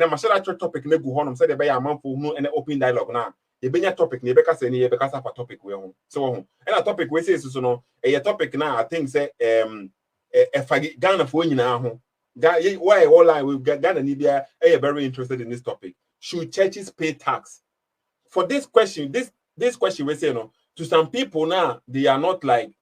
and I'm sure that topic ne go honum said be a man for no and open dialogue now. You benya topic ne beka say ne beka for topic we ho. So and a topic we say so no a topic now I think say Ghana for nyina ho. Why all line we Ghana ni bia very interested in this topic. Should churches pay tax? For this question, this question we say no to some people now they are not like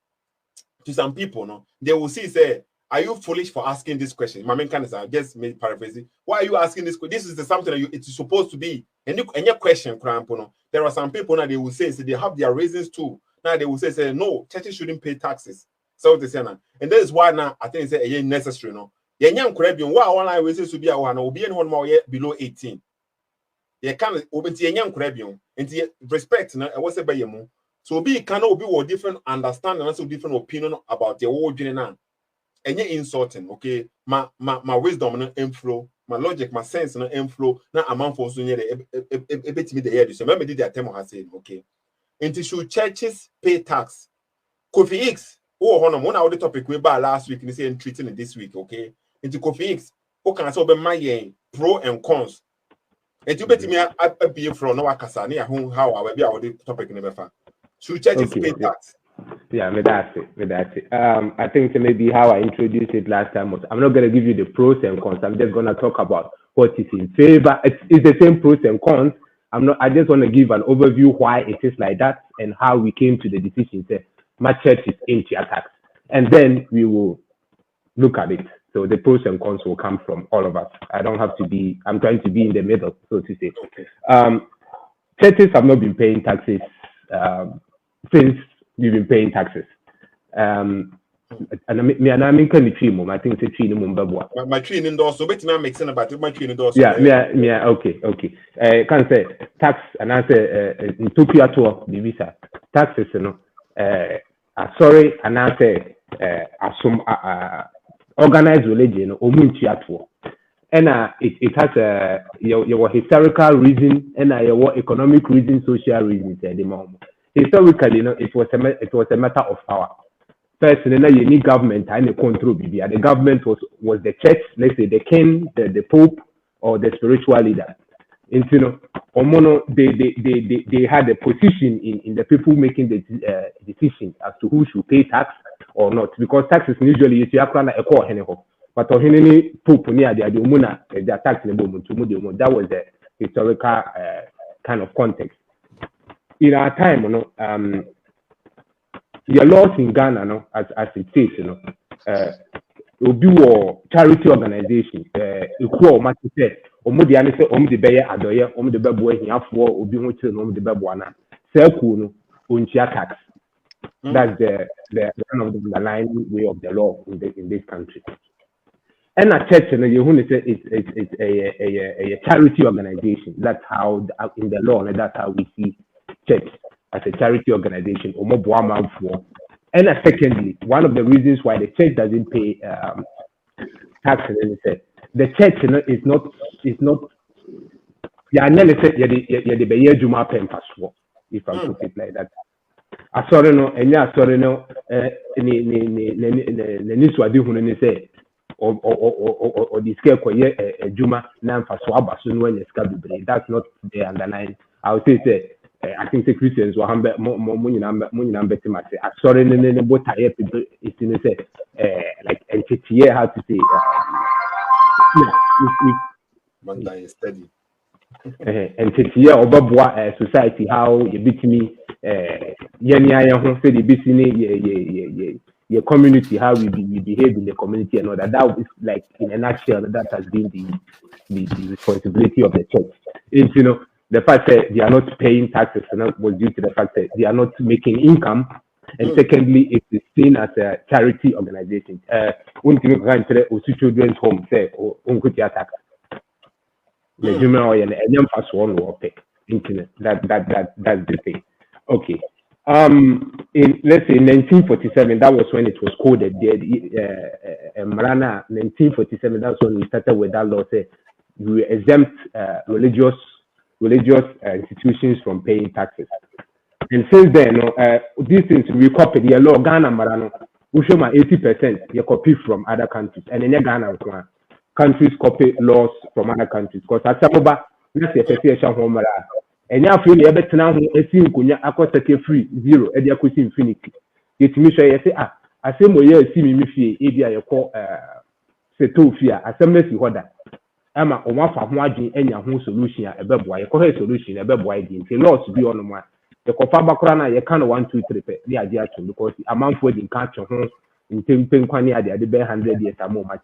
to some people no they will see say are you foolish for asking this question? My main kind of just me paraphrasing. Why are you asking this question? This is something that it's supposed to be. And your question, no. There are some people now they will say they have their reasons too. Now they will say no, churches shouldn't pay taxes. So they say now, and that is why now I think it's necessary. No, young Caribbean. Why online we say to be a one or be anyone more below 18. You can't open to young Caribbean and respect. Now I was say by you. So be cannot be what different understanding and also different opinion about the whole journey. Any insulting, okay? My wisdom no inflow, my logic, my sense no inflow. Now amount for so near a bit me the head. So remember did the attempt has said, okay? Into should churches pay tax? Kofi X, one of the topic we bought last week, and say treating it this week, okay? Into Kofi X, who can solve my pro and cons. And you bet me I be from no akasa near whom how I will be our topic never. Should churches pay tax? Yeah, that's it. I think maybe how I introduced it last time was I'm not going to give you the pros and cons. I'm just going to talk about what is in favor. It's the same pros and cons. I just want to give an overview why it is like that and how we came to the decision that my church is anti-tax. And then we will look at it. So the pros and cons will come from all of us. I'm trying to be in the middle, so to say. Churches have not been paying taxes since we've been paying taxes. And I mean, can you I think it's a tree in Mumbai. My tree in Dorso, but now makes sense about my tree in Dorso. Yeah, okay. Can say tax, and I say in Tokyo tour, the visa taxes, sorry, and I say some organized religion, and it has your historical reason and your economic reason, social reasons at the moment. Historically, it was a matter of power. First, you need government and control. The government was the church, let's say the king, the pope, or the spiritual leader. And they had a position in the people making the decision as to who should pay tax or not, because taxes usually you see a core but pope near the tax that was the historical kind of context. In our time, the laws in Ghana, as it says, will be charity organization. Equal much said, the Bayer Adoya, the Baboy, Yafo, will be much the Babuana. Sethoo, unchia tax. That's the kind of the underlying way of the law in this country. And a church, it's a charity organization. That's how in the law, and that's how we see church as a charity organization. And secondly, one of the reasons why the church doesn't pay taxes is the church is not if I put it like that. I saw no, and yeah, sorry no, say or the scale Juma Namfa Swaba soon when it's that's not the underlying. I would say I think the Christians will have more number to my say. Sorry, no, both people is in say like entity how to say study. Entity or Babwa society how you beat me Yenya say the business your community, how we behave in the community and all that. That is like in a nutshell, that has been the responsibility of the church. It's the fact that they are not paying taxes was due to the fact that they are not making income, and secondly, it is seen as a charity organization. When you go to children's home, say, tax. The human or an first one will pay. That's the thing. Okay. Let's say 1947, that was when it was coded. Marana, 1947, that's when we started with that law. Say we exempt religious institutions from paying taxes. And since then, these things we copied the law. Ghana Marano, we show my 80%. You copy from other countries, and in Ghana, countries copy laws from other countries. Because as some over, let's say a home, and you feel you better now, a sim kunya, across the free zero, and you could infinity. It's me say, I say, more years see me, if you call Sethoo fear, as some messy order. Ama oma fa ho adwen anya ho solution a ebeboa ye ko ha solution ebeboa di nti laws bi on ma ye ko fa bakora na ye kan 1 2 3 pe di ade ato because amanfo di nka atwe ho ntem kwani ade be 100 years am ma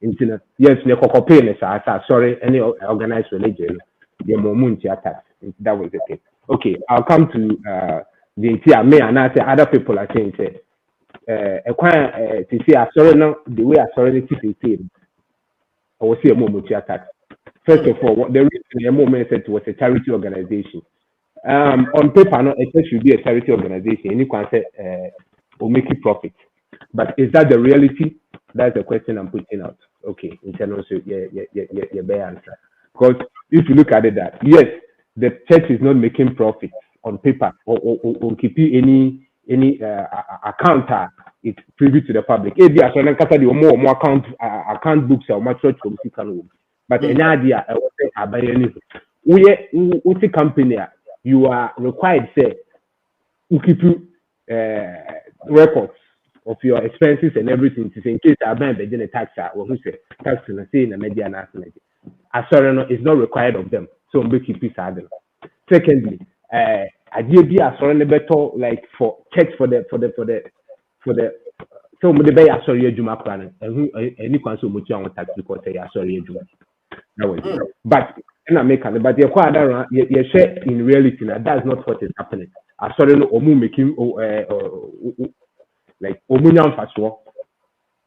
nti na yes ne kokope ne sa sorry any organized religion the moment attack. That was the thing. Okay, I'll come to the entire me and I say other people are saying say to see sorry now the way sorry to say I will see a moment attack. First of all, the reason the moment said it was a charity organization. On paper, no, it should be a charity organization. And you can say will make it profit. But is that the reality? That's the question I'm putting out. Okay, in terms of your better answer. Because if you look at it, that yes, the church is not making profit on paper or keeping any account. It's privy to the public. If you are trying to do more account books or more church from but an idea I will say about we company you are required say to keep records of your expenses and everything to say in case I buy the tax or who say tax in the media national. It's not required of them. So make keep it sad. Secondly, I did be a better like for checks for the so the bay are sorry Juma plan and who any council much on tax because they are sorry Juma. That was it. But and I make but the quite you share in reality now that's not what is happening. I sorry no omu making like omunyam faswa.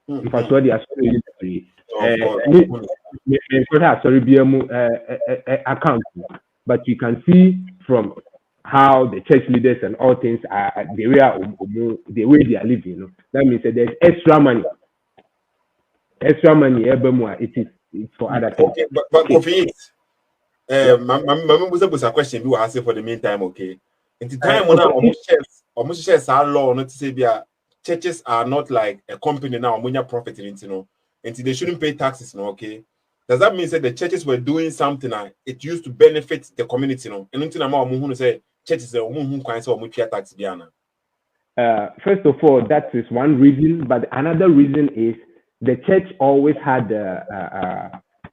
If I saw the account, but you can see from how the church leaders and all things are the way they are living. You know? That means that there's extra money. It's for other things. Okay, but Kofi, was a question you asked for the meantime. Okay, in the time when almost shares our law, not to say churches are not like a company now, when you're profiting, you know, and they shouldn't pay taxes, no, okay? Does that mean that the churches were doing something it used to benefit the community, no? And until now, I'm say churches are tax. First of all, that is one reason, but another reason is the church always had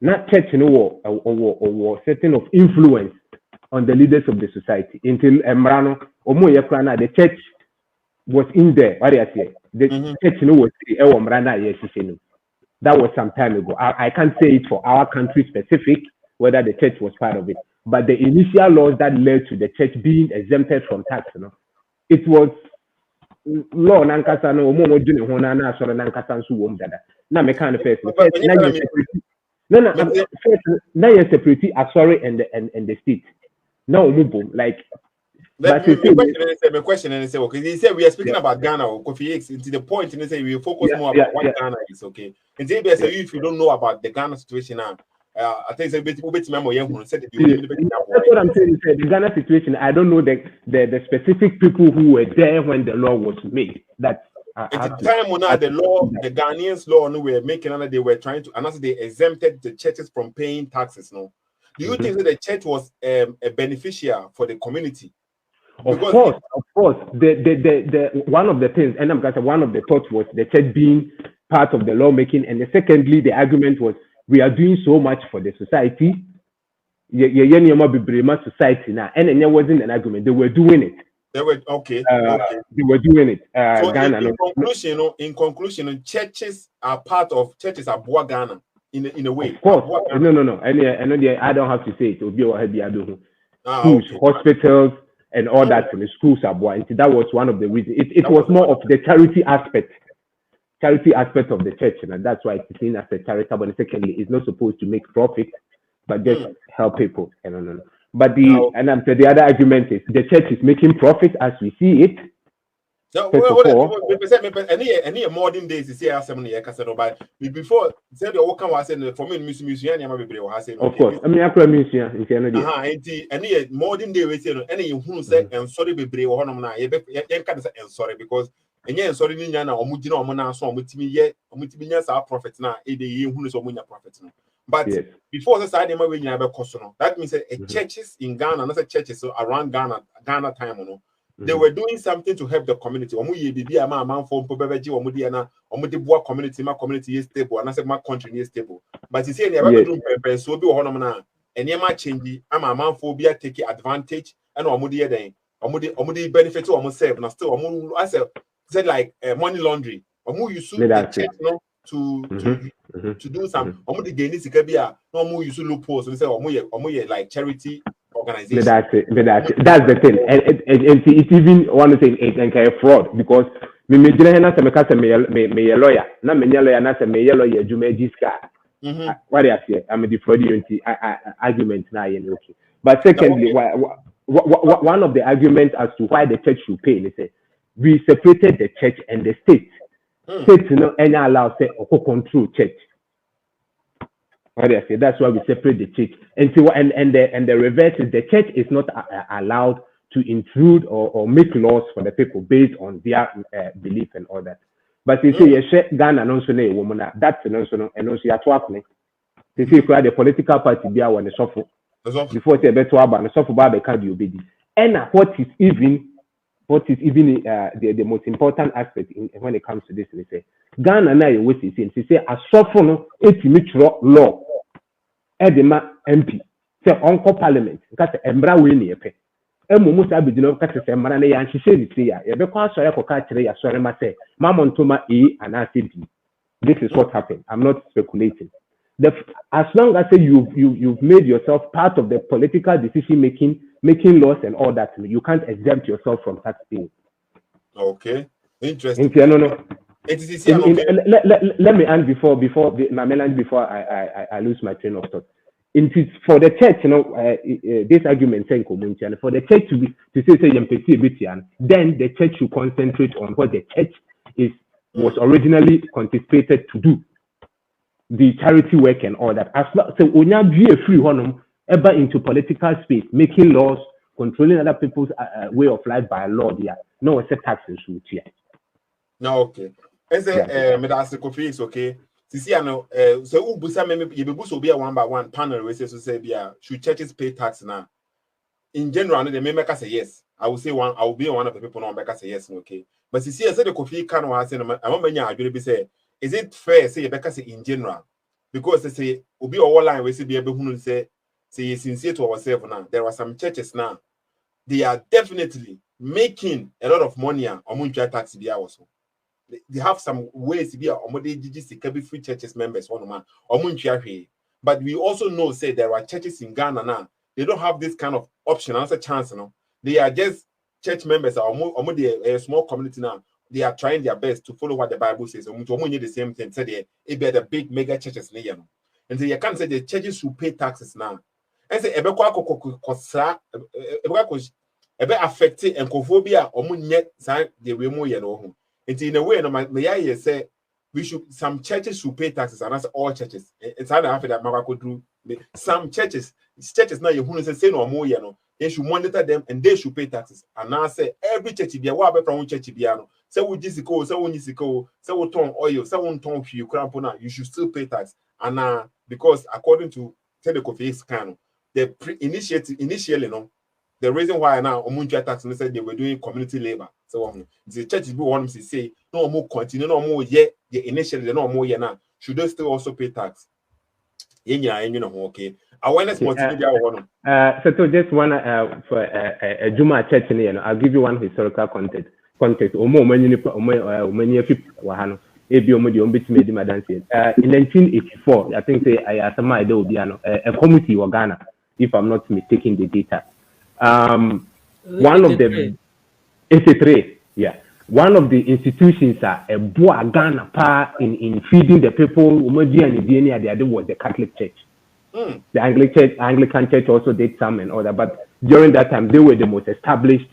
not church, you know, or certain of influence on the leaders of the society. Until the church was in there. What do I say? The church, you know, was that was some time ago. I can't say it for our country specific whether the church was part of it, but the initial laws that led to the church being exempted from tax, you know, it was law nankasa no omo dune ho na na asoro nankasa nso wom dada na me kind of first no na you separate asori and the state no omo boom like my question and say okay, they say we are speaking about Ghana or Kofi X into the point and they say we focus more about what Ghana is, okay, and they say if you don't know about the Ghana situation now, I think it's a bit memo said that's what I'm saying. The Ghana situation, I don't know the specific people who were there when the law was made. That at the time when the law, the Ghanaians law, no, were making another, they were trying to, and also they exempted the churches from paying taxes. No, do you think that the church was a beneficiary for the community? Of course. The one of the things, and I'm going one of the thoughts was the church being part of the lawmaking, and secondly, the argument was we are doing so much for the society. Society now, and there wasn't an argument. They were doing it. They were okay. They were doing it. So Ghana, in conclusion, churches are part of Boa Ghana in a way. Of course. No. I don't have to say it. Schools, hospitals, and all that in the schools are Boa. That was one of the reasons. It was more of the charity aspect of the church, and that's why it's seen as a charitable. And secondly, it's not supposed to make profit, but just help people. But the other argument is the church is making profit as we see it. So, any modern days is here. But before said the work was saying for me, museum. Of course, I mean, I any modern day we say any who say and sorry be brave or no, and sorry because enye sorry ni nya na omugina omuna so omutimi nya sa profit na e dey hunu so omunya profit no. But before the side we nya be cost no, that means churches in Ghana, not churches around Ghana time no, they were doing something to help the community. Omu ye bibi ama amanfo mpobebeji omu di na omu di boa community is stable and my country is stable. But you see, never do pepe so be honom na enema change ama amanfo bi take advantage and omu di den omu di benefit to omu serve na still omu I said like money laundering. Omu use the church no to do some omu di gain sika bi a no omu use loopholes so say omu ye like charity organization. That's the thing. And it's even one thing it's fraud because me na se me ka se me lawyer na me lawyer na se me lawyer juma jiska. What I say I'm the fraudulent argument na okay. But secondly, one of the arguments as to why the church should pay, they say we separated the church and the state. State no any allow say or control church. What I say, that's why we separate the church. And so and the reverse is the church is not allowed to intrude or make laws for the people based on their belief and all that. But you say you share Ghana and also a woman that's an also and also you talk me. They say the political party be when the suffer before they better about the suffer by the card you be. And what is even the most important aspect when it comes to this, they say Ghana now you wait to say a suffer no law. Edema MP say onko parliament nkase embra we ne yepe emu musa abidino kase se mara ne ya nhihye ni se ya be kwa so ya koka kire ya sore ma say mamontoma and B. This is what happened. I'm not speculating. As long as you've made yourself part of the political decision making laws and all that, you can't exempt yourself from such things. Okay, interesting. No. Let me end before I lose my train of thought. For the church, this argument saying community, and for the church to say then the church should concentrate on what the church was originally anticipated to do, the charity work and all that. As so when you be free honum ever into political space, making laws, controlling other people's way of life by law, no except taxes here. No, okay. As me da se kofi is okay. Sisi ano so ubusa me ye bebuso obi a one by one panel we say bia should churches pay tax now? In general no, they may make us say yes. I will be one of the people no make us say yes, okay. But sisi say the kofi can wa say no I want menya adwere be say is it fair say you make us say in general? Because they say obi o line we say be hunu say you sincere to ourselves now. There are some churches now they are definitely making a lot of money on mutual tax bia also. They have some ways to be free churches members but we also know say there are churches in Ghana now they don't have this kind of option as a chance they are just church members or a small community now they are trying their best to follow what the Bible says the same thing say they be the big mega churches and so you can't say the churches should pay taxes now and say ebe affected and cophobia the way more and in a way, no, may say we should some churches should pay taxes, and that's all churches. It's hard after that Mama could do some churches now you say no more, they should monitor them and they should pay taxes. And now say every church be a what from church piano. Say we just go, say we just go, say we ton oil, say we ton you crampona, you should still pay tax. And because according to Telecofi scan, the initially no. The reason why now Omunja tax and said they were doing community labor. So the churches be want to say no more continue, no more yet initially no more now. Should they still also pay tax? Okay. Awareness multimedia one. So just one for a Juma church in I'll give you one historical context. Many people wahano. In 1984, I think a committee in Ghana, if I'm not mistaken the data. One of the 83, one of the institutions a boa Ghana pa in feeding the people the other was the Catholic Church. The Anglican Church also did some and all that, but during that time they were the most established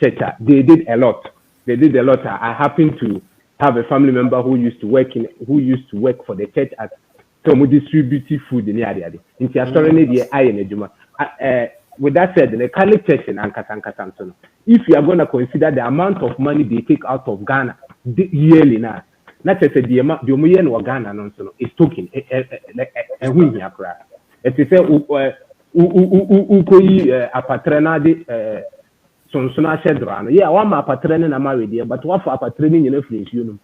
church. They did a lot. I happen to have a family member who used to work for the church at some distributive food in the area. In with that said, the Catholic Church in Ankasa, if you are going to consider the amount of money they take out of Ghana yearly now, not just the amount the Omoyen or Ghana is talking a win here. It is a ukoyi apatrena de sonsona shedrano. Yeah, one apatrena na married there, but what for apatrena in influence, you know.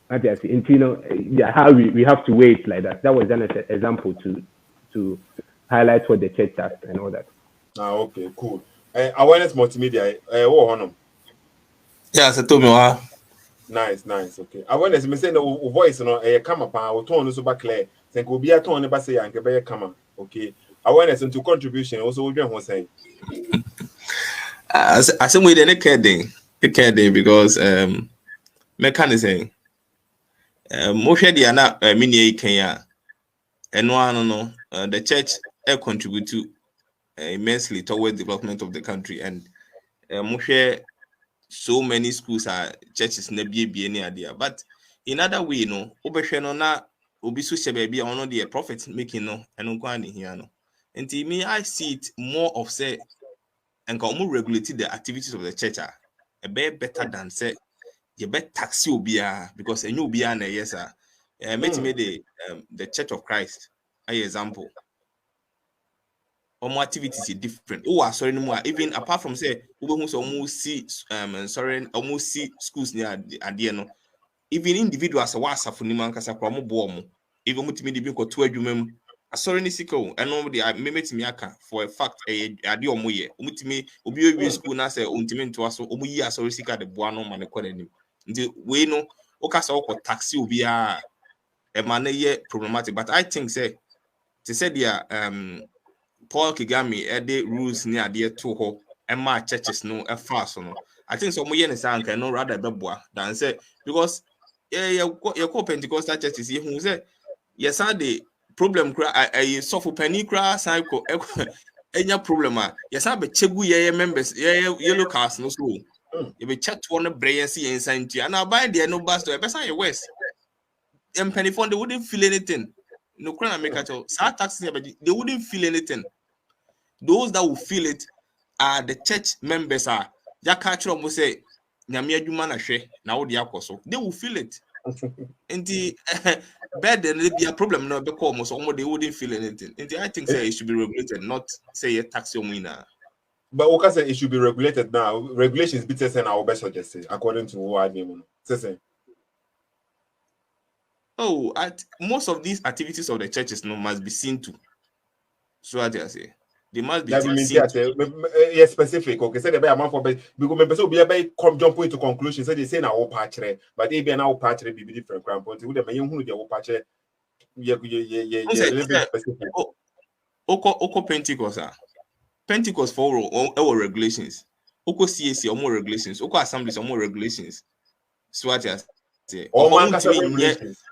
Yeah, how we have to wait like that. That was an example to highlight what the church does and all that. Okay, cool. Awareness multimedia. Honor. Yeah, Sethoo. Nice. Okay. Awareness, me say no voice no come up and tone so back clear. Think will be a tone never say and be come. Okay. Awareness into contribution also we don't say. I say we dey care day because mechanism mohwe dia na mini Kenya eno the church contribute to immensely towards development of the country, and mohwe so many schools are churches na bie ni adia, but in other way no obehwe no na obi so shebe bia ono the profit making no eno kwa ni here no. And me I see it more of say and can regulate the activities of the church a bit better than say you bet taxi obia, because a new bia na yes sir. Met me the Church of Christ an example. More activities is different. Oh, sorry no more. Even apart from say we almost see almost see schools near the no. Even individuals are wasa for niman kasa promo bomo. Even mutimi di bin ko to adwumam. Sorry ni siko eno de memetimi aka for a fact ade omo ye. Mutimi obi obi school na say untimi nto aso omo yi asori sika de boa no ma ne kwada nim. Nti we no o kasa o taxi obi a e ma na ye problematic, but I think say to say dia Paul Kagame the rules near ade to ho e ma churches no e fast no. I think so mo ye ne say anka no rather be boa than say, because your Pentecostal churches here who say yes the problem I suffer penny cra cycle any problem yes I be chegu ye members yellow cast no slow you be chat one brain see inside and I buy there no bus to a person your west and penny fund they wouldn't feel anything no crown make at all taxes they wouldn't feel anything. Those that will feel it are the church members are ya catch almost say nyame adwuma na hwe na wo de akoso they will feel it. And the bad then be a problem no because almost they wouldn't feel anything. And I think say it should be regulated, not say a tax on winner. But what say it should be regulated now? Regulations better and our best suggest according to what I mean. Say. Oh, most of these activities of the churches no must be seen to. So what I say. They must be seen to. Yeah, specific. Okay, say the be amount for because me person be able come jump into conclusion. Say they say na wo patch, but they be na wo patch be different crime point. We dem yen hu dey wo patch. Yeah, specific. Oko Pentecost Pentecost for our regulations. Oko CAC or more regulations. Oko assemblies or more regulations. So what I say. Regulations.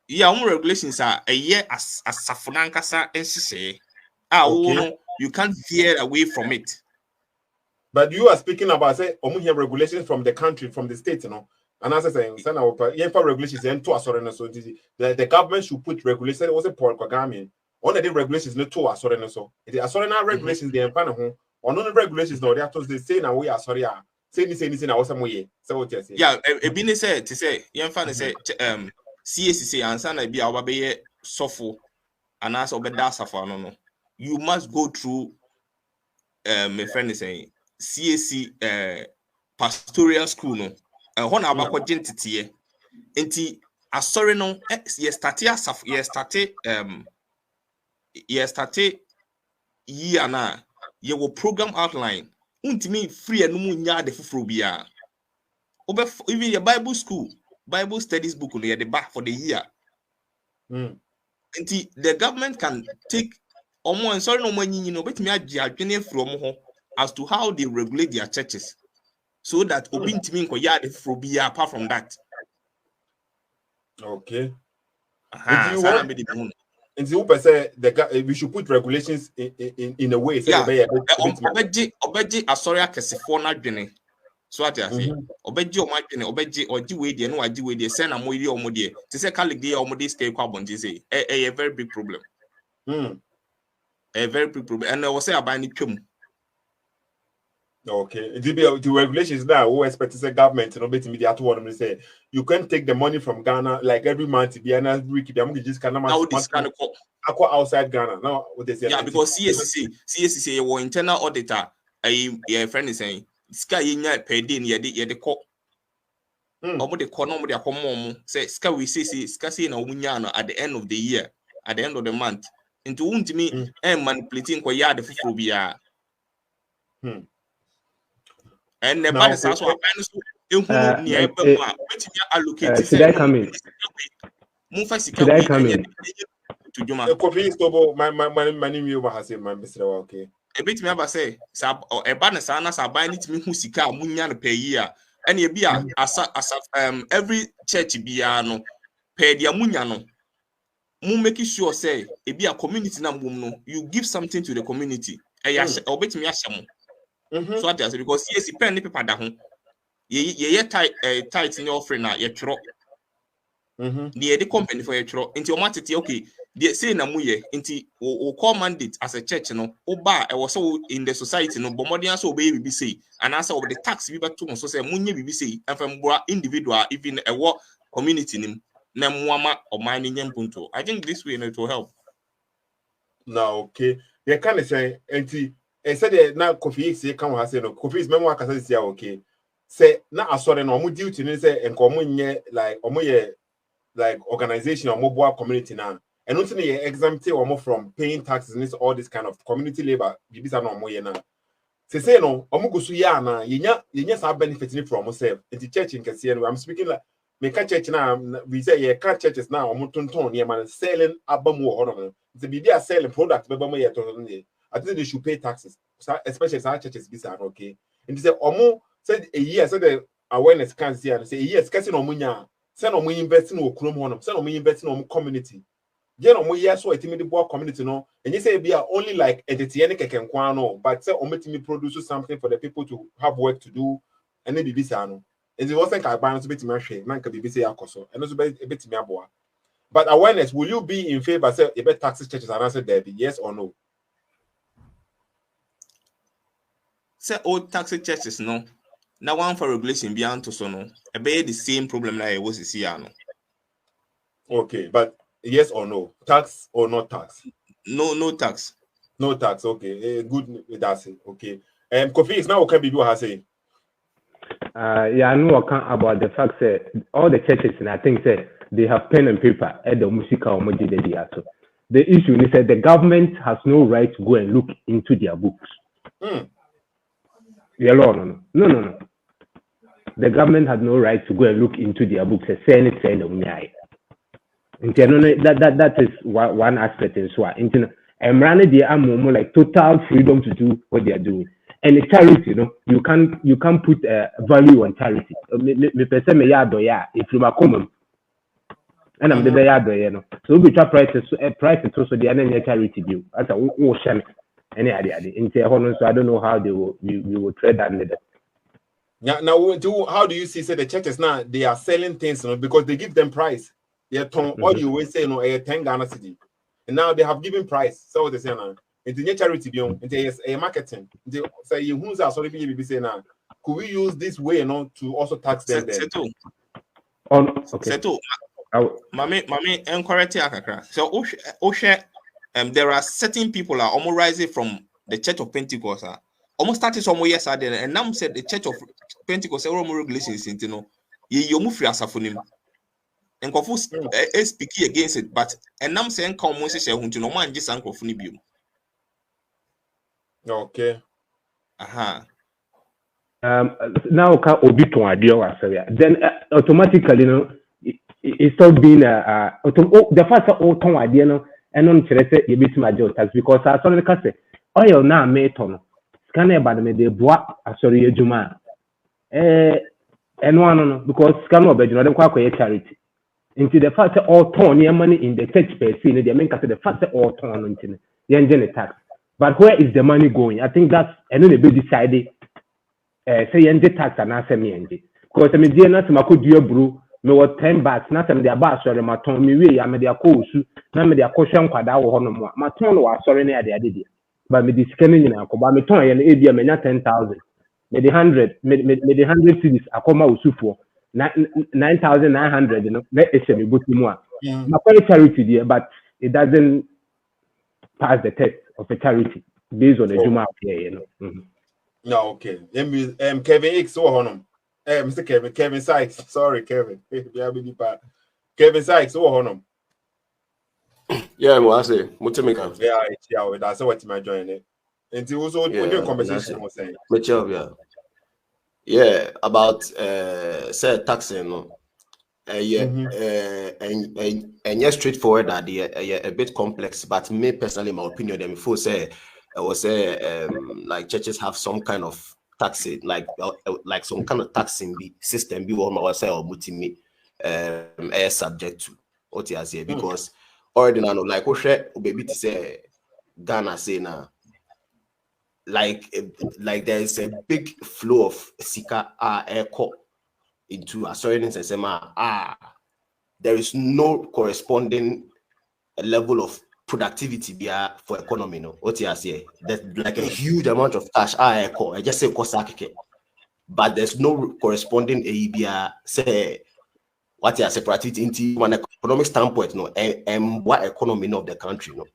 Yeah, more regulations are a year as Safunankasa and say. You can't veer away from it. But you are speaking about say regulations from the country, from the state, you know. And as I say, regulations and to so the government should put regulations. Also, Paul Kagame, one of the regulations not to so it is regulations they empan ho. On the regulations no, they have to say now we are sorry. Say now some way. So what you say? Yeah, been said to say, fan say CAC answer na be our be suffer and as obeda suffer no. You must go through my friend is saying CAC pastoral school no. Hon abakwa gentity enti asori no ye start year na ye will program outline untimi free enu nya de fufuro bia even your Bible school Bible studies book no ye the back for the year. Enti the government can take omo sorry no manyi no betimi agi adwene from ho as to how they regulate their churches, so that obintimi nko ya de fufuro bia apart from that. Okay. And the Uber say we should put regulations in a way. Yeah. Obeji asori akesifo na dwene. So what I say? Obeji o ma dwene, oji we de no aji we de say na mo iri omode. Te say colleague de omode stay kwa bonje say. A very big problem. a very big problem. And I was say about it. Okay, the regulations now who expect to say government you know bet me the at one say you can take the money from Ghana like every month to be an every week just kind of outside Ghana now what they say because CSCC your internal auditor a friend is saying sky nya per day ye de call omo de call no de akomo say sky we say na omunya no at the end of the year at the end of the month into untimi manipulating kwa ya de fufuro bia and the bad is also a so ehunu ni ebe mu a betimi allocate should I come in? Should I come in? To Juma. Kofi Stobo, my name you has my Mr. Okay. A bit me about say, a badness anas are buying it me who sika munyan per year. And ye be as every church biano per dia munyano. Mu make sure say it be a community na no. You give something to the community. Or bet me asham. So that because yes, you pay any paper that ye tight in your offering na ye tro. The company for your tro into your market okay. They say na muye inti o call mandate as a church no oba e was so in the society no bomodian so be be say and answer of the tax be back to so say munye be say and from individual even a work community nim na muama or mining punto. I think this way it will help. Now okay they can say inti e said na Kofi say kan ha say no Kofi is memo aka say okay say na asore no omo duty ni say enko omo nye like omo ye like organization or mobile community now. And also they exempt or from paying taxes and all this kind of community labor. Bibisa no more na. Say no, omugusu ya na yenya sa benefiting from ourselves. In the church in Kasiano, I'm speaking like me ka church now. We say yeah, ka churches now omutonton ye man selling abamu or the bibi are selling products. Beba mo ye to I think they should pay taxes, especially some churches. Bisa okay. And they say omu said a year so the awareness can see and say yes, kasi no munya. Say no mu investing no krom honum. Say no mu investing no community. You know, yes, so the board community, no, and you say we are only like entertaining no, but say me produce something for the people to have work to do, and then be busy, no. And it wasn't like a bit to share, man can be busy, and also a bit to me aboa. But awareness, will you be in favor? Say a bit taxes churches and answer there, yes or no? Say old taxi churches, no. Now one for regulation beyond to so no, a the same problem like it was this year, no. Okay, but. Yes or no? Tax or not tax? No tax. No tax. Okay. Good. That's it. Okay. Kofi is now okay. Bibu has say. Yeah, I know about the fact that all the churches and I think that they have pen and paper at the musical or the issue is that the government has no right to go and look into their books. Yeah, no. The government has no right to go and look into their books and say anything. That is one aspect in so. And running they are more like total freedom to do what they are doing. And the charity, you know, you can't put value on charity. Me person me yard ya if you are common. And I'm the yard you know. So we try prices so the other charity view. As a ocean any idea. So I don't know how we will trade that later. Now how do you see say the churches now they are selling things, you know, because they give them price. Yeah, all you always say, you know, 10 Ghana city. And now they have given price. So what they say now, it's a charity beyond, it's a marketing. They say, you who's are sorry, be say now, could we use this way, you know, to also tax them? Sethoo. Okay. Sethoo. Mami, encourage akakra. So, there are certain people are almost rising from the Church of Pentecost. Almost started some years ago, and now said the Church of Pentecost, several regulations, you know, you move free as a phone. And Kofu speaking against it, but and I'm saying come on say hunti no man just Kofu ni biom. Okay. Now ka obi ton ade o asere. Then automatically you know it start being the fact that all ton ade no and on kire say you bit my tax because I saw the say oil na me ton. Scan e bad me dey boa asore ejuma. No because scan obeju no dem kwa charity. Into the fact that all turn your money in the church per se, they make the fact that all turn into the tax. But where is the money going? I think that's and then they be decided. Say tax and answer me because I mean, dear, not my could you brew me was 10 bags na some their bars sorry my ton me we ya me dia ko su na me dia ko hwe nkwada wo ho no mo my ton wa sorry na ya de but me di sika ni nyina ko ba me ton ye no e bia me nya 10,000 me di 100 me di 100 cities akoma usufo na 9,900 you know na e se me buti mu a my charity there but it doesn't pass the test of a charity based on the juma here you know. No, okay. Kevin X so honum. Mr. Kevin Sykes. Sorry, Kevin. Kevin Sykes so honum. Yeah, I say, Mutimika. Yeah, that's what my join it. And it was all doing conversation was saying. Yeah, about say taxing. And yes, straightforward idea, a bit complex, but me personally, my opinion, them before say, I was say, like churches have some kind of taxing, like some kind of taxing system, be one or say or multi subject to what you say because already now, like what baby to say, Ghana say now, like there is a big flow of Sika echo into assurance and say, there is no corresponding level of productivity for economy. No, what you say? There's like a huge amount of cash. I just say but there's no corresponding AEBIA say what you say productivity into an economic standpoint. No, and what economy of the country. No,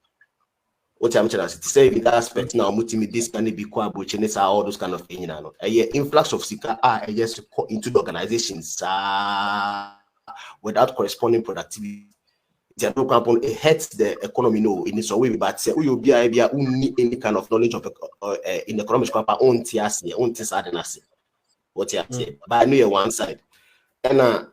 what I'm trying to say in that aspect now, this can be quite all those kind of things. No, influx of Sika just into the organizations without corresponding productivity. It hurts the economy, no, in its way, but say you be any kind of knowledge of in the economic compound on TSC, on TSC, what you say, but I know one side. And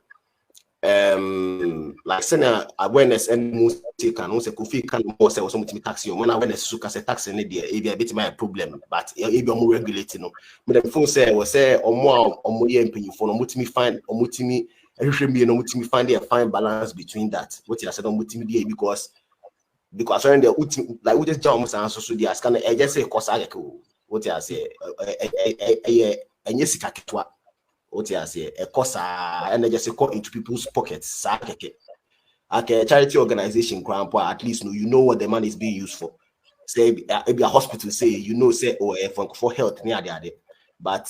like saying awareness and most can also can more say some taxi when awareness so can say tax in a bit my problem, but if you're more regulating, no, but the phone say was say or more paying for no me find or me. I should be find a fine balance between that. What you said on multimedia because when the like we just jump and so the scan I just say cost what you say and yes what you say a cost and I just say cut into people's pockets. Okay, charity organization grandpa at least you know what the money is being used for. Say maybe a hospital say say for health near there, but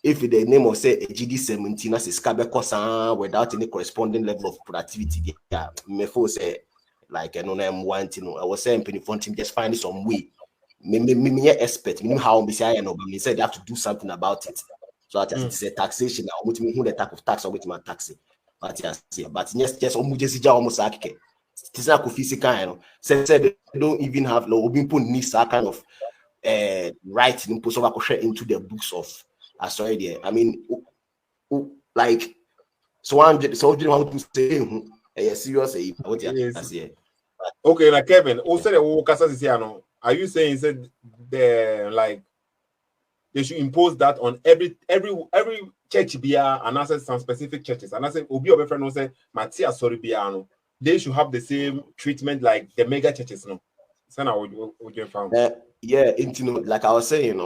if the name of say a GD 17 as a scabecosa without any corresponding level of productivity, yeah, me for say like I know I'm wanting. I was saying penny team just find some way. Me expert, me how me say I know, but me said they have to do something about it. So that it's a taxation. I want me who the type of tax or with my taxi. But yes, but yes, just almost like it's not physical, you know. Say they don't even have no needs that kind of right into the books of. Sorry there. I mean, like so I'm just so you want to say serious what you say. Okay, like Kevin, also the are you saying said the they should impose that on every church bia and also some specific churches and I say obi obe friend no say Matia sorry bia no they should have the same treatment like the mega churches no. So now what you found? Yeah, like I was saying,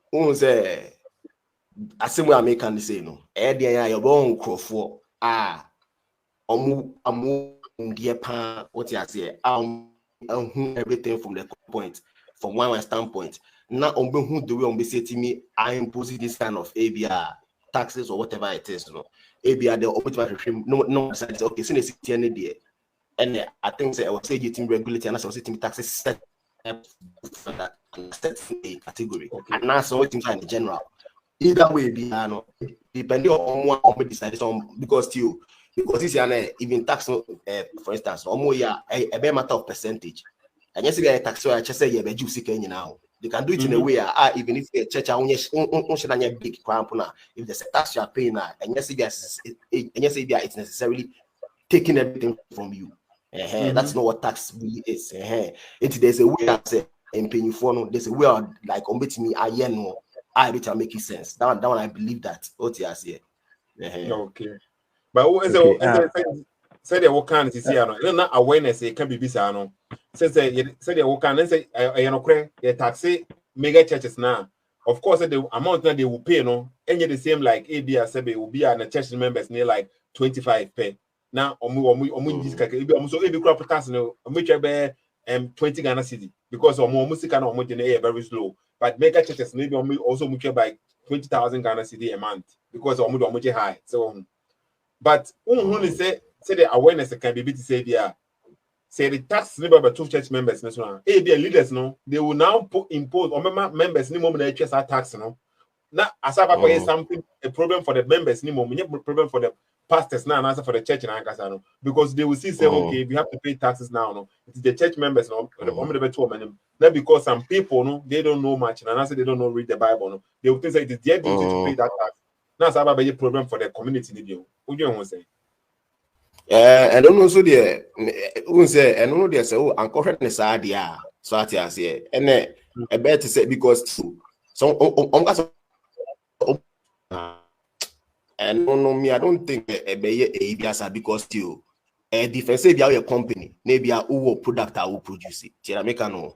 who say I say what I can say no. Your own crofo dear pan what you say everything from the point from one standpoint. Now who the way on be say to me I impose this kind of ABR taxes or whatever it is, ABR the opportunity no okay so it's any day and I think say I was say getting regulated and I was saying taxes set for that a category and now so things in general. Either way, depending on what we decide on because this is even tax, for instance, almost a matter of percentage. And yes, a tax so I just say you be juicy now. They can do it in a way even if a church only big crown if there's a tax you are paying and yes, it's necessarily taking everything from you. That's not what tax really is. There's a way I say and paying for no, there's a way like on me I I bet making sense. That one I believe that. What you say? Okay. But what is it? Say the work can see no awareness it can be bisa no. Say the work can say the taxi mega churches now. Of course the amount that they will pay no any the same like ABS will be and the church members near like 25 per. Now omu this kaka ebi omu so ebi crop tax no omu chebe 20 Ghana cedi because omu sika na omu dey very slow, but mega churches maybe omu also much by 20,000 Ghana cedi a month because omu high. So but only say the awareness can be bit say there. Say the tax labor by 2 church members, leaders, no, they will now impose on members any moment HSR tax, no. Now, as I say something, a problem for the members, any moment, problem for the pastors now, and answer for the church in Ankasano, because they will see say, okay, we have to pay taxes now, no. It's the church members, no, the two men. Not because some people, no, they don't know much, and I say they don't know read the Bible, no. They will think that it is their duty to pay that tax. Now, so I a problem for the community. What do you want to say? I don't know so there. Who say I don't know there say oh uncorrectness idea. So I say and I bet to say because so and no me I don't think be because you defense be your company maybe a who product I will produce it. You make no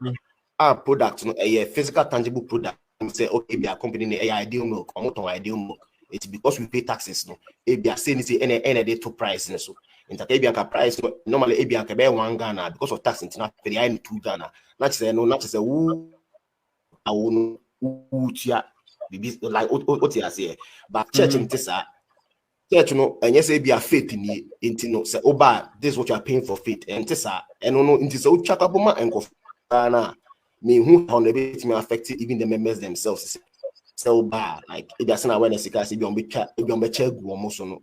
our product no a physical tangible product say okay be a company a ideal milk or not ideal milk. It's because we pay taxes no. Be a say any to price so. In the Abianca price, normally Abianca be 1 Ghana because of tax international pay 2 Ghana. Not say no, not say who I won't like what you say. But church in Tessa, church no, and yes, be a faith in the intino say, oh, bad, this is what you are paying for faith. And Tessa, and no, into so chakabuma and Kofana, me who on the bit may affect even the members themselves. So bad, like it doesn't awareness because if you on be check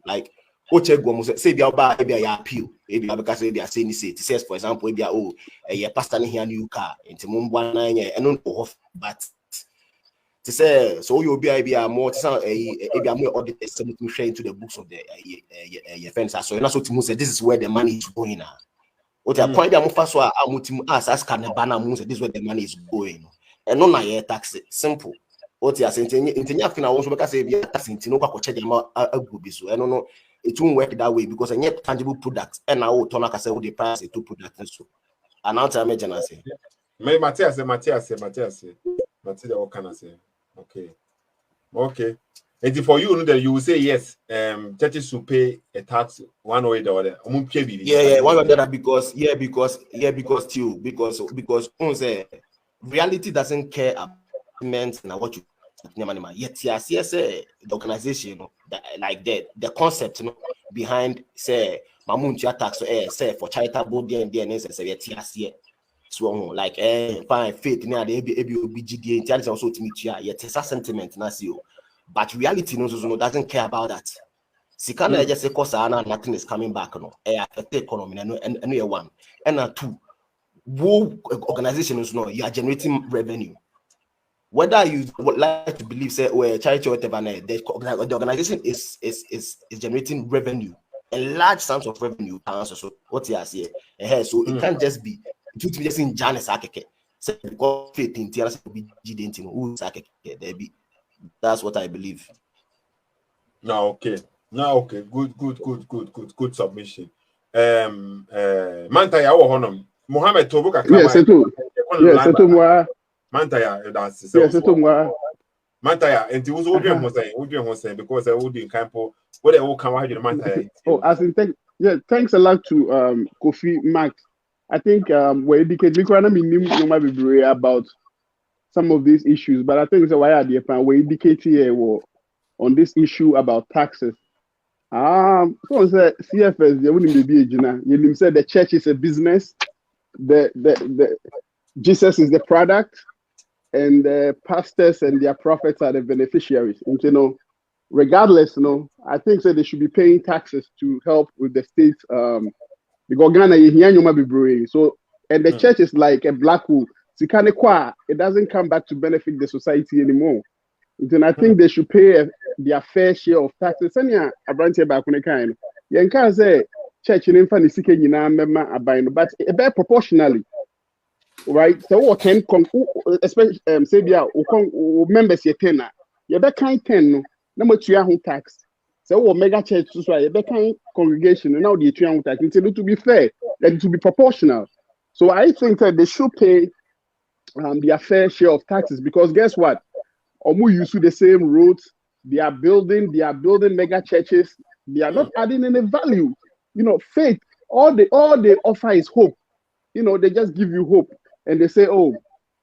like. Say be about maybe I appeal maybe because they are saying this it says for example maybe a pastor here new car into Mumbai and no but to say so you'll be more a more audited share into the books of the fence so you're not so to say this is where the money is going now. What the point I'm first so I'm as can the banner moves this is where the money is going and no na tax simple. What you are saying in I also because say tax into no check them a group so I don't know. It won't work that way because I need tangible products and I will turn like I said with the price to products so. And now I imagine I say. Matthias, what can I say? Okay. And for you, that you will say yes. Churches should pay a tax one way or the other. Yeah, one or the other because reality doesn't care about what you. Yet, yes, the organization, like the concept, behind say Mamuntia tax, say for charitable DNS, say so like fine faith near the ABOBGD intelligence also to meet you. Yet it's a sentiment, but reality doesn't care about that. Sikana just say cause nothing is coming back, affect the economy and one and 2. Organizations you are generating revenue. Whether you would like to believe, say, or charity or whatever, the organization is generating revenue, and large sums of revenue. So what you are saying, so it can't just be just in Janice Akeke. Say because faith in TRS will be GD who is Akeke. That's what I believe. No, okay. Good submission. Mantaya honor. Mohammed Tobuka. Yes, Sethoo moi. Mantaya, that's Sethoo moi. Mantaya, and it was what saying because I would be in campo. What they will come out of Mantaya. Oh, as in thanks a lot to Kofi Max. I think we're educated about some of these issues, but I think it's a why we're educated here on this issue about taxes. So say CFS, they wouldn't be you said the church is a business, the Jesus is the product, and the pastors and their prophets are the beneficiaries. And regardless, I think that they should be paying taxes to help with the state. Because Ghana, so and the church is like a black hole. It doesn't come back to benefit the society anymore. Then I think they should pay their fair share of taxes. And a branch back when kind. You can say church in infant but about proportionally. Right, so what can especially say members you 10 you be kind 10 number 2 tax. So what mega church so you be kind congregation now the 2 tax. It's to be fair, that to be proportional. So I think that they should pay their fair share of taxes because guess what? Omu use the same roads. They are building mega churches. They are not adding any value. You know, faith. All they offer is hope. You know, they just give you hope, and they say, "Oh,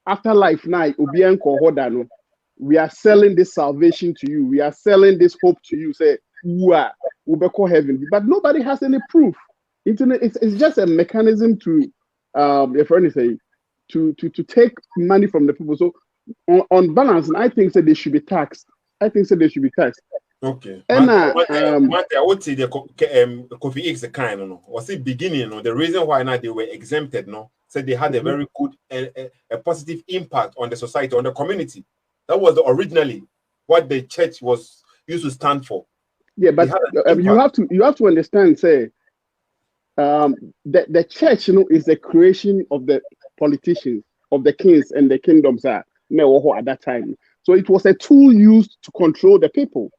after life now, we are selling this salvation to you. We are selling this hope to you. Say, we'll call heaven." But nobody has any proof. Internet, it's just a mechanism to, if anything, to take money from the people. So on balance, I think that they should be taxed. Okay. And I would say the Kofi X the kind, no. Was it beginning? No, the reason why now they were exempted, no, said they had a very good a positive impact on the society, on the community. That was originally what the church was used to stand for. Yeah, but you have to understand, say, the church, you know, is the creation of the politicians, of the kings and the kingdoms at that time. So it was a tool used to control the people.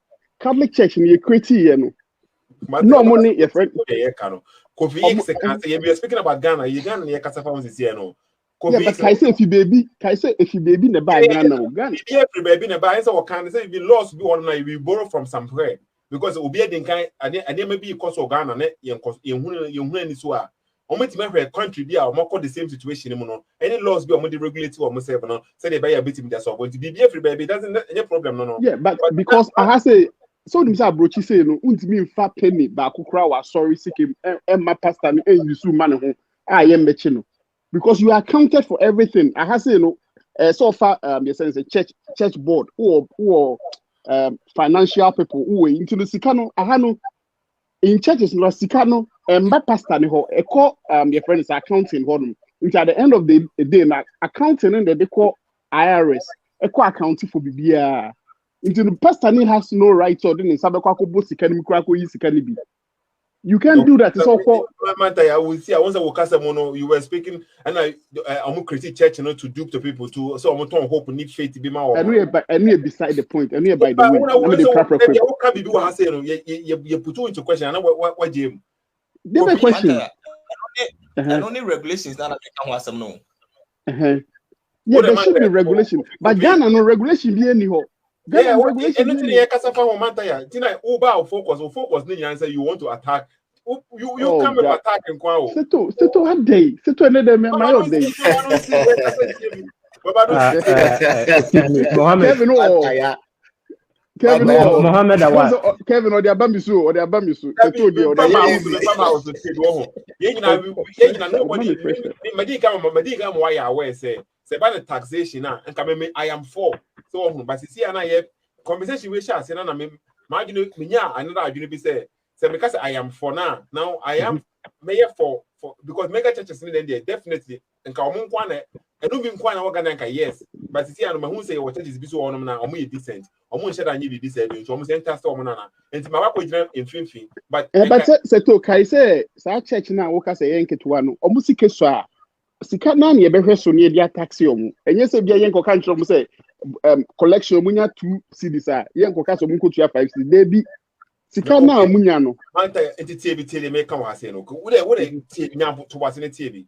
Catholic Church, you create, you know, no money, your friend. Kofi X, you're speaking about Ghana. You Ghana, you can't say this year, no. Yeah, but I say if you baby, in the bag, Ghana. Every baby in the bag, so can say if you lost, we borrow from somewhere. Because it will be a kind, and then maybe because of Ghana, you almost a country be more the same situation. Any laws be almost regulated or say they buy a bit in their so going to be every baby doesn't any problem, no. Yeah, but because I have say so them say brochi say no, untimi mfa penny ba kokra wa sorry sick my pastor and you su man ho I am mechi no. Because you are accounted for everything. I have say no so far you say church board or financial people who were into the Sikano, Ahano in churches, no Sikano, and my pastor, a call your friend is accounting for them. Which at the end of the day, accounting and they call IRS, a co accounting for BBR. Into the pastor has no right or didn't Sabako Sikani Krako Yisikani. You can't do that. It's all for I will see. I want to you were speaking, and I'm critique church, to dupe the people to so I'm to hope need faith to be more. And we are beside the point. And we are by the way. What can be do? I say you put into question. What Jim? Different question. And only regulations that I can want some no. Yeah, there should be regulation, but Ghana no regulation be anyhow. Yeah, anything you can say for Mantaya. Tina Uber focus. Say you want to attack. You come and attack and go. Sethoo had day. Sethoo another my own day. Mohammed Awad. Kevin or the Abamisu or the Abamisu. Sethoo the other taxation and come I am for. So, but see, and I conversation we shall say, and I'm margin another argument say, because I am for now. Now I am mayor for because mega churches in there definitely and come one and no being quite organic, yes. But see, and who say what churches be so on now, or more decent, or more should I need this so almost enter storm and my work in Finfin. But Sethoo, Kai say, Sa church now, work as a yanket one, almost a Sika na ye behwe so ne dia taxi omu enye se bia yen koka ntro mu se collection munya 2 cedis a yen koka so mu kotua 5 cedis dey bi sika na munya no manta entity bi tele make kan wase no wo dey tie nya to wase ne tie bi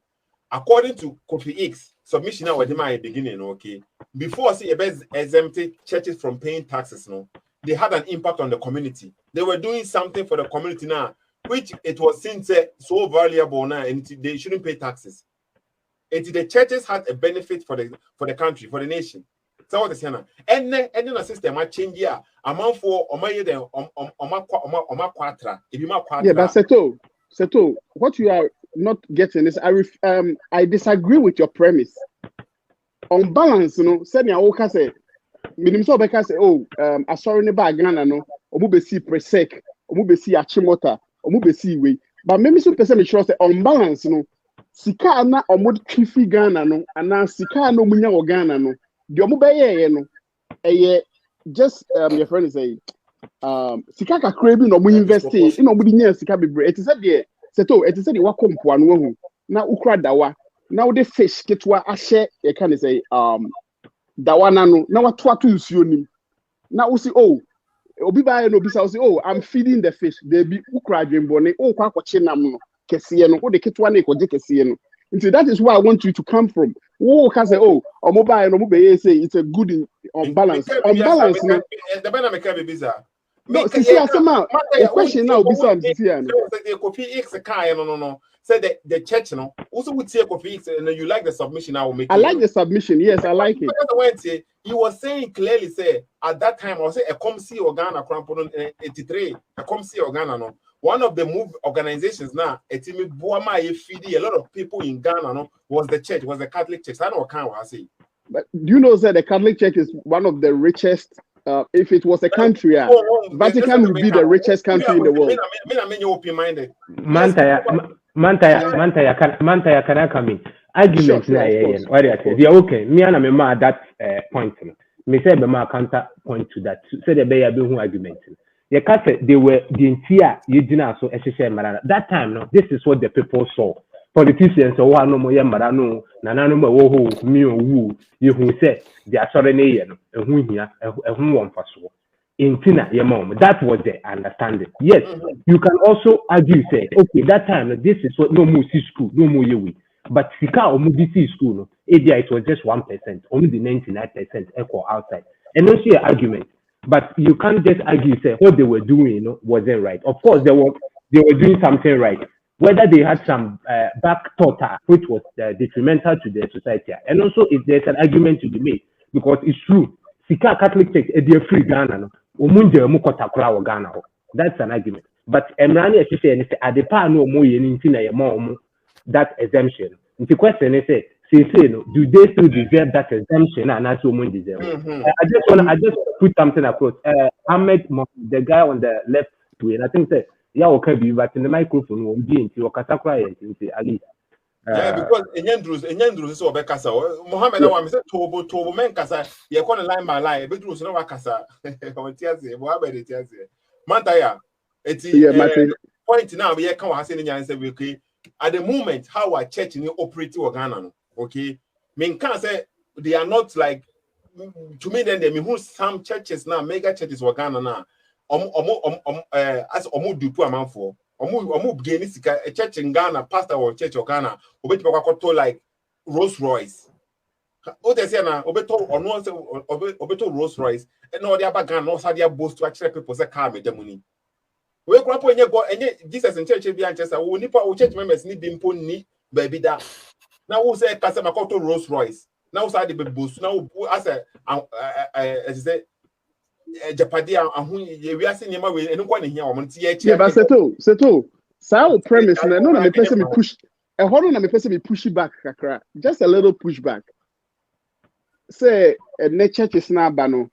according to Kofi X submission na wede my beginning no okay before say exempted churches from paying taxes no they had an impact on the community. They were doing something for the community now which it was seen so valuable now and they shouldn't pay taxes. The churches had a benefit for the country, for the nation. So what is here? And then the system might change here. Amount for quatra. Yeah, but Sethoo, what you are not getting is I disagree with your premise. On balance, send your oka say, minimum so beka say, asori ne bag Ghana no, omu be si presec, omu be si achimota, omu be si we. But maybe so person me sure say on balance, Sika na omud kifi Ghana no ana sika no munya wo Ghana no de omu beye no just your friend is say sika kakra bi no mu invest in omu di nya sika bebre it is said there Sethoo it is said wa kompo anu hu na ukra dawa na wo de fish ketwa ahye e kan say dawa na no na wato ato nsuo nim na wo si obi ba no bi sa wo si I'm feeding the fish they be ukra dwembone kwa akwache nam no kesiye no wo de ketwa na ekoje kesiye no nti that is where I want you to come from wo ka say mobile no mo be say it's a good on balance no the bana make be bizarre No, Sisi Asema, a question now, Bisam Sisi. The Kofi X a car, no. Said the church, no. Also would say Kofi X, and you like the submission I will make. I like the submission, yes, I like it. He was saying clearly, say at that time, I was say a COMC organa crampon 83, a COMC organa, no. One of the move organizations now, a team Buama FD, a lot of people in Ghana, no, was the church, was the Catholic church. I don't know what I say. But do you know that the Catholic Church is one of the richest? If it was a country, Vatican would be the richest country in the world. Mantaya, can I come in? Argument na okay. Me and my at that point. Me say be my counter point to that. Say the be argument. You can't say they were the entire so that time. No, this is what the people saw. Politicians or one no more marano, nanano wo me woo, you who said they are sorry no, and who here, and who one for so. In Tina, your mom, that was the understanding. Yes, you can also argue, say, okay, that time, this is what no more see school, no more you. But Sika or see school, no, it was just 1%, only the 99% equal outside. And no see argument. But you can't just argue, say, what they were doing, you know, wasn't right. Of course, they were doing something right. Whether they had some back thought which was detrimental to their society. And also, if there's an argument to be made, because it's true, Sika Catholic Church, they're free Ghana, no, Ghana. That's an argument. But Emrani, as you say, at the part, no more, that exemption. The question is, do they still deserve that exemption? And that's what deserve. I just want to put something across. Ahmed, the guy on the left wing, I think that. Yeah, okay, but in the microphone will be into your category at least. Yeah, because Enyandrus is over Casa. Mohammed, I said Tobo men Casa, you're going to line my line, but Drus no Casa. Mohammed, Mantaya, it's point now. We can't have any answer. Okay, at the moment, how our church in operate Ghana, okay, men can't say they are not like to me. Then they mean who some churches now, mega churches were Ghana now. As dupu amount for gain a church in Ghana, pastor or church or Ghana, obeto like Rolls Royce. O they say na obeto or no obeto Rolls Royce, and no the other Ghana no say their boast to actually people say car me the money. We go Jesus in church be Manchester, we nipa o church members need dimpo ni baby that. Now who say kasa makoto Rolls Royce. Now say the boast. Now as as say Japadia and who we are seeing him away and one here on yeah, but Sethoo, so premise, no, me person me push a hold on, me person me push it back, just a little pushback. Say a nature is not bano,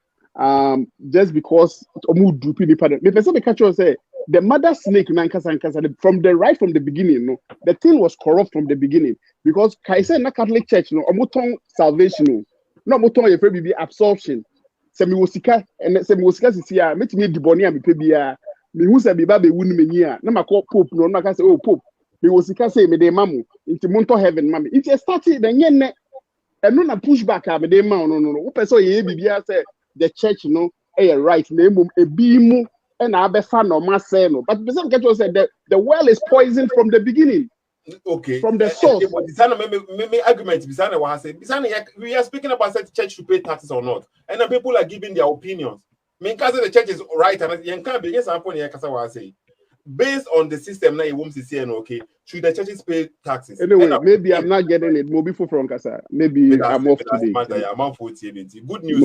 just because do people me person me catch you say the mother snake man from the beginning, no, the thing was corrupt from the beginning because Kaisa na Catholic Church, no, omuton salvation, no, omuton your baby absorption. Semi wosika and semi wosika sisia metimi diboni a mepe bia me hu se biba be wunu menyi a na makọ pope no na ka say oh pope me wosika say me dey mamu into monto heaven mami it started the nye eno na pushback a me dey ma no wo person ye bibia say the church no right na emom ebi mu e na abefa no ma say no but person get to say the well is poisoned from the beginning. Okay. From the source. Me argument we are speaking about the church to pay taxes or not, and then people are giving their opinions. Me because the church is right, and you can't be yes. I'm say based on the system now, you won't see okay. Should the churches pay taxes? Anyway, maybe I'm not getting it. Maybe for from Kasa. Maybe I'm off today. I'm off for TBT. Good news.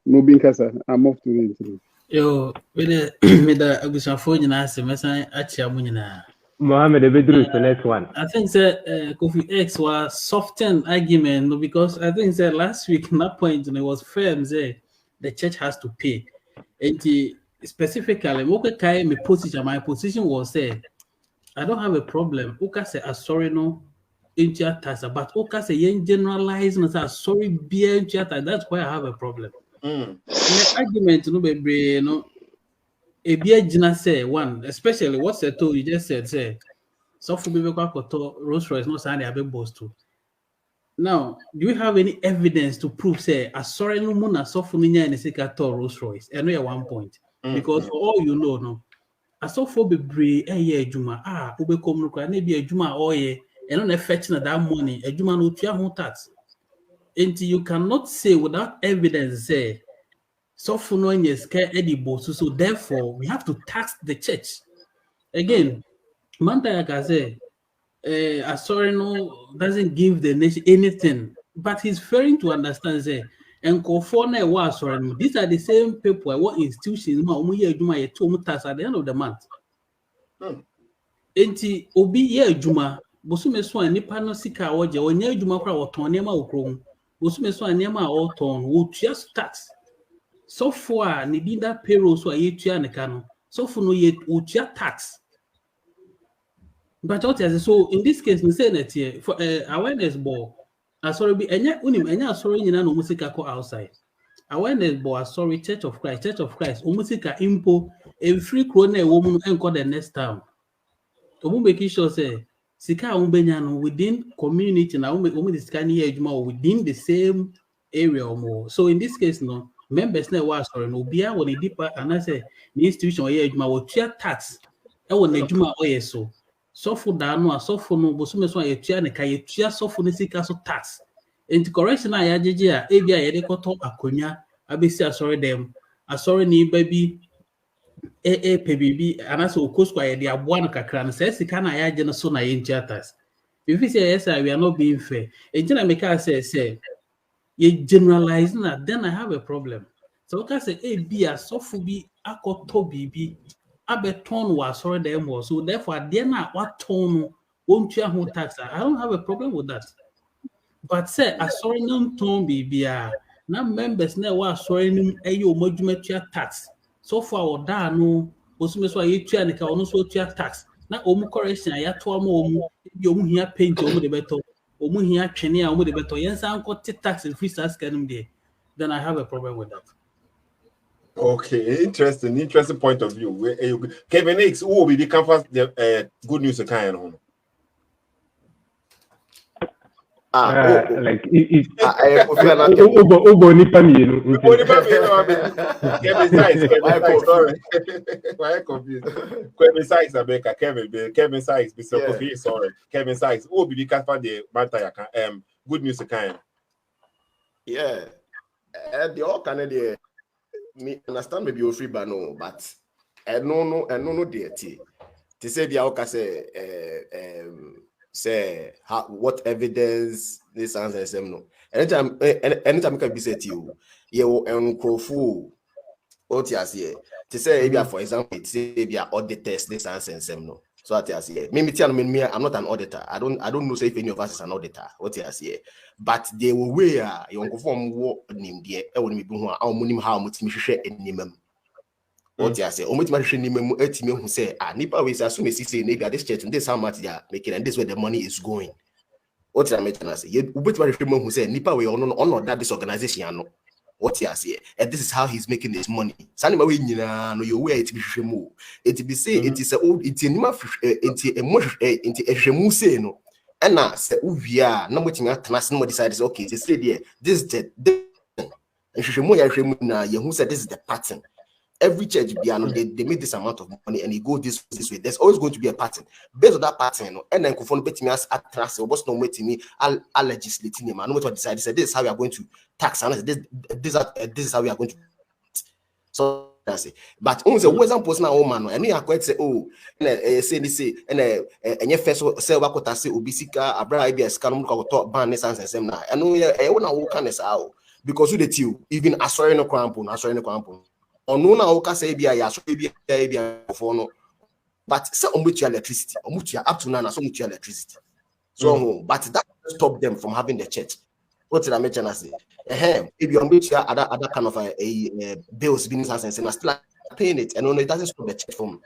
Maybe Kasa. I'm off today. Yo, with the Agusafo nyina se mesan achia mu nyina. Mohammed Bedru the next one. I think that Kofi X was softened argument because I think that last week that point it was firm say the church has to pay. And specifically, my position was say I don't have a problem. Oka say sorry no into tax, but Oka say yen generalize and say sorry be into tax. That's why I have a problem. The argument no be no. Ebia Jina say one, especially what Sethoo you just said, say so for people to Rolls Royce no say they have boast to. Now, do you have any evidence to prove say a sorry no muna so for ninya and sika to Rolls Royce? I know at one point because for all you know, no, a so for be brave juma ube come look and be a juma oye and on a fetching that money a juma no tia tax. And you cannot say without evidence say So for no yes, edible. So therefore, we have to tax the church. Again, Mantaya say, no doesn't give the nation anything, but he's failing to understand say, and Kofona was sorry. These are the same people what institutions tax at the end of the month. Enti obi ye adwuma bosume so anipa no sika woje onye adwuma kra woton nema okrom bosume so anema a woton wo tua tax so for a ne dinda payroll so aye tua ne ka no so for no ye wo tua tax. But what is so in this case we say that here for awareness board sorry be enya unim enya sorry nyina no musika ko outside awareness board sorry Church of Christ musika impo e free kro na e wo mu enko the next time. Omu making sure say sika umbenya no within community na umu the sika ni adwuma within the same area or more. So in this case no members na wa sorry no bia won deeper and I say the institution ye adwuma wo tua tax e won adwuma o yeso so for da no asofo no bosume so ye tua ne ka ye tua sofo ne sika so tax enti correction na ya jeje a e bia ye de koto akonya abesi asori dem asori ni baby PBB anaso okoskwa ye de aboa no kakra no say sika na ya je no so na ye ntiatas if you say yes we are not being fair entina make us say ye generalize na then I have a problem so we can say bia sofo bi akoto bibi abeton was sorry them was so therefore they na what tone won't you who tax I don't have a problem with that but say a sorry no tone bibia na members na was sorry nim ayo modumetua tax so far or da no osume so aye tua ne ka ono so tua tax na omu correction ya to am omu bi omu hia paint omu de beto omu hia twene a omu de beto yensa anko tax free tax kanum de then I have a problem with that. Okay, interesting point of view. Kevin X, who will be the campus good news kind of like Obo nipa mi no. Kevin Size, sorry. Why confused? Kevin Size, Abeka, Kevin Size, Mr. Kofi, sorry. Kevin Size, who will be the campus the Mantaya good news kind. Yeah, the all Canadian. Me understand maybe you free but no, but no deity. To say the outcast say what evidence this answer them no. Anytime can be said to you, you uncrofu what you say. To say for example, it say be auditors this answer them no. So what you say. Me I'm not an auditor. I don't know say if any of us is an auditor. What you say. But they will wear you conform what name there. I want me who are monim how much me share in nimem. What you say? Omuch ma share nimem etime who say nipa we say assume say maybe at this church and this how much they are making and this where the money is going. What you make say? You bet ma share who say nipa we on that this organization no. What you say? And this is how he's making his money. Sani ma we nyina no you wear it be share mo. It be say it is a old it nima it ehwemu say no. And now, say, na much me decide okay, they say there, this is the and who said this is the pattern. Every church they make this amount of money and you go this way. There's always going to be a pattern. Based on that pattern, and then Kufon bet me as at trust or what's no way to me, I'll legislate him. I know what decide. This is how we are going to tax and this is how we are going to so that's it. But only always I'm posting our man and you are quite say say this and your first say what say obisika abra ibs can talk ban this and same now and no can how because you the you even assuring no crampon or no na say be for no but say much electricity much up to now so much electricity so but that stop them from having the church. What did I mention? I say, if you're which other kind of a bills being and still paying it, and it doesn't stop the church from.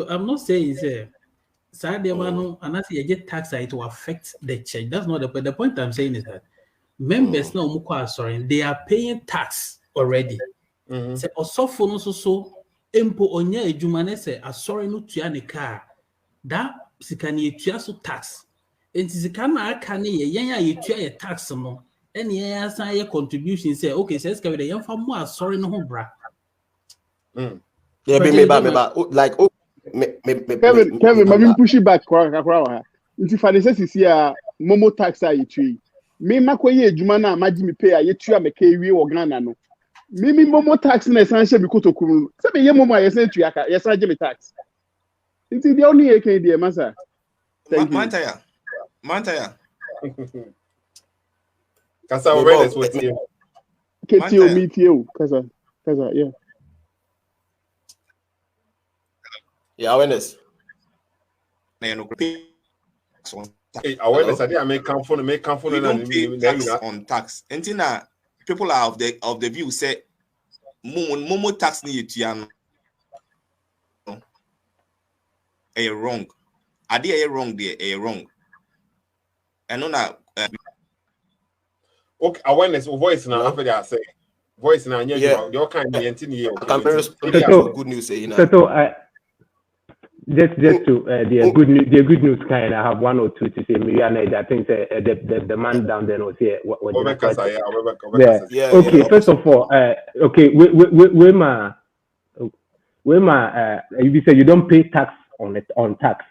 I'm not saying and I say you get tax it will affect the church. That's not the point. The point I'm saying is that members now they are paying tax already. Say also so impo onye ejumane say asori no tua ne car that sikani tua so tax. And is can ye tax no and ye say contribution say okay says carry the young from more sorry no bra. Yeah, me like Kevin, maybe push it back. If I say see Momo tax I tree, me makoye adwuma na maji me pay a yetua me ka ewie wo Ghana no me momo tax na san hye me kotokuru se me ye momo yesan tua ka yesan je me tax nti dia oni eke dia masa Mantaya kasa awareness what you ketio metio kasa yeah awareness awareness I make come phone on tax until now people are of the view say momo tax ni yetua no wrong ade wrong there wrong and na okay awareness voice now after that say voice now your kind of good news say so just to the good news kind I have one or two to say me and I think the man down there was here okay first of all okay we you say you don't pay tax on tax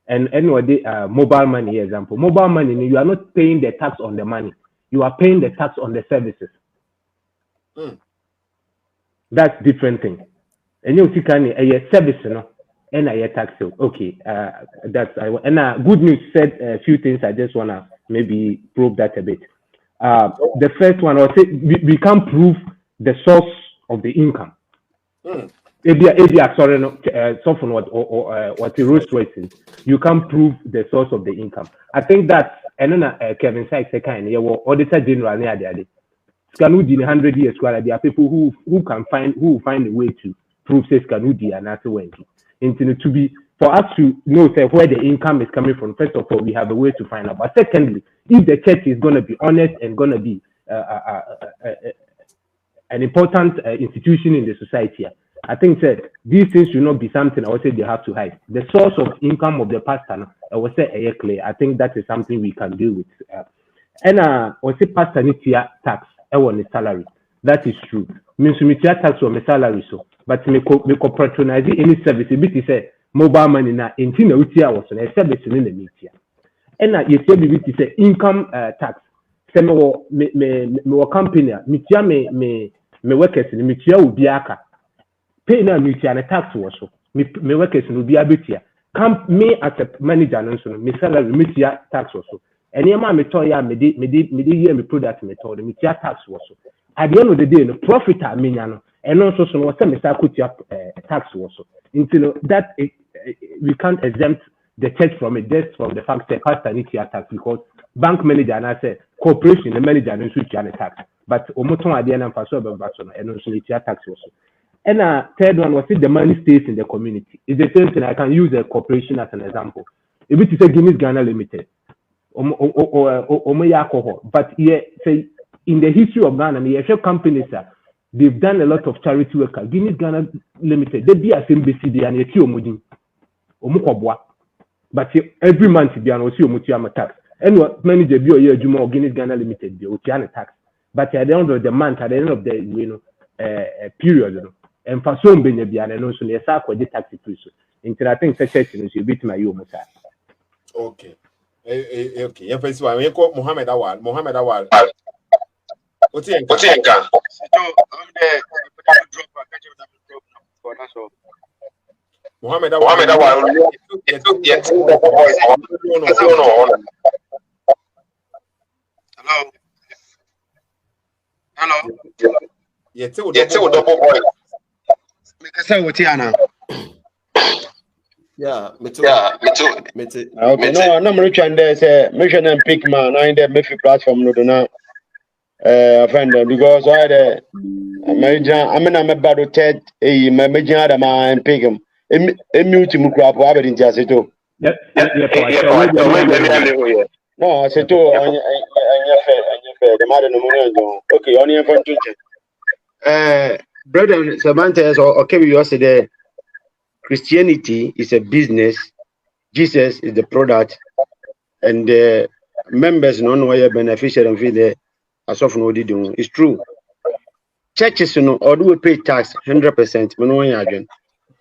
and anyway mobile money example mobile money you are not paying the tax on the money, you are paying the tax on the services. That's different thing. And you see can a service no and a tax. Okay, that's and good news said a few things. I just wanna maybe probe that a bit. The first one, I say we can't prove the source of the income. Sorry, no, soften what the road racing. You can't prove the source of the income. I think that's and then Kevin Sykes kind of auditor general near the other. Scanudi in 100 years, there are people who find a way to prove say Scanudi and that's way. To be for us to know where the income is coming from. First of all, we have a way to find out. But secondly, if the church is going to be honest and going to be an important institution in the society, I think that these things should not be something I would say they have to hide. The source of income of the pastor, I would say clear. I think that is something we can deal with. And I would say pastor needs tax on the salary. That is true. Means me tax on my salary so. But me patronize any service. It is mobile money na inti na utia was a service in the media. And you say it is income tax. Say me company media me workers in media ubiaka. Pay na media na tax was so. Me workers in ubiabetia. Come me as a manager and so me salary media tax was so. And yama me toy ya me hear me product me told me tax was so. At the end of the day, the profit I mean, and also so what some tax also. Until that we can't exempt the church from it just from the fact that pastor needs tax because bank manager and I say corporation the manager and switch tax. But omoton at the end of and also need tax also. And third one was the money stays in the community. It's the same thing. I can use a corporation as an example. If it is a Guinness Ghana Limited, or alcohol, but yeah, say. In the history of Ghana, the companies they've done a lot of charity work. Guinness Ghana Limited, they be a SMBC and a Tiomudi, Omukobwa. But every month they are also Mutiama tax. And what manager be a Juma Guinness Ghana Limited, the Otiana tax. But at the end of the month, at the end of the period, and for some Benabian and also the Sako the tax increase. Until I think such a thing is a bit my own. Okay. Okay. Yeah, first one, we call Mohammed Awal. What's your income? I'm there. Mohammed Awal. Hello. Yet double boy. yeah me too. Okay, no, I'm rich and there's a mission and pick man. I in the Miffy platform no do not offender because I the I'm a bad Ted my major and pick him. A mute crap have in Sethoo. No, I said to the mother no okay, only for brother Samantha okay yesterday. Christianity is a business, Jesus is the product, and the members non way beneficiary and feel the as of no did. It's true. Churches, or do we pay tax 100%?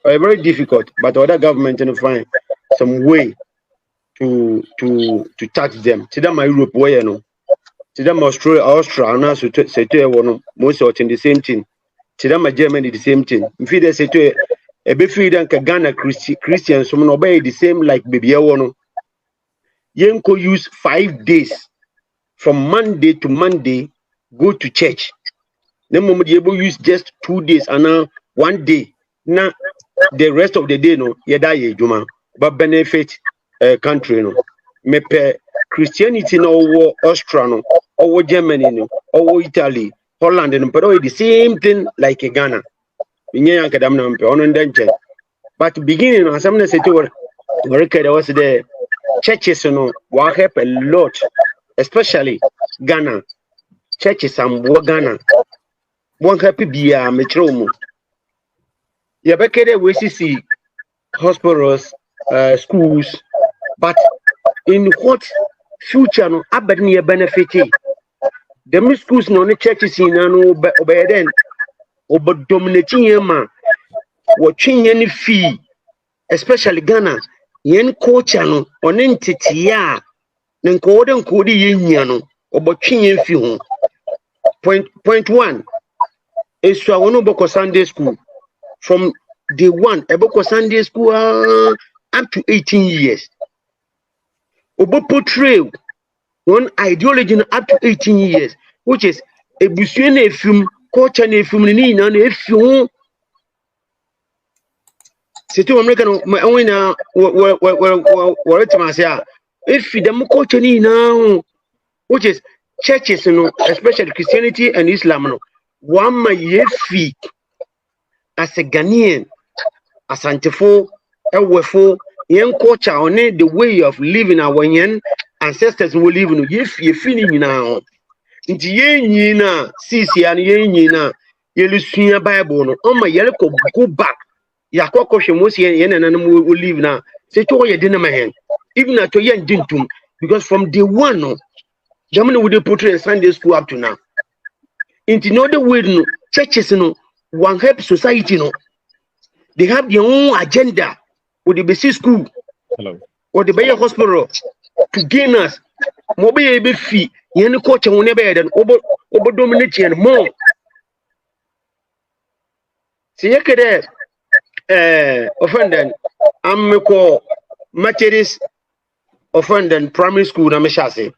Very difficult, but other government find some way to tax them. See that my Europe way, to them Austria and also say to one most of the same thing. To them Germany the same thing. If they say to a be free than Ghana Christians some obey the same like baby one. Yenko use 5 days from Monday to Monday go to church. Then mom be able use just 2 days and 1 day. Now the rest of the day no yeda ye juma but benefit country no. Me pe Christianity no wo Austria no or Germany no or Italy, Holland no but the same thing like Ghana. Minye yanka dam na mpe ono ndenche. But beginning as I'm say to work there was the churches no will help a lot, especially Ghana. Churches and Ghana. One happy be a metro. Yeah, back there we see hospitals, schools, but in what future no abadni benefit? The schools no churches in no obey then over dominating yema watching any fee, especially Ghana. Yen culture no on entity ya then kodi yen no obotwe yen fi ho. Point 1 is so I boko Sunday school from day 1 eboko Sunday school up to 18 years. Obo portray one ideology up to 18 years, which is a busue film culture na film ni na efi Sethoo American when if the culture ni na which is churches no especially Christianity and Islam no one my yefi as a Ghanaian as antefo ewefo yen culture on the way of living our yen ancestors will live no yefi ni nyina nti yen nyina sisi an yen nyina yelusua Bible no on my yele go back yakoko hwemo se yen nanan will live na Sethoo ye dinama hen even at yen dintum because from day 1 no Germany would portray Sunday school up to now. In other way, no churches no one help society no. They have their own agenda with the basic school. Hello. Or the Bayer hospital to gain us. Mobile be fee. Yen culture will never then over dominate and more. See you offended. I'm call Methodist offended primary school na me shase.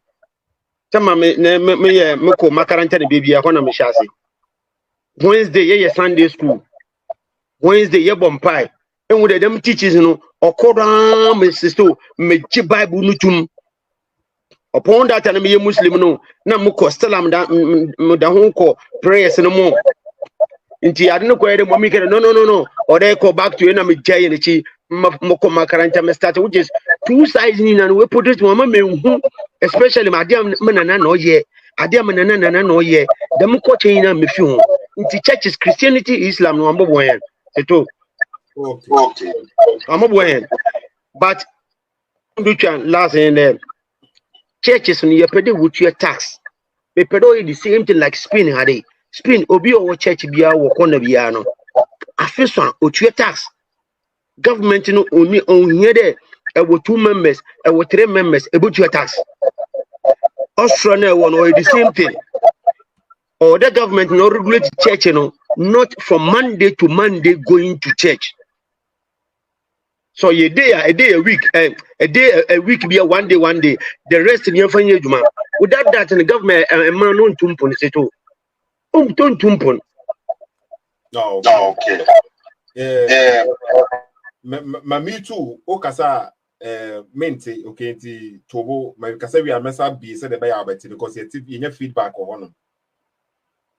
Tama me ko makaranta ne baby akona me shase. Wednesday ye Sunday school. Wednesday ye bompai. And with them teachers no okoda me sister me ji Bible no tum. Upon that and me Muslim no na mo ko still am da ho ko prayers no mo. Inti ade no ko ede mo mi kere no or they go back to na me jay ne chi mo ko makaranta me start which is two sides ni na we put it mama me hu especially my dear manana no ye ade manana no ye dem ko chain na me fi hu nti churches Christianity Islam no ambo boyen Sethoo okay ambo boyen but do chan last in there churches no ye pede with your tax me pedo the same thing like Spain had it Spain obi o church bia wo corner bia no afeso otua tax government no oni on here there e 2 members e 3 members e botua tax Australia one or the same thing or the government no regulate church no not from Monday to Monday going to church so a day a week a day a week be a 1 day the rest in your family juma without that in the government man no tumpon Sethoo don't tumpon no okay me too okasa mente okay the tobo my kasa we are messa be said the buy about because you feedback or one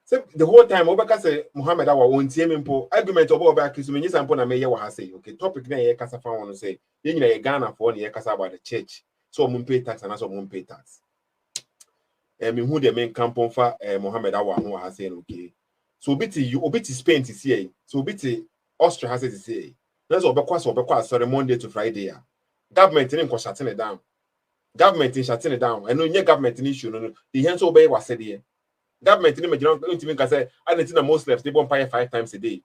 so the whole time obeka say Muhammad awa won tie mpo argument obo obeka kisu menyi sampo na me ye wa say okay topic na ye kasa fa won say ye nyina ye Ghana for na ye kasa about the church so mum pay tax and so mum pay tax me hu the main campaign for Muhammad awa ho wa say okay so obiti Spain to see so obiti Austria has it to say that's obekwa sorry Monday to Friday government in ko shutting it down government in shutting it down and no nye government in issue no the hands obey was said here government in Nigeria ultimately say and it's Muslims they bomb 5 times a day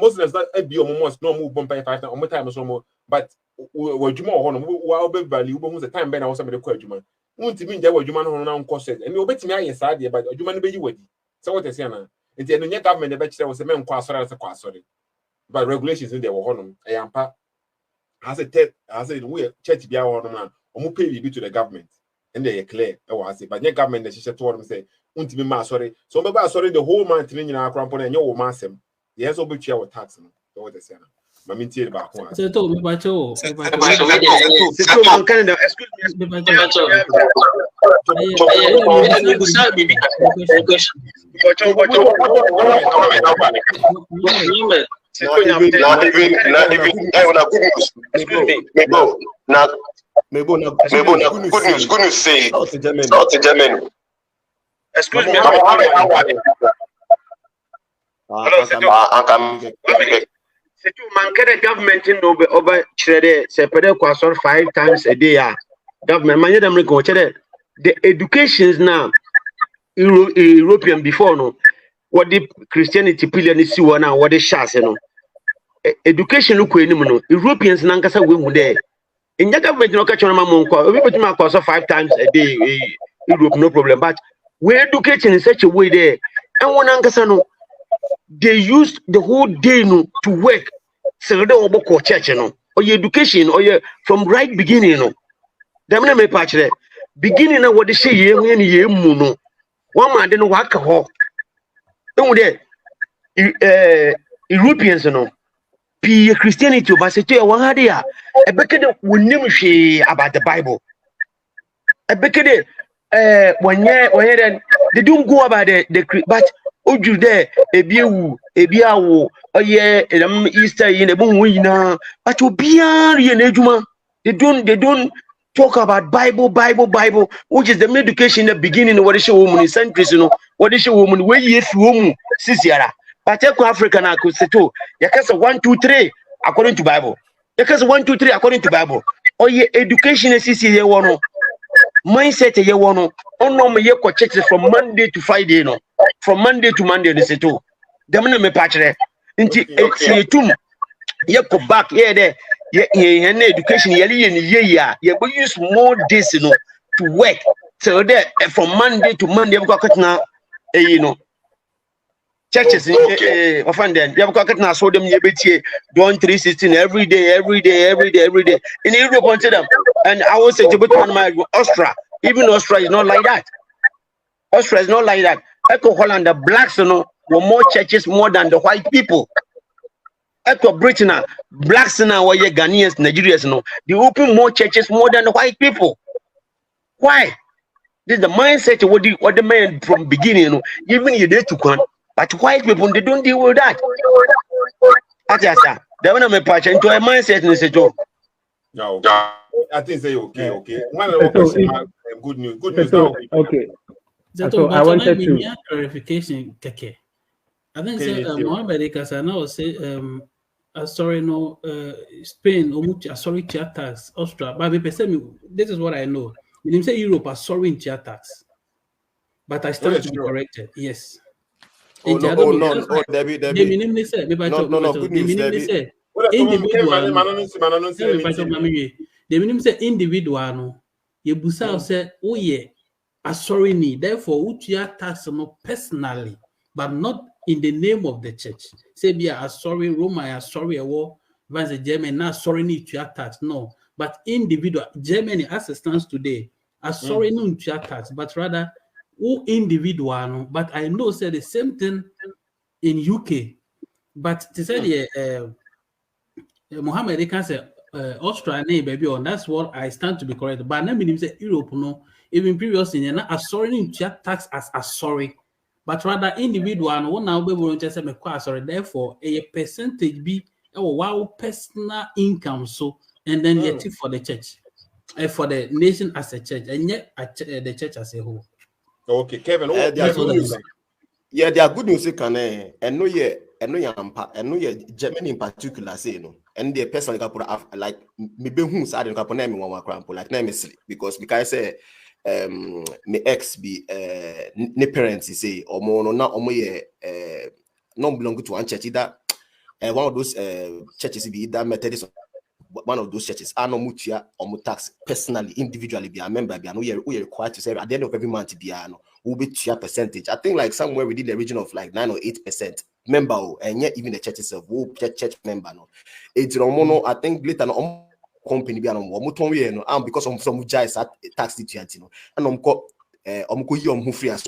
Muslims that be on mosque no move bomb 5 times on time so more but we juma ho no we value we the time ben na so me the kwa juma won't mean there were human on own courses, and you bet me I said, but a human baby would. So what is yana? It's the new government, the bachelor was a man quasar as a quasar. But regulations in there were honum, I am pa. As a we church be our man, or pay you to the government. And they are clear, I say, but your government, she said to him, say, won't be my sorry. So maybe I sorry the whole man in our crampon and your massam. Yes, will be your tax. So what is yana? Mammy, tell about one. Sethoo, me bacho. Sethoo, man, Canada, excuse me. Good news say not to Germany. Excuse me. Sethoo, man, can the government in over Chile, separate Quasor 5 times a day? Government, man, them record the educations now, European before no, what the Christianity pillar is see now, what the shas, no. Education look no, Europeans nankasa we there. In the government, no catch on my monk, we put my course 5 times a day, Europe, no problem. But we're educating in such a way there, and one ankasa no. They used the whole day no, to work. So they will church, you know, or your education, or your from right beginning, you know. Them na me patch there. Beginning na what they say ye when ye muno. One man didn't work ho. Don't there. Europeans, you know. P Christianity, but say to one idea. A becked will never say about the Bible. A becked when they don't go about the but. Oju there, ebiawo, oye, Easter in a boom winner, but you be ejuma. They don't talk about Bible, which is the education in the beginning. What is a woman in centuries, you know? What is a woman? Where you woman, Sisiara. But African, I could say too. Yakasa 1, 2, 3 according to Bible. Yakasa 1, 2, 3 according to Bible. Oye, education is Sisiara one. Mindset ye one. No me ye churches from Monday to Friday, no. From Monday to Monday, they say too. Them no me patch there. Inti ye go back there. Ye education ye go use more days, you know, to work. So there from Monday to Monday, we got now, you know. Churches often then you have now so them ye betie doing 316 every day. In Europe until them, and I was say to put on my Austria. Even Austria is not like that. Austria is not like that. Echo Holland, the blacks, you know, were more churches more than the white people. Echo Britain, blacks now were Ghanaians, Nigerians, you know, they open more churches more than the white people. Why? This is the mindset of what the man from beginning, you know, even you did to come, but white people they don't deal with that. They want to make patch into a mindset in the job. No, I think say okay. One question, good news. Okay. So I wanted to clarification, Keke. I think say Mohammed Ekasa now say sorry no Spain sorry chair tax Austria, but this is what I know. When you say Europe are sorry in chair tax, but I stand to be corrected. Yes. No, Debbie. No, good news, Debbie. The minimum say individual no you busa say oh yeah sorry ni therefore utia tax no personally but not in the name of the church. Say be sorry Roma sorry a war vance Germany not sorry ni utia tax no but individual Germany as it stands today sorry no utia tax but rather who individual no but I know say the same thing in UK but to say Mohammed can say Austria baby on that's what I stand to be correct. But I mean say Europe no even previously not sorry in tax as a sorry, but rather individual no now be able to say me sorry. Therefore a percentage be wow personal income so and then you tip for the church, for the nation as a church and yet the church as a whole. Okay, Kevin. Yeah, they are good news. Can and no Germany in particular say no. And the person like maybe who said in Capone me one crampo like name is because say my ex be ne parents say or more no belong to one church that one of those churches be that Methodist one of those churches, I know mutia or tax personally, individually, be a member, be we are required to say at the end of every month, be will be to your percentage. I think like somewhere within the region of like 9 or 8% member, and yet even the church itself, church member. No, it's no, I think later on company be on because of some guys at tax situation, and free as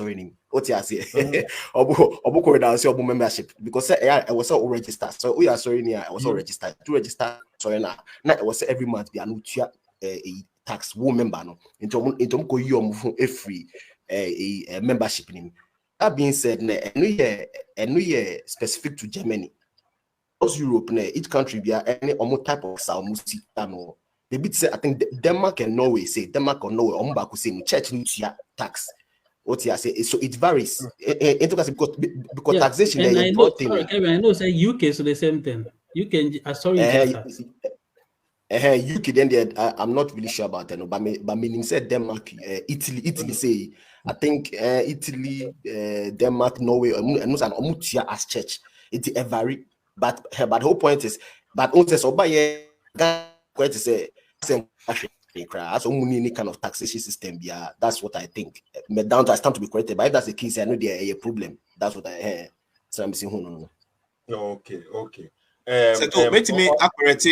what you say, obu down say membership because I was all registered. So we are sorry I was all registered to register. Sorry now it was every month be a tax wo member no into free a membership name. That being said, no year specific to Germany. Across Europe, each country be any type of salmusi no. They bit say I think Denmark and Norway say Denmark or Norway back say church tax. What you say so it varies because taxation and they I know, thing. sorry, Kevin, I know say UK so the same thing. You can sorry tax. UK then I'm not really sure about that, no, but meaning said Denmark, Italy say I think Italy, Denmark, Norway, and as church it vary, but the whole point is but also so by going to say same so any kind of taxation system, yeah, that's what I think. Down to I stand to be corrected, but if that's the case, I know there a problem. That's what I so I'm saying. Okay. Sethoo, wait me accurate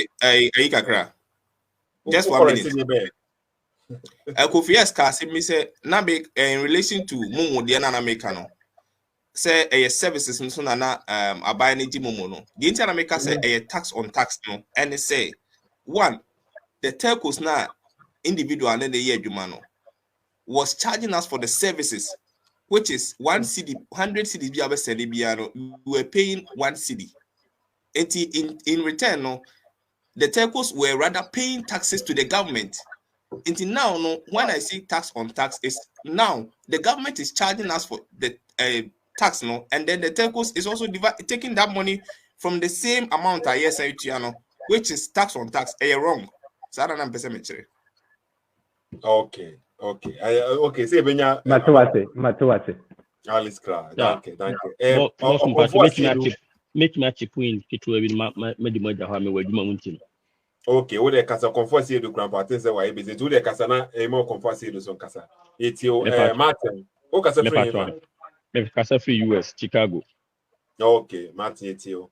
kakra. Just 1 minute. Kofi Escasi me say na be in relation to momo de na make no. Say a services nso na abai na di momo no. The interna make say a tax on tax no and say one the telcos na individual na the year adwuma no was charging us for the services which is 1 cedi 100 cedi bi abesele bia no we were paying 1 cedi. In return no the telcos were rather paying taxes to the government. Until now, no, when I see tax on tax, is now the government is charging us for the tax, no, and then the telcos is also taking that money from the same amount I yes, which is tax on tax. Wrong. So I don't know. Okay. Okay. Say benya. Matewate. Alice Kra. Yeah. Thank you. Make me a chip win to a Okay, wo de kasa comfort see do grandpa things say why busy. Do de kasa na more comfort see do son kasa. Etio Martin. O kasa free man. Me kasa free US Chicago. Okay, Martin etio.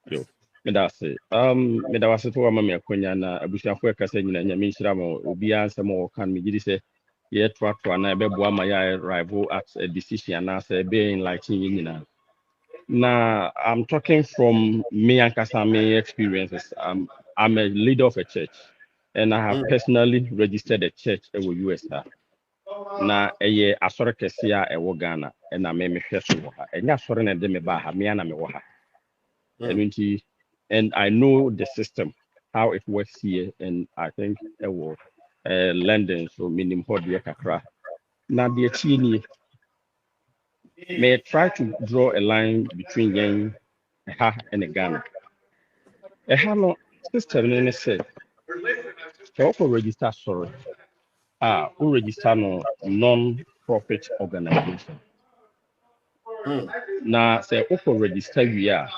Yo. Me da se. Me da wase to ama me akonya na abusuafo e kasa nyina nya me nhyira mo obi ansem wo kan me gidi se ye to na ebe boa ma ya rival at a decision na say be enlighten nyina. Now, I'm talking from me and Kasame experiences. I'm a leader of a church, and I have personally registered a church in the US. Now, a asore kesia e Ghana, and I me so ha. And ya asore na de me ba ha, me ana me wo ha. And I know the system, how it works here, and I think it will London, so minimum hot kakra. Now, the chini. May I try to draw a line between Yen and Ghana. A Hano system in said, also register sorry. Who register no non-profit organization. Now say also register we are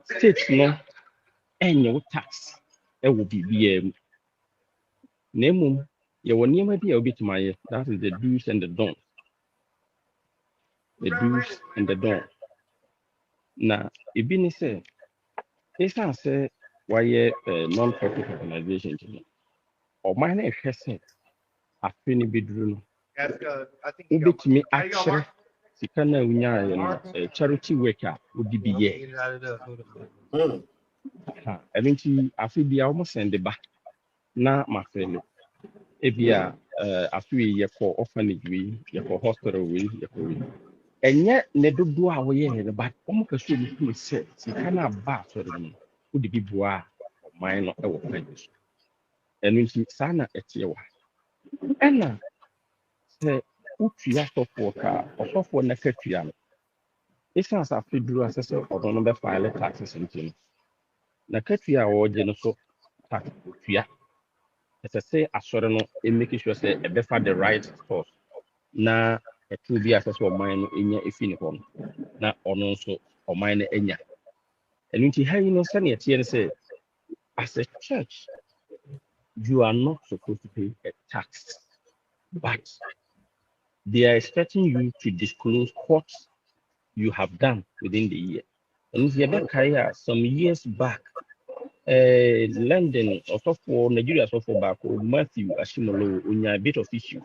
states no annual tax. It will be BM. Name you will never be a bit my that is the do's and the don'ts. The do's and the don'ts. Now, if you say, this answer why a non-profit organization or my name has said, I feel be drew. Ubit me actually, Sikana Winya, a charity worker would be ye. I mean, I feel be almost send the back. Now, my friend, if you are a free for orphanage, for hospital, and yet, never do our year, but almost assume to say, Sikana Bath for them would be bois or mine or our friends. And when she sana at your Anna say, Utia software or software necessary. It's as a federal assessor or number file taxes in Jim. Nakatia or Genoso tax. As I say, I saw no in making sure say a better the right source. Na a true be assessor of mine in your infiniform. Na or no so or mine in ya. And when you have no sunny at say, as a church, you are not supposed to pay a tax, but they are expecting you to disclose what you have done within the year. And if you some years back, London, also for Nigeria, also for back, Matthew Ashimolo, unya a bit of issue.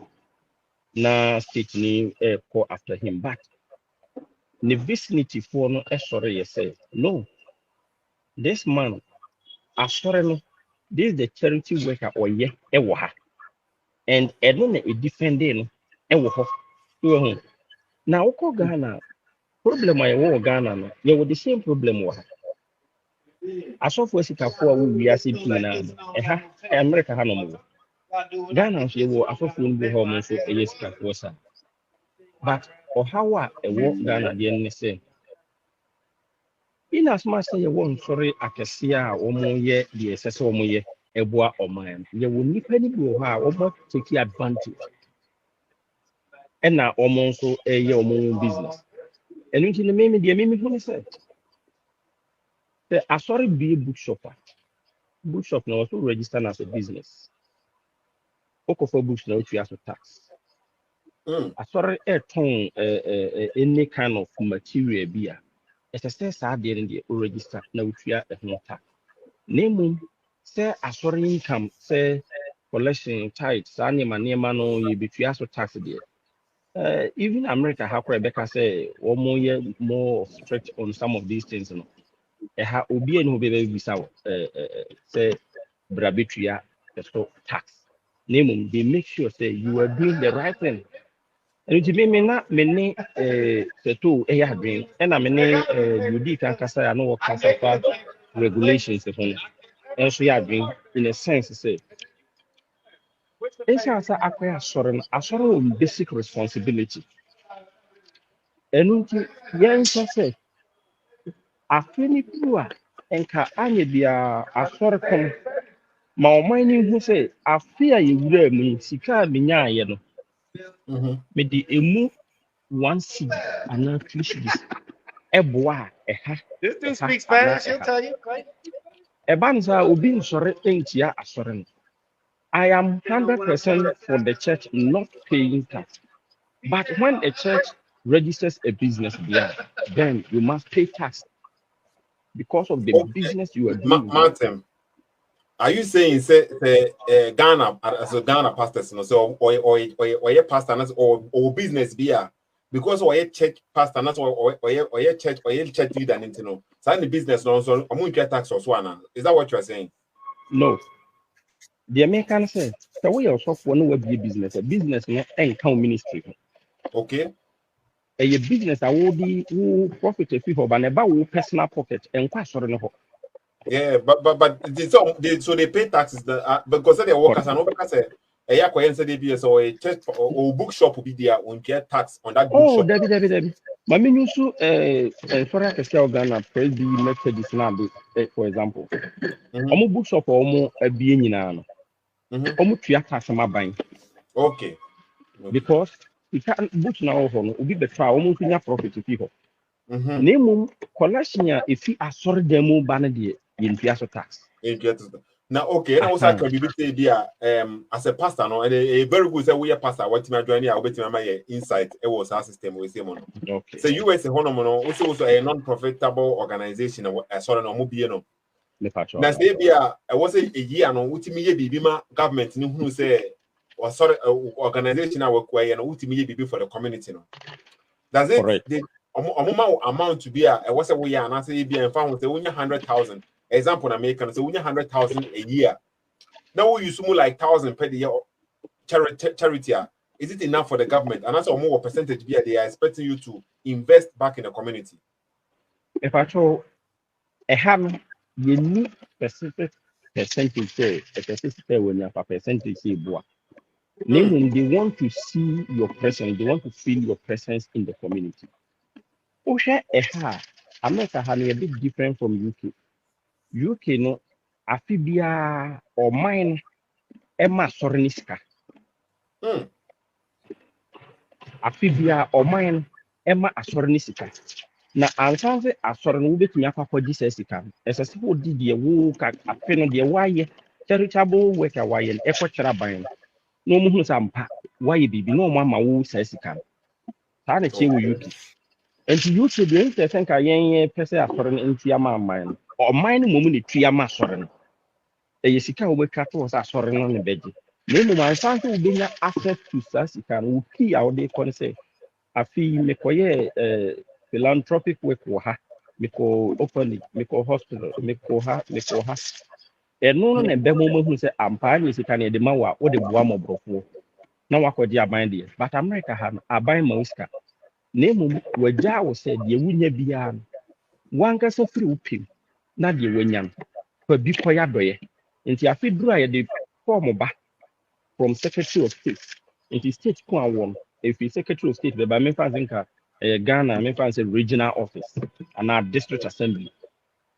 Now, state name call after him, but the vicinity for no sorry, you say no. This man, sorry, this is the charity worker or yeah, and I don't know a defending now, Oko Ghana, problem I want Ghana, no, you with the same problem. As of where we are sitting now, America Hanomo. Ghana, she will also be home so a yes, but or how a walk Ghana, the NSA. In as much as you want, sorry, I can see or more yet, the SSO more yet, a boy or mine. You will need any go how take advantage. And now almost a year more business. And in the meme, who said, I sorry be a bookshopper. Bookshop now also registered as a business. Oko for books now you have to tax. I sorry a tone any kind of material beer. As I say, I didn't register now you have a tax. Name say I sorry income say collection tithes, anima no you be to tax there. Even America, how Rebecca say, or more strict on some of these things. No, obi and obi bisa say brabitria tax. Name they make sure say you are doing the right thing. And to me not many Sethoo dream and I mean you did can say I know what kind of regulations and so yeah dream in a sense say it's also acquire sorry basic responsibility. And yeah, say afeni pua enka anye bia asɔre ma ɔman ni hu sɛ afe a yɛwura mu sika a menya ayɛ no mede emu 1 cedi anaa 2 cedis ɛboa a ɛha ɛba no saa obi nsɔre ntia asɔre no I am 100% for the church not paying tax, but when a church registers a business there, then you must pay tax because of the business you are doing. Martin, are you saying say Ghana as a Ghana pastors, no, so or pastor or business beer because or church pastor or church leader into no so the business no so I'm tax or so. Is that what you are saying? No. The American says the way also for no be business, a business no account ministry. Okay. A business I will be who profit a fee for but never personal pocket and quite sorry no. Yeah, but so they pay taxes because they workers and because a BS or a church or bookshop will be there on get tax on that bookshop. Oh, Debbie. Mami nyusu sorry I can say Ghana praise be Methodist now for example. Omo bookshop omo abie nyina no. Omo tua tax ma ban. Okay. Because you can't book now no obi betra omo nya profit fee ho. Name collection if you are sorry demo ban de yin tax. Now, okay, and also can be as a pastor, no, and a very good say we are pastor. What my journey, I'll bet my insight. It was our system with him. Okay. So you as a honomono also a non-profitable organization. Sorry, no, no. Now, say I was a year no. Ultimately, be my government. Who say or sorry organization I work with and ultimately be for the community. No, does it? The amount to be a was a way and I say be and found say 100,000. Example, American so 100,000 a year. Now we use more like 1,000 per year charity. Is it enough for the government? And that's a more percentage they are expecting you to invest back in the community. If I told a ham, you need specific percentage say a specific when you have a percentage say boy. Namely, they want to see your presence, they want to feel your presence in the community. Osha eha, America has a bit different from UK. UK no afibia or mine Emma Sorniska. Afibia or mine Emma Asorniska. na ansan sɛ asɔre no wobɛtumi akɔkɔgye saa sika no ɛsɛ sɛ wodi deɛ wo ka afe no deɛ woayɛ charitable work a woayɛ no ɛkɔkyerɛ aban no na ɔmuhunu sɛ ampa woayɛ biribi na ɔmo ama wo saa sika no saa na kyerɛ wɔ uk nti uk deɛ ɛnsɛ sɛ nka yɛn pɛ sɛ asɔre no nti ama aman no ɔman no mmom ne tui ama asɔre no ɛyɛ sika a wobɛtwa to wɔ sɛ asɔre no ne bɛgye na mmom ansan sɛ wobɛnya access to saa sika no wo pii a wode kɔ no sɛ afei mekɔyɛ philanthropic work wɔ ha mekɔ orphanage mekɔ hospital mekɔ ha ɛno no na ɛbɛma mahu sɛ ampaa ne sika no yɛde ma wo a wode boa mmɔborɔfoɔ na wakɔgye aban deɛ but America ha no aban ma wo sika na mmom wagyaa wo sɛ deɛ wonya biara no wankasa firi wo pem na deɛ wanya no fa bi kɔyɛ adɔyɛ nti afei duru a yɛde form ba from Secretary of State nti state ko awɔ no ɛfiri Secretary of State bɛba memfa sɛ nka Ghana memfa sɛ regional office anaa district assembly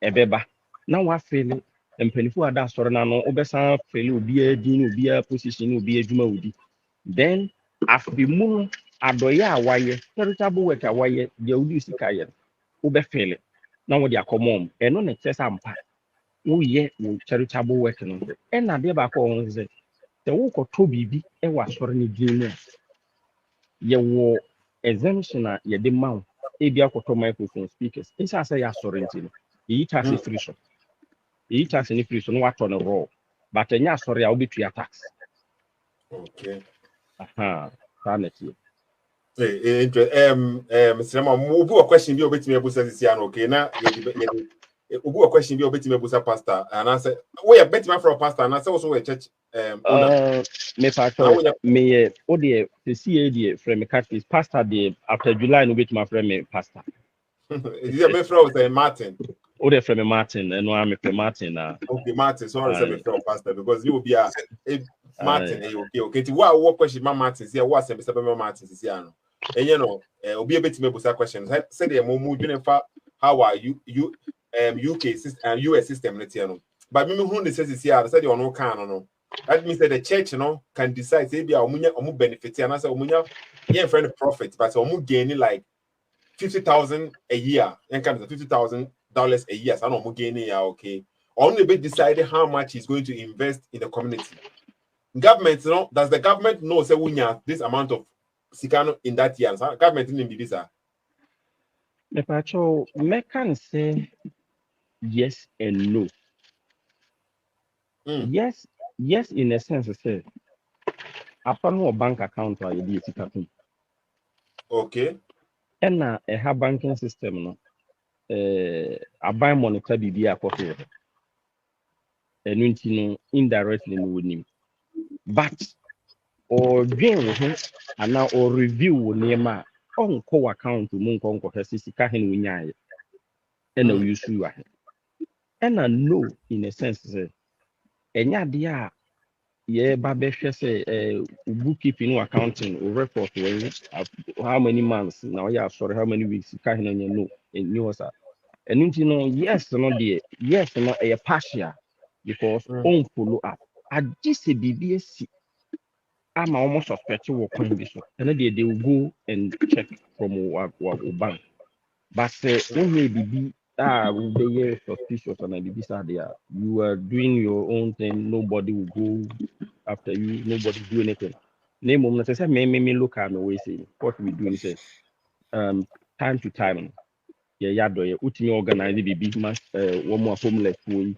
ɛbɛba na wafele mpanimfoɔ ada asɔre no ano wobɛsan fele obiara din ne obiara position ne obiara adwuma wodi then afei mu no adɔyɛ a wayɛ charitable work a wayɛ deɛ wodi sika yɛ no wobɛfele na wode akɔmmɔ m ɛno ne kyerɛ sɛ ampa woyɛ wo charitable work no ɛna adeɛ baako wɔ ho sɛ sɛ wokɔtɔ biribi ɛwɔ asɔre no din mu a yɛwɔ exemption a yɛde ma wo ebi akɔtɔ microphone speakers ɛsɛ sɛ yɛ asɔre nti no yɛyi tax free so yɛyi tax ne free so no watɔ no raw but ɛnyɛ asɔre a wobɛtua tax okay aha saa na tie Mr. Mama, obi a question bi obetimi abusa sisi ano okay na obi a question bi obetimi abusa pastor and answer we are betimi from pastor and answer also we church owner me pastor me o de see the from Catholic pastor the after July no betimi from me pastor is it me from say Martin o de from Martin and no am from Martin okay Martin sorry say me from pastor because you will be a Martin okay ti what question Martin say what say Mr. Martin sisi ano and you know obi betimi abusa questions say the mo dwene fa how are you UK system and US system net here no but me who dey say here say the ono kan no that means that the church no can decide say be omu benefit and say omunya yeah friend profit but omu gain like 50,000 a year and kind of $50,000 a year so no omu gain ya okay only be decide how much he's going to invest in the community government no does the government know say wunya this amount of sikano in that year so government in visa me pacho me can say yes and no. Yes in a sense say upon no bank account or you see okay and a banking system no I buy monitor bibi akoso and no indirectly no woni but or dream with and now or review nema on co account mu nko sika hen wonyae and no use you and I know in a sense say enya de a ye ba be hwe say bookkeeping or accounting or report when how many months now yeah sorry how many weeks ka hen anya no enyo sa and no yes no de yes no a partial because on follow up I just say bbc I'm almost suspecting what coin be so and they will go and check from what bank but when maybe be will be suspicious and be there you are doing your own thing nobody will go after you nobody do anything name moment say me look at me we say what we do is time to time yeah ultimate organize the big mass one more homeless boy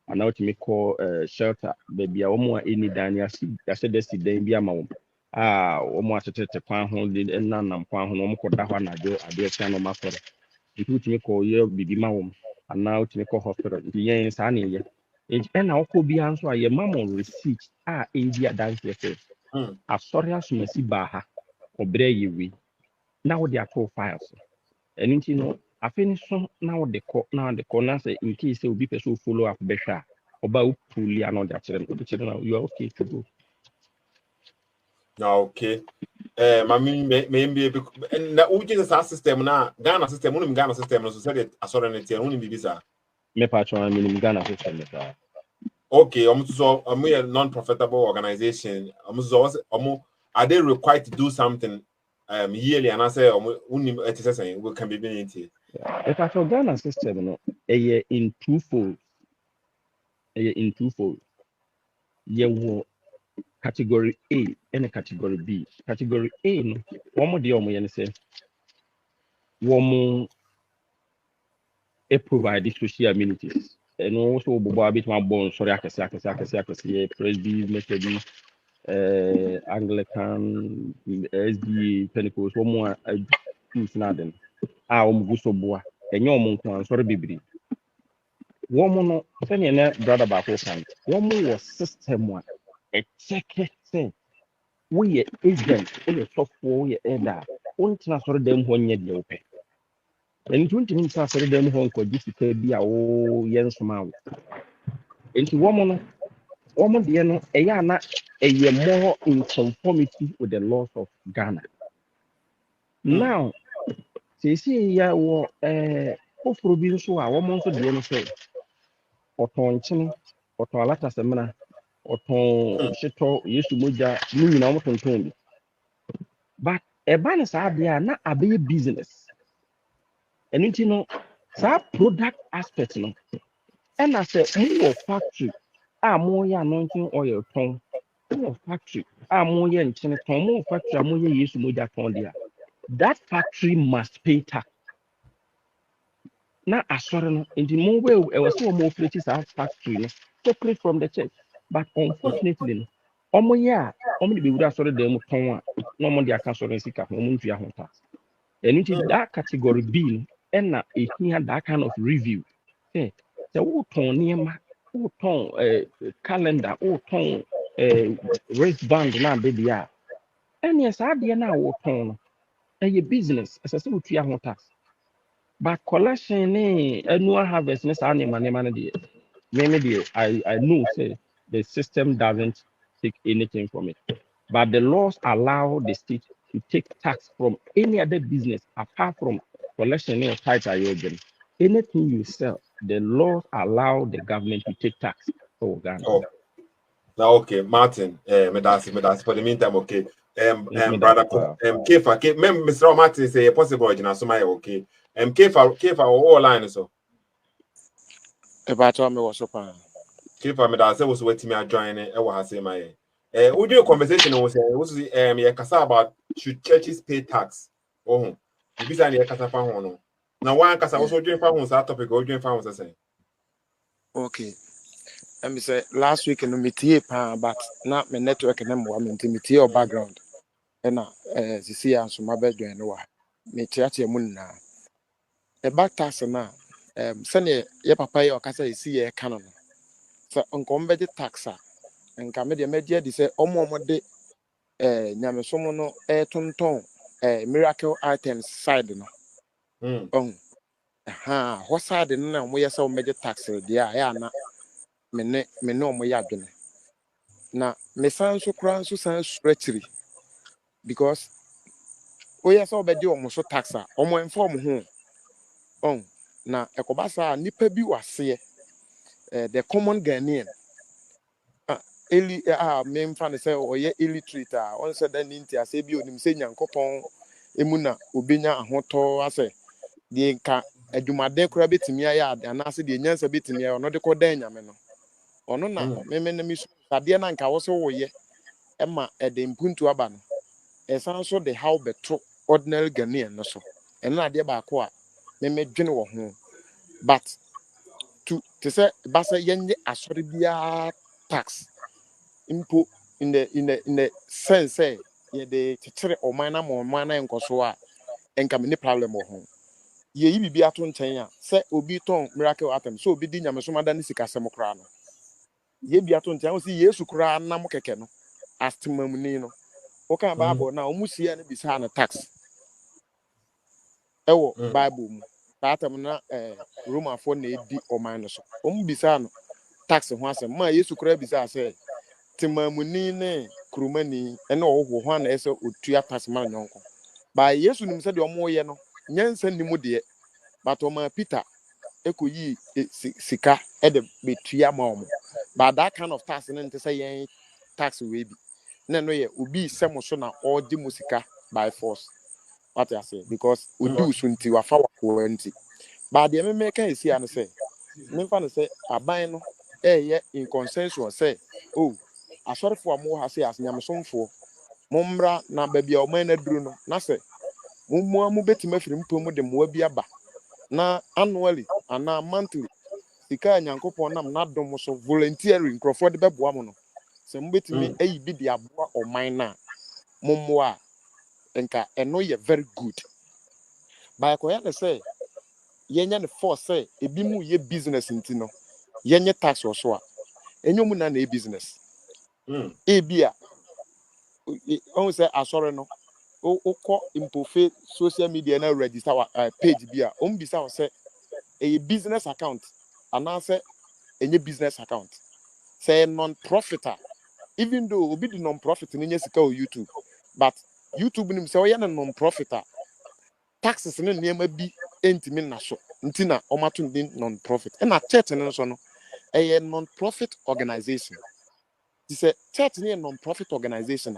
and now to make call shelter baby one more any dania I said this then be a mom one more to kwan ho de na nam kwan ho no mo koda ho na ade tia no maso it ultimate call ye bibi ma wom and now to make call hospital the yen sa na ye and now ko bi anso aye mamon receipt e dia dance say asori asumasi ba ha obre yewi na wo de ato files and you know I finish so now the call now say in case will be person follow up besha about fully another children you are okay to go. Okay. Maybe na uji sa system na Ghana system Ghana system no so said assurance here uni bibisa. Me patron I mean Ghana system okay, so a non-profitable organization. Are they required to do something yearly and I say we can be doing it. If I for Ghana system, no, in twofold, in twofold. You will category A and a category B. Category A, no, one more deal, me say, one more provide social amenities. And also, Boba bit my bone, sorry, I can say, Presby, Methodist, Anglican, SDA, Pentecost, one more schools, nothing. Gusoboa, and your monk, sorry, baby. One more, no, send your brother back home. One more was system one. A check it, we agent, we software, we elder. One transfer them when you do pay. And 20 minutes after them home could just be a yen smile. Into woman, dear, no, a yana, a year more in conformity with the laws of Ghana. Now, see, ya, hopefully, so our woman so dear, say, or tongue, or toiletta semina, or tongue, shito, used to moja, meaning almost on 20. But a banner are there, not a big business. And you know, that product aspect, no. And I said, more factory, more anointing oil ton, more factory, more and ton, more factory, more use to move ton there. That factory must pay tax. Now, I saw in the more way, it was so more places our factory, no, separate from the church. But unfortunately, no, only be without sort of them ton, no more their cancer and sick up, no more tax. And it is that category B, and it had that kind of review. Say, the ton near calendar, ton wristband, now baby. And yes, I dear now ton a business as a single 3 tax. But collection, annual harvest, Miss Anima, maybe I know, say, the system doesn't take anything from it. But the laws allow the state to take tax from any other business apart from collection or title agent. Anything you sell, the laws allow the government to take tax. Oh, Ghana. Oh, now okay, Martin. Me that's for the meantime. Okay. Brother, Kefa, Mr. Martin say possible. You know, so my okay. Kefa, all line so. About me was open. Kefa, me that's was waiting me a join it. I was say my. We do a conversation. Was yeah, kasa about should churches pay tax? Oh, you be saying yeah, kasa fa hono. Now one kasa also doing fa hono. That topic or doing fa hono say. Okay. Let me say last week in the meeting, but not my network and I'm meeting your background. And see, I'm so my bedroom. No, me chat your moon now. A back tax now. Send your papa or casa is see a canon. So uncombedded taxa and come media media. They say, more de Nyamesomono tonton miracle items side no. What side no we are so major tax there ya na me no mo ya dwene. Na me san so kran so san stretchery because we are so be di omo so taxa omo inform ho. Na ekobasa nipa bi wase the common Ghanaian me fan say oye illiterate on said that ninti ase bi onim se nyankopon emuna obenya ahoto ase de nka adwumade kora betimi aya anase de nyansa betimi aya ono de kodan nyame no ono na me na misu ade na nka wo so woye ema ede mpuntu aba no esan so de how betro ordinary Ghanaian no so eno ade ba ko a me dwene wo ho but to say basa yenye asori bia tax impo in the sense say ye de chechere omana mo omana enkoso a enka me ni problem wo ho ye yi bibi ato nchen a se obi ton miracle atom so obi di nyamesoma da ni sikasem kra no ye bi ato nchen o si yesu kra na mo keke no astemamuni no o kan bible na o musia ne bisa na tax ewo bible mu atom na roman for na edi oman no so o mu bisa no tax ho asem ma yesu kra bisa se temamuni ne krumani ene owo ho na ese otua tax ma nyonko ba yesu nim se de omo ye no nyansa nimu de but Oma Peter ekoyi sika ede betua ma omo but that kind of tax no nte say yen tax we bi na no ye obi semo so na odi musika by force what I say because we do sunti wa fa wa nti but the me can see and say me fan say aban no in consensus say oh asorefo amo ha say as nyamsomfo mommra na ba bia o man na duru no na say mo betima firi mpom de mo bi aba na annually ana monthly sika nyankopon nam na dom so volunteering croford de beboa mo no se mo betimi ayi bi de aboa o man na mommo a enka eno ye very good by ko ya say yenya ne force say ebi mu ye business nti no yenye tax so a enyomu na na business ebia on say asore no ukọ impofe social media na register page bia on bisa o say a business account and answer any business account say non-profit even though obi di non-profit ni nya sika o YouTube but YouTube nim say o ya non-profit taxes ne niam bi entimi na so ntina o mato ndi non-profit and a church ne so no a non-profit organization this a church ne non-profit organization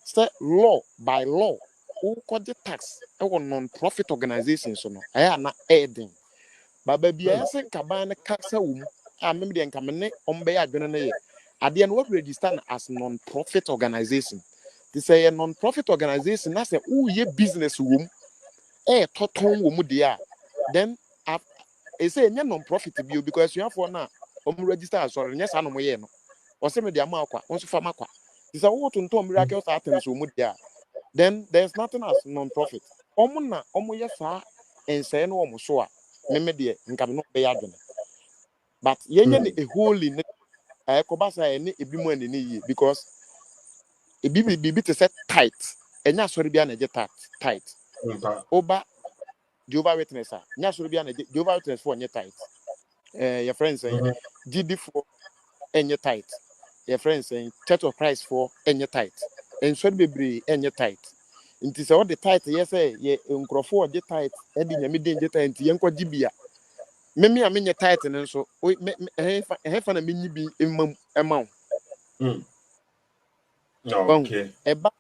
say law by law who got the tax e non-profit organization so no aya na aiding baba bia say kaban ne kasa wum a mem de nka me ombe ya adwene ne ye ade no register as non-profit organization this a non-profit organization na say who ye business wum toton wum dia then e say nya non-profit bio because you have for na register as sorry nya sa no mo ye no o se me de ama akwa won so fa makwa this a wo tonton miracle items wum dia then there's nothing as non-profit na ye sa ense no omo so a meme de nka me no be ya dwene but yenye ne a holy ne ko ba sa ne ebi mu ani yi because ebi to set tight enya sorry bia na je tight oba Jehovah Witness nya sorry bia na Jehovah Witness for nye tight your friends say GD for enye tight your friends say Church of Christ for enye tight and sorry bebre enye tight nti se all the tight yes ye nkrofo je tight e di nyame den je tight ye nkwa gibia meme a menye tight ne nso fa na menyi bi emam okay eba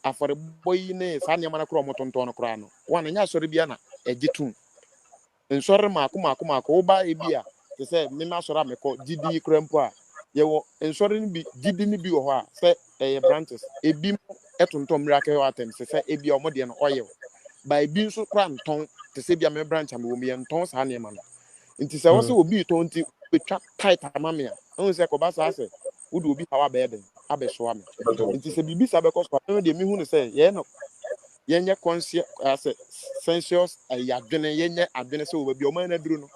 afore boyi ne sa nyama na kro motonton no kra no wana nya sori bia na egitum nsori mako oba ebia te se meme asori ameko gidi krempo a ye wo nsori ni bi gidi ni bi wo ho a se branches ebi etonton miracle atem se ebia omode no oye ba ebi nso kra nton te se bia me branch am wo me nton sa na ma no nti se wo se obi to nti betwa tight amame a won se ko ba sa se wo do obi hawa be den abeso ame nti se bibi sa be ko so no de mi hu ne se ye no yenye conscious as sensuous yadwene yenye adwene se wo ba bi o man na duru no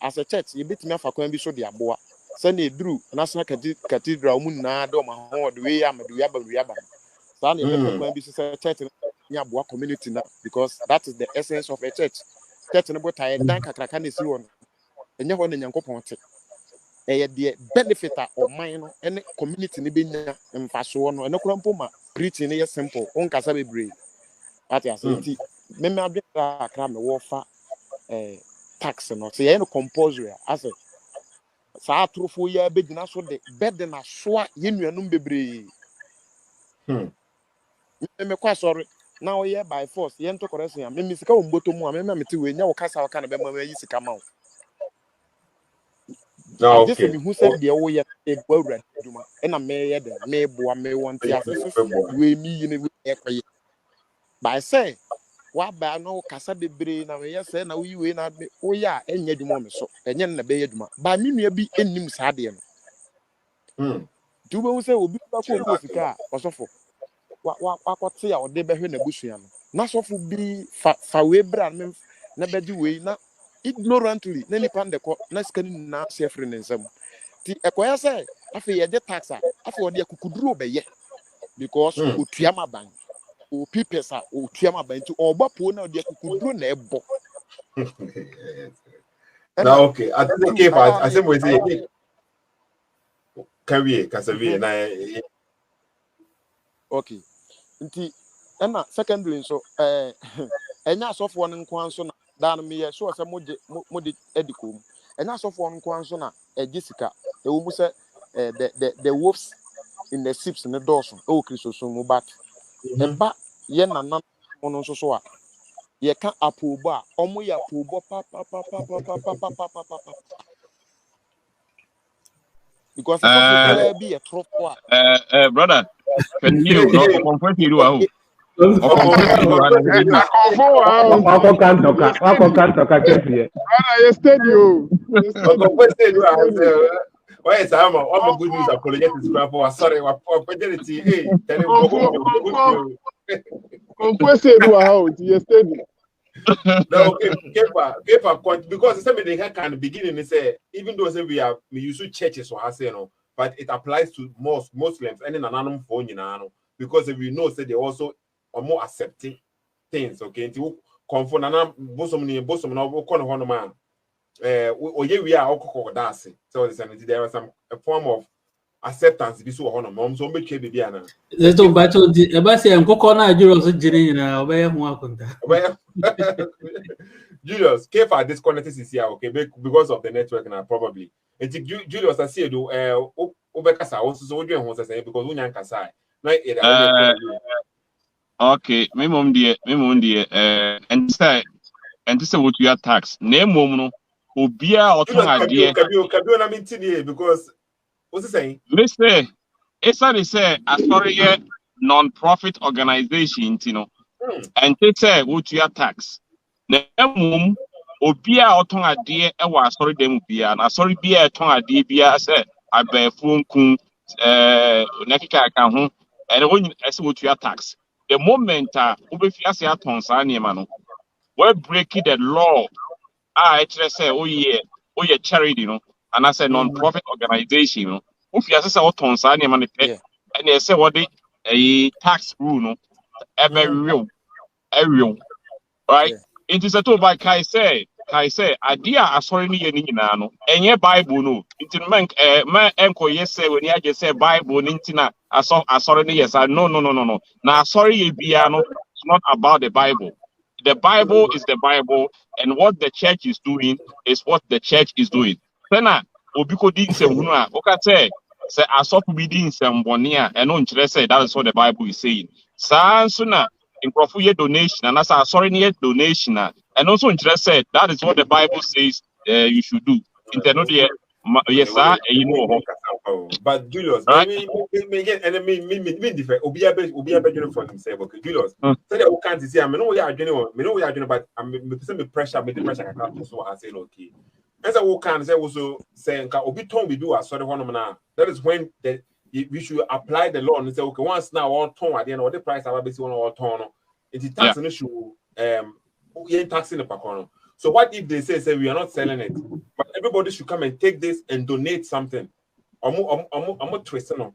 as a church ye betimi afa kwan bi so de aboa se na eduru national cathedral mu na de o ma ho de we ya ma de we aba sa na be kwan bi so se church nya aboa community na because that is the essence of a church no bo tie dan kakraka na si won enye ho na nyankopon te de benefit of mine no ene community ni benya mfaso no ene kura mpoma preaching ne simple on kasa bebre ati asenti meme adwera akra me wo fa tax no so ye no compulsory as sa atrofo ya begina so de bed na soa ye nuanum bebre meme kwa sorry na o ye by force ye nto correction ya meme sika wo mboto mu a meme meti we nya wo kasa waka na be mama yi sika ma I just me who said the way a board duma and a may me boa me want the we me in a but I say what by no cassa de brain and yes and we win at me oh yeah and yet moment so and yen a bay duma by me be in him sadian do we say will be back over the car or so for what say our day behind the bushian not so for be far way brand never do we not ignorantly nani pan the court na scanning na suffering in some ti ekoya say afi ye de tax afi odi akukuduro be ye because otuama ban o pipesa otuama ban ti obapo na odi akukuduro na ebo na okay I think if I say we say career kasavi na okay nti na secondary so enya asofo no nko anso na dan me ye so say mode edikom enya asofo no nko anso na egisika ewo mu say the wolves in the ships in the doors o kristo so mu back eba ye nanan no nso so a ye ka apobo a omo ya apobo pa because so for be a trofo brother, can you comfort you Confirm. Wako kantoka kesi. You steady, you. Why is I'm a good news apologetic for sorry, what fidelity? Hey, tell him You steady. no, okay, because somebody can beginning to say, even though we use churches or say no, but it applies to most Muslims and in an animal phone, you know, because if we know say they also are more accepting things, okay? Until conform and bosom now one man. We are all dancing. So there was a form of acceptance. Be so on mom, so make baby ana. Let's go back to the Abasi and Kokona Juros Jenny now. Where Julius, Kefa disconnected is here, okay, because of the network now, probably. And Julius, I see you Obekasa also so doing what I say because we yank aside. okay, me mum dear, and say what you are tax. Name mum no, Ubia or Tonga because what's he saying? Mister, it's say a sorry non-profit organization, you know, and they say what you are tax. Name mum. Obia oton ade e wa asori dem bia na asori bia eton ade bia se abefu nkun nakika ka ho and when ese wotua tax the moment obefi ase aton sa niema no we break the law e kire say oye charity no and as a non-profit organization no ofi ase say oton sa niema no pe and e say what the tax rule no ebe real right into Sethoo by kai say idea asori ni ye ni nyina no enye bible no into man enko yes say when you say bible ni ntina asori ni yes no na asori ye bia no it's not about the bible is the bible and what the church is doing is what the church is doing then obi ko di nsem hunu a oka say asofu bi di nsem bone a eno nkyere say that is what the bible is saying sanso na improfu ye donation and as sorry near donation and also interest said that is what the Bible says you should do. Yes, sir, you know. But Julius, right? me different. Obi for himself. Okay, Julius. So they can't see. I know we are doing, but I'm pressure. Me the pressure I can't. So I say okay. As I can say also saying Obi Tom we do a sorry one now. That is when we should apply the law and say okay once now all ton at the end of the price I basically one all ton. It is tax an issue. Taxing the pacono. So what if they say we are not selling it, but everybody should come and take this and donate something? I'm twisting on.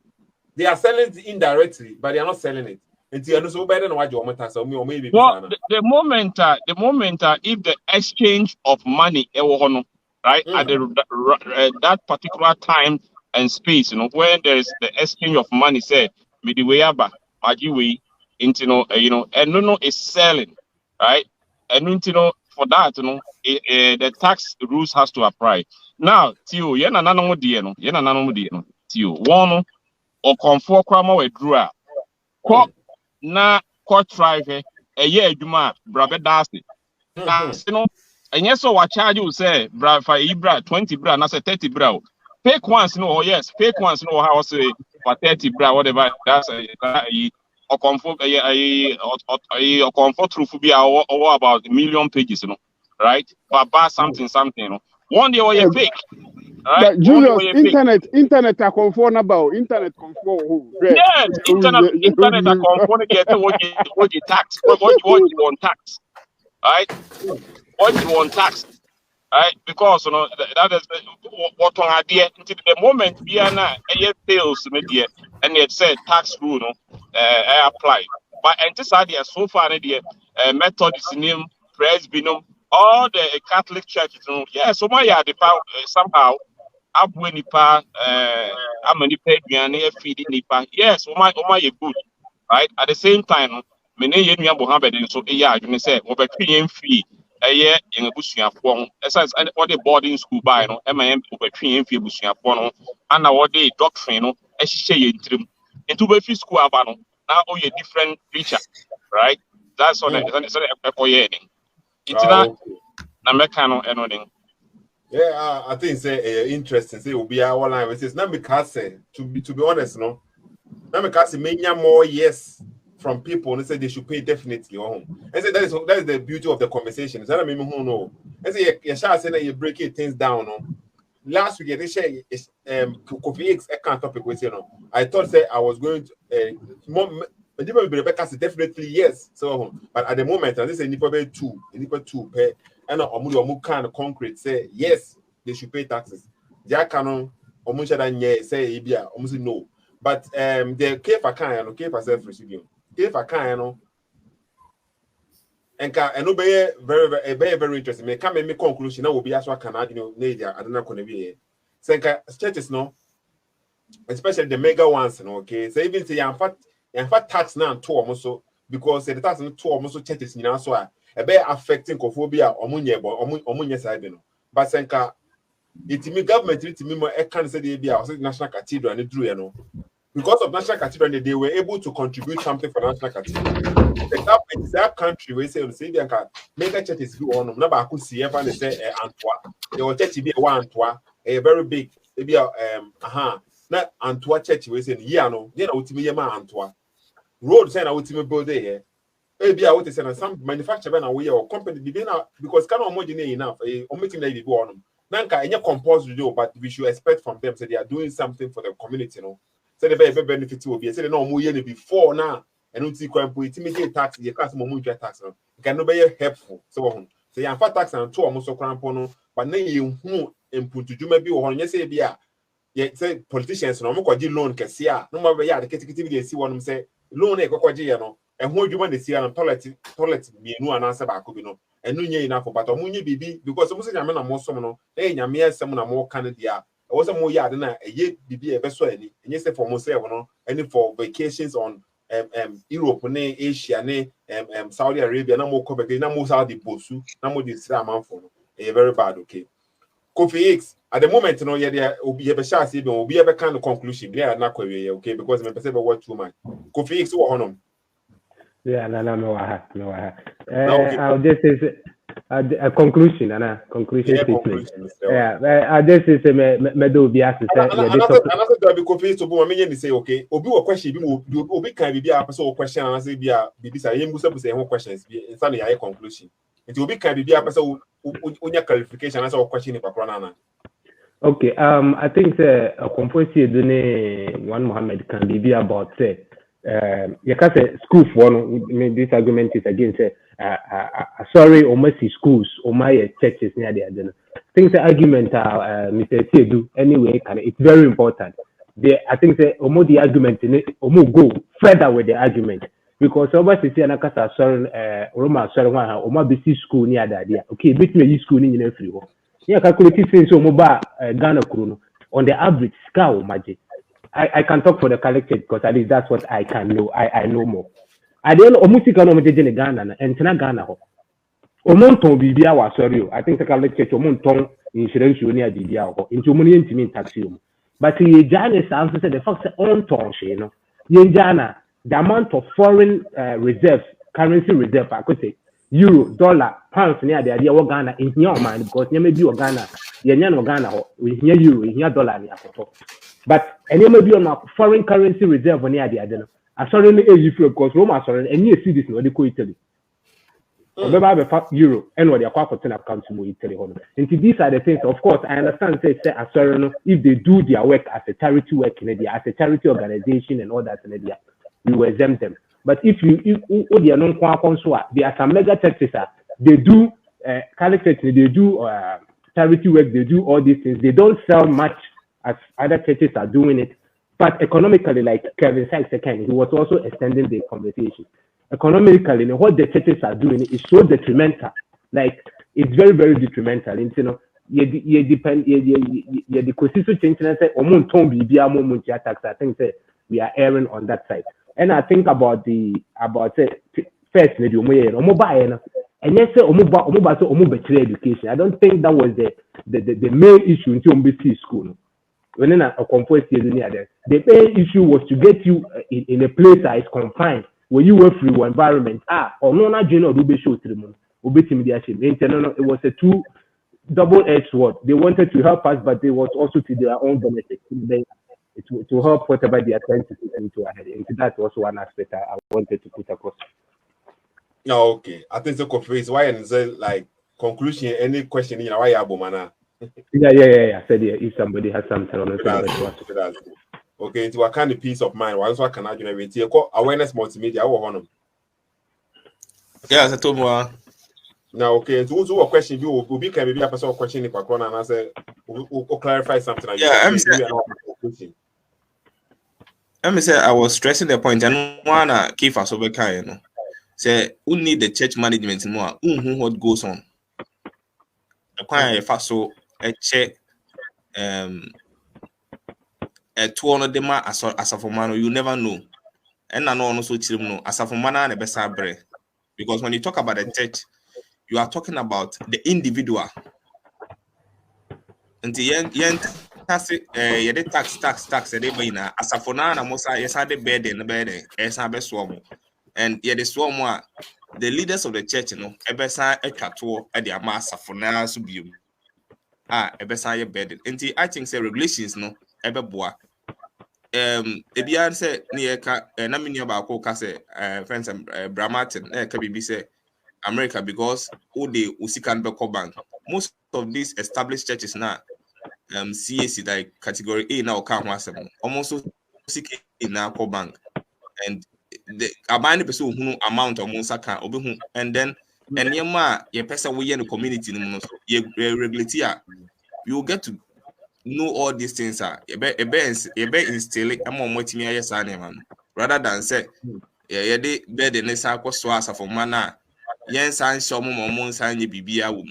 They are selling it indirectly, but they are not selling it. Until so better than what you want to or maybe. Well, the moment if the exchange of money, right, at that particular time and space, where there is the exchange of money, say midwayaba, majiwe, and no is selling, right, and for that, the tax rules has to apply. Now, Tio, yena nano dieno, Tio, one or comfort crama we drew na court drive eye adwuma brabe dase no enye so wa charge you say bra fa ibra 20 bra na say 30 bra fake ones no yes fake ones no how say for 30 bra whatever that's or comfort or comfort truth be about a million pages right but something no one day or fake right but Julius internet are conform about internet conform yes internet are conform get what you tax what you want tax right what you want tax right because that is what on idea until the moment we are now sales media and it said tax rule apply but this idea so far the Methodist name Presbyterian all the Catholic churches yes so my the somehow abwe nipa amanipa aduane feed nipa yes o my good right at the same time me ne yenu abo ha beden so eya adwene say wo betwe yen fee eye yen abusuafo ho essence what the boarding school buy no e ma yen wo betwe yen fee abusuafo no ana what the doctrine no e hihye yen trim into be fee school aba no now o ye different preacher right that's what the ekoye It's na meka no eno den. Yeah, I think say interesting. Say will be our line. It says now because to be honest, no. Now because many more yes from people and say they should pay definitely on home. And say that is the beauty of the conversation. Is that I mean who know? And say you shall say that you breaking things down. No. Last week they share Kofi X account topic with you know. I thought say I was going to more. Rebecca said definitely yes. So, but at the moment, and this is two pay, and omu kind of concrete say yes, they should pay taxes. Their canon omusha dan say ibia omusi no. But the kefa kan no kefa self receiving. Kefa kan no and no be very interesting. Me come make conclusion na obi aso kan adi no na dia adana kono bi. Senka churches no, especially the mega ones no, okay. So even say in fact, tax now to almost because the tax to almost churches in our so a be affecting cophobia or munye side no. But senka it me government it me more can say the national cathedral and drew you know. Because of national cathedral they were able to contribute something for national cathedral. That country we say mega churches be on no ba ku see ever say Antwerp. They will church be one Antwerp a very big maybe na Antwerp church we say yeah no they na ultimate yema Antwerp road say na ultimate build there maybe I want to say some manufacturer na we or company because can no money enough omitim na be on nanka enye compulsory do but we should expect from them say they are doing something for the community no say they be benefit will be say they no mo ye before now and no see kwampo itimidate tax the class mo munja tax no can no be helpful so say yan fa tax and to omo so kwampo no but na ye hu empuntu djuma bi wo ho nye say bia ye say politicians no mo kwaji loan kese a no mo be ya de ketikiti bi si wonum say loan e kokwaji ye no ehun adwuma de si an toilet mienu ananse ba ko bi no enu nye ina for but omunye bibi because mo say nyame na mo som no e nyame asem na mo kan dia e wo say mo ya de na eye bibi e be so ani enye say for mo say no any for vacations on Europe ne Asia ne Saudi Arabia na mo ko be na mo Saudi bosu na mo de sira manfo no e very bad okay Kofi X at the moment no ye there obi ye be sha say be obi e be kan conclusion there na kwawe okay because me person be watch too much Kofi X wo honom. Yeah, no. I'll just say a conclusion, and a conclusion statement. Yeah, I just say me do be asked. Another do be Kofi to bo me say okay. Obi wo question bi obi kan bi a person question and say bi a bi say yem busa busa ho questions bi insa na ya conclusion. It obi kan bi a person unya clarification and say question ni pakro na. Okay, I think a composite one Mohammed can be about say. You can say school for one. This argument is again say, sorry, almost schools or my churches near the things the argument Mr. Sethoo anyway, and it's very important. I think say almost the argument in it, almost go further with the argument because obviously say anakasa sorry, Roma sorry one almost be school near the idea. Okay, bit me school in the free. Yeah, calculate things so mobile Ghana Kuruno on the average scale magic. I can talk for the collective because at least that's what I can know. I know more. I don't know music no meje in Ghana and tena Ghana ho. Omonton bibia wa sorry. I think the collective omonton insurance ni bibia ho. Into money ntimi taxi o. But ye Ghana also said the fact say on ton she no. Ye Ghana the amount of foreign reserves, currency reserve I could say euro, dollar, pounds near the idea of Ghana in your mind because you may be Ghana. Ye no Ghana ho. We hear euro, we hear dollar ni akoto. But any maybe on a foreign currency reserve on the other. I saw any age because Roma saw and you see this no they go Italy. Euro and what they are quite account to Italy. And these are the things, of course, I understand say if they do their work as a charity work in India, as a charity organization and all that in India, we will exempt them. But if they are non there are some mega churches they do they do charity work, they do all these things, they don't sell much as other churches are doing it, but economically, like Kevin Sykes again, he was also extending the conversation. Economically, what the churches are doing is so detrimental. Like it's very, very detrimental. And, you know, the constitution change and say, tax. I think that we are erring on that side. And I think about first maybe and yes, education. I don't think that was the main issue in MBC school. When a composite there, the main issue was to get you in a place that is confined, where you were free environment. Or no, not general do be show to the moon. It was a double-edged sword. They wanted to help us, but it was also to their own benefit. To help whatever they are trying to put into our head. And that was one aspect I wanted to put across. No, okay. I think the conference why and say like conclusion. Any question in why abomana? Yeah. I said if somebody has something on it. Okay, into a kind of peace of mind. Why also can I generate here? Awareness multimedia. Yeah, Sethoo. Now, okay, to also a question, you will be can be a personal question if I can and I say we'll clarify something. Yeah, I'm say I was stressing the point, and one key for so kind. Say we need the church management more. What goes on? The choir so a check a 200 dema as a man, you never know. And I know also no as a man and a best because when you talk about the church, you are talking about the individual. And the tax as a phone and most yes had the bed in the bed as a best swarm. And yet the swarm the leaders of the church, ebesa etwato e de master for now so be ebesa ye bed. And I think say regulations no ebeboa. Ebia say ne ka na mini about ka say friends Bramatin ka bibi say America because all the usikan beko bank. Most of these established churches now CAC like category A now can wasem almost CK na ko bank and the abandoned person who amount of Monsaka obi and then and your person we in the community no so you regulate you will get to know all these things are instill it among what me yes rather than say yeah they bed in this so as for mana yen san show mo san ye bibia wom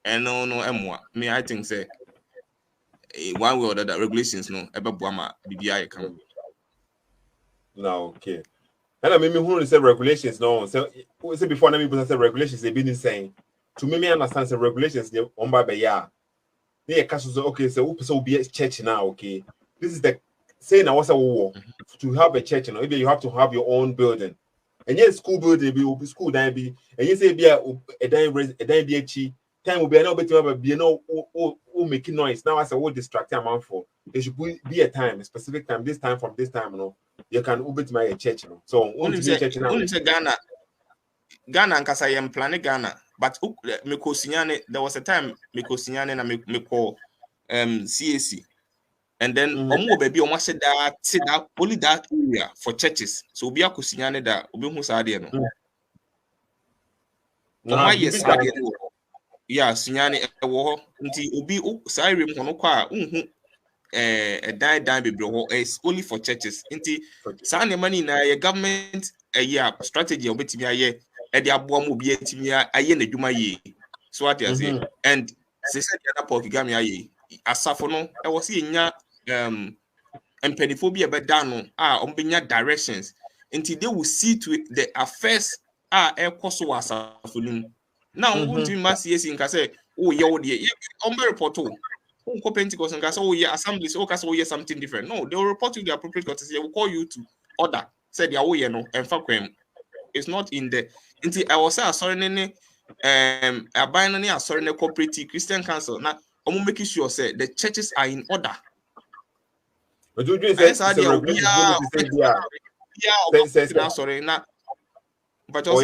and no me I think say one way or the other regulations no ebeboama bibia come no, okay. And I mean, who say regulations? No, so before I mean, say regulations they've been saying. To me, understand the regulations they on by yeah. They castle okay, so will be a church now. Okay, this is the saying I was a war to have a church. Maybe you have to have your own building, and yes, school building will be school then be, and you say be a be a chi time will be no better be no making noise. Now as a whole distracting amount for there should be a time, a specific time. This time from this time, you can uber to my church, So only say Ghana and Kasayam plan Ghana, but Miko Sinyane, there was a time Miko Sinyane and Miko CAC. And then Omo baby almost said that only that area for churches. So be a Kusinyane that Obi Musadi no. Oma yes yeah, Sinyane wo nti obi Sirim kono kwa a die baby is only for churches. Inti Sani money na your government a year strategy of betting aye the aboa be a aye na dwuma ye. So what you say and se said the other porkigami aye asafo no I was seeing empeniphobia be down ombenya directions until they will see to it the affairs e koso asafo nim. Now won't you mass yes in say oh yeah report Pentecost and say, oh yeah, assemblies, oh yeah, something different. No, they will report you the appropriate courtesy. They will call you to order. Said yeah, oh yeah, no, and fuck them. It's not in the. Until I was sorry, a binary sorry, cooperative Christian council. Now, I'm making sure say the churches are in order. But do you say sorry, now. But also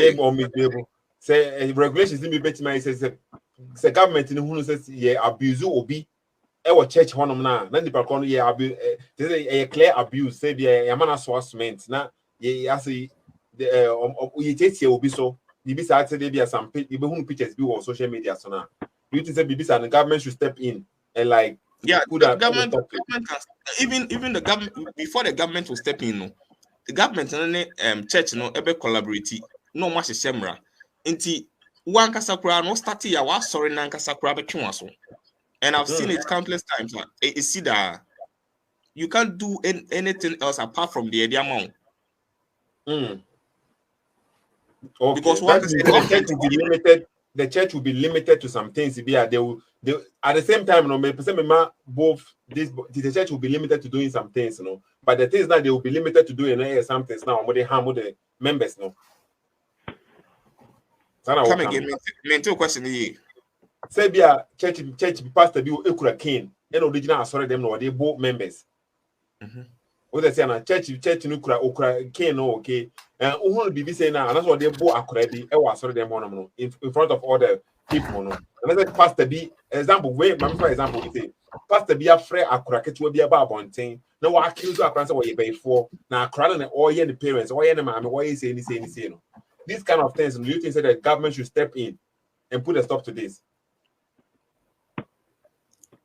say regulations didn't be better. My says the government in who says yeah abuse obi. Our church honum na the balcony yeah abuse. This is a clear abuse. Say the man harassment. Na yeah say the you take here obi so. Bibi say there be some people who pictures be on social media so now. You think say Bibi and the government should step in and like the government can, even the government before the government will step in. No, the government and church no ebe collaborate. No much shemra. Inti one kasakura no start ya wa sorry na kasakura be so. And I've seen it countless times. It's see that you can't do anything else apart from the amount. Okay. Because the church will be limited. The church will be limited to some things. They at the same time, both the church will be limited to doing some things, But the things that they will be limited to doing some things now, they harm the members, Come again, mental question here. Say be a church pastor be ekura king. And original sorry them no they both members. What they say na church no okura king no okay. And who be saying now, and that's what they both akura be. E was sorry them no in front of all the people no. And let's pastor be example way, for example, we say pastor be a free akura ketu be a babonten. No wa accuse akura say what you pay for. Na akura na all the parents, all the mama, what you say no. These kind of things, do you think that the government should step in and put a stop to this?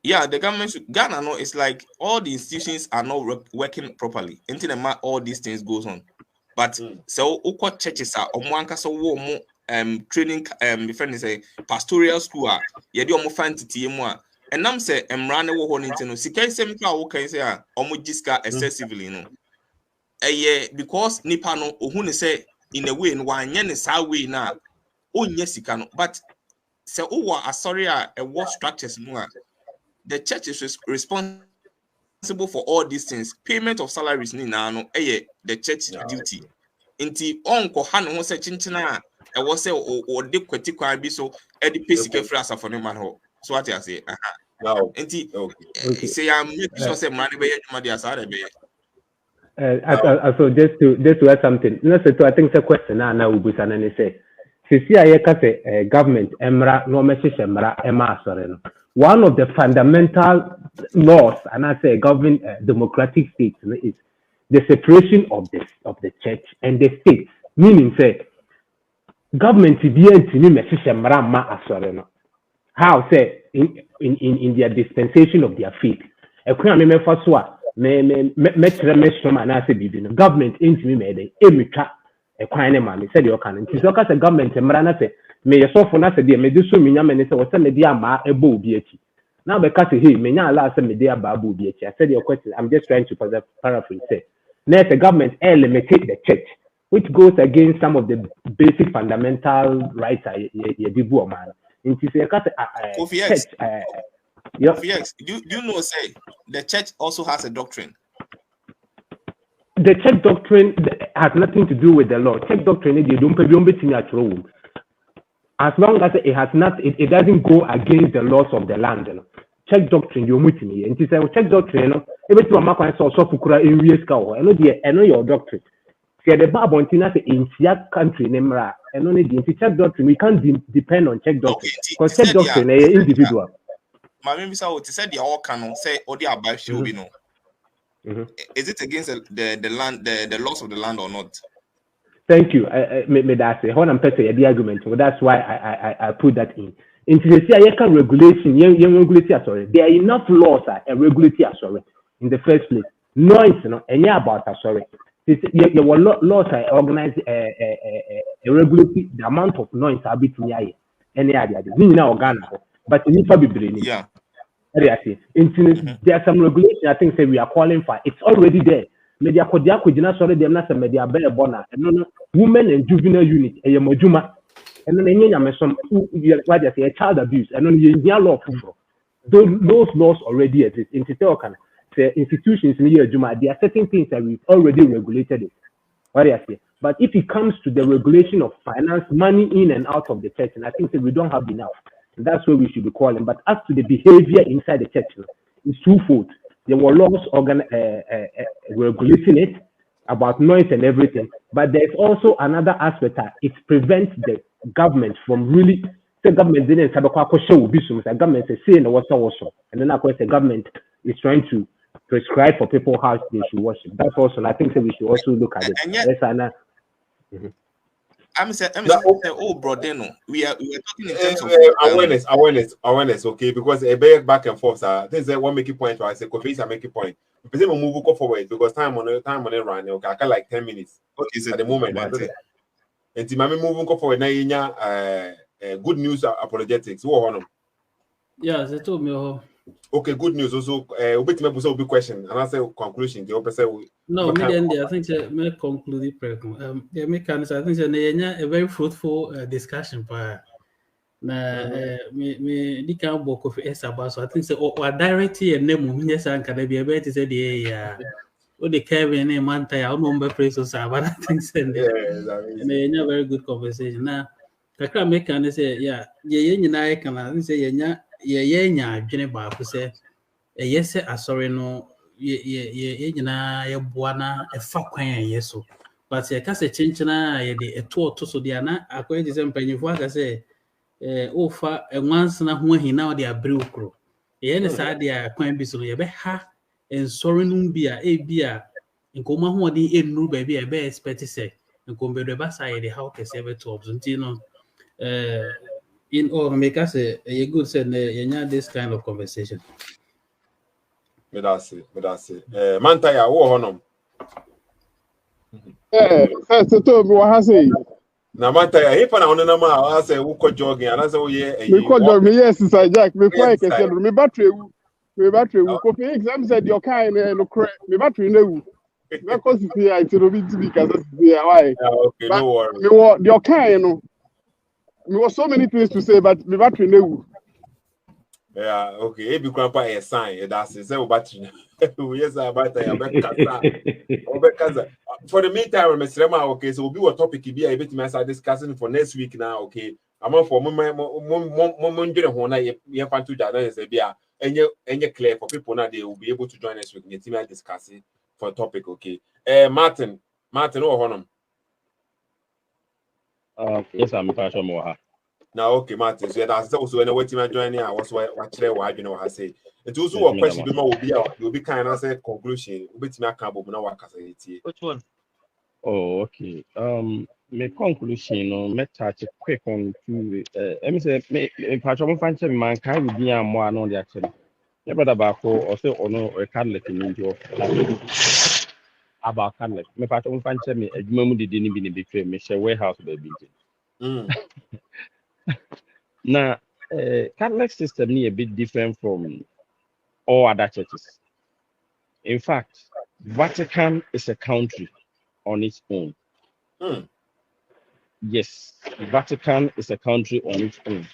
Yeah, the government should. Ghana, no, it's like all the institutions are not working properly. Until all these things goes on. But so what churches are training friend say pastoral school you do fancy and I'm say run wo no sika sem kra wo kan say jiska excessively no because nipa no ohu ne say in a way no wanye ne sa way na onye sika no but say sorry what structures no the church is responsible for all these things. Payment of salaries ni na no the church duty. Inti onko ha no say chinchina e wo say o de kwati kwan bi so e de pesika free asafo no man ho. So what I say no. Inti say am make sure say man be adwuma dia sa be. So just to add something. No, so I think the question now we be and say sisi ayeka say government emra no message emra ema asore no. One of the fundamental laws, and I say governing democratic states, is the separation of the church and the state. Meaning, say government how say in their dispensation of their faith. Government into me said you can. It's a government may yourself for say me do so minya me say what media ma ebo obiachi now because hey menya allow say media babu obiachi. I said your question, I'm just trying to paraphrase say now the government limited the church, which goes against some of the basic fundamental rights you do man into say church do you know say the church also has a doctrine? The church doctrine has nothing to do with the law. Church doctrine they don't pay you as long as it doesn't go against the laws of the land. You know. Check doctrine, you meet me. And it's a check doctrine, every time I saw Sofukura in Riesco, I know your doctrine. See, the Bible in Siak country, Nemra, and only the check doctrine, we can't depend on check doctrine. Because check doctrine is individual. My member said the all canon say, or the about should be no. Is it against the land, the laws of the land or not? Thank you. That's the argument. So that's why I put that in. Into the CIACA regulation, there are enough laws and regulatory in the first place. Noise, and about there were laws organize regulatory the amount of noise between any other. But it needs to be brainy. Yeah. There are some regulation I think say we are calling for. It's already there. Media kodia kujina sorry them na media be bona no women and juvenile unit e yamajuma and then nyanya some what they say child abuse and then you law those laws already exist in the institutions in Juma. There are certain things that we've already regulated it. What do you say? But if it comes to the regulation of finance, money in and out of the church, and I think that we don't have enough. And that's where we should be calling. But as to the behavior inside the church, it's twofold. There were laws regulating it about noise and everything, but there's also another aspect that it prevents the government from really. The government didn't have a show. The government is saying what's also, and then of course the government is trying to prescribe for people how they should worship. That's also, and I think that we should also look at it. And yet, I'm saying, oh, Brodeno, we are talking in terms of awareness, okay, because a bit back and forth. This is one making point. I say, Kofi is a making point. Because we move go forward because time on it run. Okay, I got like 10 minutes. Okay, so at the moment, and to my moving go forward now. Good news apologetics. Yeah, they told me. Okay, good news also. Wait, me pose a big question and answer conclusion. The opposite. No, I think they may conclude the yeah, I think a very fruitful discussion. But me the kind of book of about so I think so. Or directly and name yes, and can be able to say the or the Kevin and Manta. I don't remember praise or but I think so. And a very good conversation now. kakra meka ne say yeah ye nyina ye kana say ye nya adwene baako say ye say asɔre no ye nyina ye boa na ɛfa kwan ye so but ye ka say chenchena ye de ɛto so de ana akɔye de say mpanyifo aka say ofa enwansena ho ahina o de abre okro ye ne saa de a kwan bi so ye be ha ensɔre no bi a bi a nkoma ho de enu ba bi a be expect say nkombe do ba sa ye de how kese be to so nti no in all make us a good say this kind of conversation. Me da say manta ya wo honom Sethoo me wa say na manta ya hipa na onana ma a say wo ko jogging ana say wo ye me ko jog me yes sir Jack me fly kese no me battery ewu ko pe exam said your kind no crack me battery na ewu me ko si I to be to kasa si why okay no worry me what your kind no me was so many things to say but me battery na ewu. Yeah, okay. Ebi grandpa a sign. That's it. Say battery. Yes, about for the meantime, Mr. Rema, okay. So we'll be a topic. Be a bit me discussing for next week now. Okay. I'm on for moment. You find two that is be any clear for people now. They will be able to join us with the team discussing for topic. Okay. Martin, oh honor. Yes, I'm passionate more. Now, okay, Martin. So that's also when I wait to join. I was watching what you know. I say it also a question. Will be kind of say conclusion. Will be to make a book now. Which one? Oh, okay. My conclusion, me touch quick on two. Let me say, me passionate fan check man can be a more on the action. Never about or say or no or Catholic in India about Catholic. Me passionate fan check me. A moment didn't be between me. Share warehouse baby. Now, Catholic system is a bit different from all other churches. In fact, Vatican is a country on its own. Yes, Vatican is a country on its own.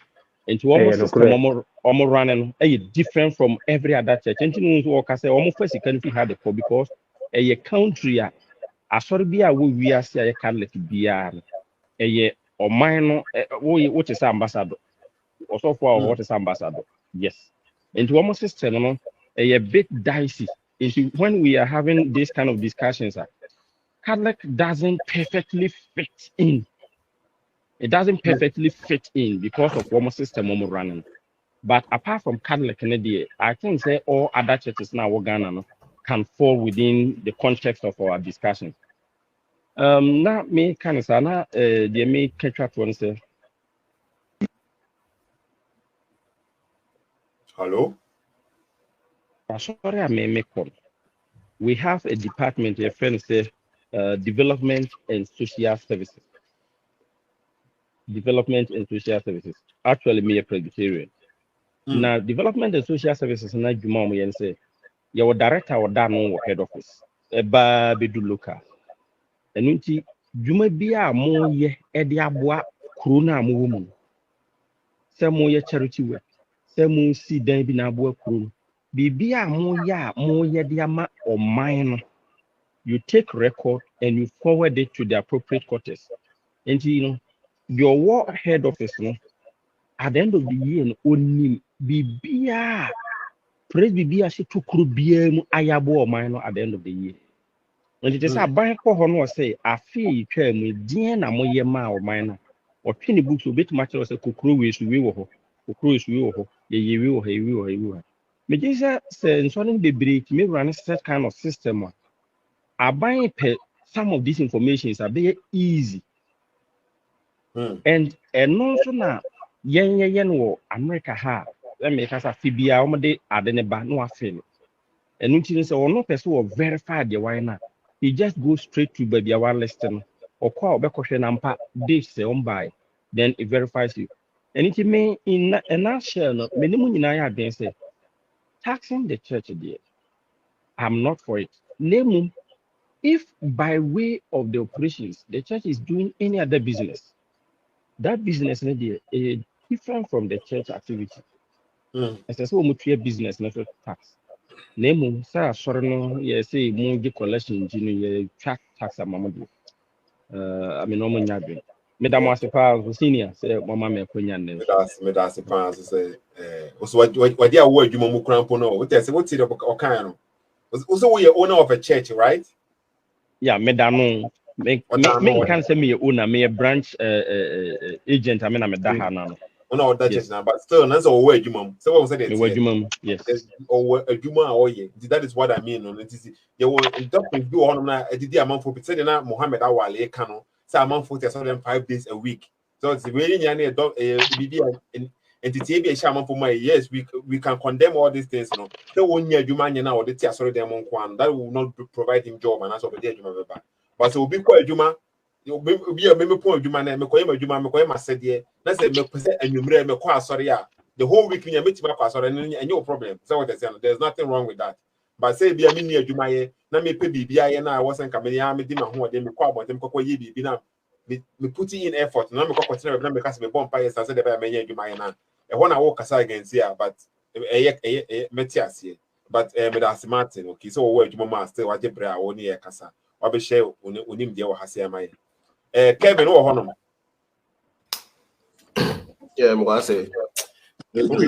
And to almost system almost running different from every other church. And you know what I say almost first you can have the because a country a we are say a Catholic BR or minor what is ambassador or so far what is ambassador. Yes. And to almost system a bit dicey. Into when we are having this kind of discussions, Catholic doesn't perfectly fit in. It doesn't perfectly fit in because of one system running. But apart from Catholic, I think say all other churches now Ghana can fall within the context of our discussion. Now me kind of sana they may catch up one say. Hello. Sorry, I may make one. We have a department, a friend say, development and social services. Development and social services. Actually, me a Presbyterian. Now, development and social services na juma mo yen say your director or that no head office. Eba be do local. And nti juma bia mo ye e de aboa kuro na mo wo mu. Se mo ye charity work. Se mo si dan bi na aboa kuro. Bibia mo ye de ama oman no. You take record and you forward it to the appropriate quarters. And you know, your war head office, no, at the end of the year, only Bibia, praise Bibia, she took Rubium, Ayabo, or minor at the end of the year. And it is a bank for honor say, I feel you came with Diana Moyema or minor, or 20 books will be much as a cuckoo is we were, cuckoo is we were, ye will, he will, he will. Medisa says, something be break, me run such kind of system. I buy some of these informations are very easy. And also now, yen America ha. Let me cast a fibia omade adeneba no afil. And until say or no person will verify the why not. He just goes straight to baby our listing or call back question ampa this say on by. Then it verifies you. And it may in a nutshell, minimum in I then say taxing the church there. I'm not for it. Name if by way of the operations, the church is doing any other business, that business is different from the church activity. As I say, we business not tax. Name, sir, sorry, no, yes, say, more collection, you track tax amount. I mean, no money. Madam was a senior, say, Mamma, me opinion. Medasi pan say also what dia wo adwuma mu krampo no what say what the okan no also we owner of a church, right? Yeah, Madam, me can say me owner, me a branch agent. I mean, I'm a Dahana. No, that church now, but still, that's all way adwuma. So what say that? Yes. Or adwuma or ye. That is what I mean. On it is you will doctors do on na edidi amount for say na Muhammad Awale kano say amount for 5 days a week. So it's really nyane entity be a shaman for my yes, we can condemn all these things, you know. So when you adwuma nya na or the tia sorry dem on that will not provide him job and that's over there adwuma ba. But so be kwa adwuma you be a member point adwuma na me koyema asede na say me pese anwumre me kwa sorry a the whole week you meet my pastor and no problem. So what they say, there's nothing wrong with that. But say be a mini adwuma na me pe bibia na wasn't coming me di ma ho de me kwa abontem kokko ye bibi na me putting in effort na me kokko tena na me kase me bomb pa yes say the be me adwuma na e ho na wo kasa against here but meti ase but me da Martin okay so wo adwuma ma still wa bra wo ne kasa wa be share onim de wo hase am Kevin wo ho no yeah mo say when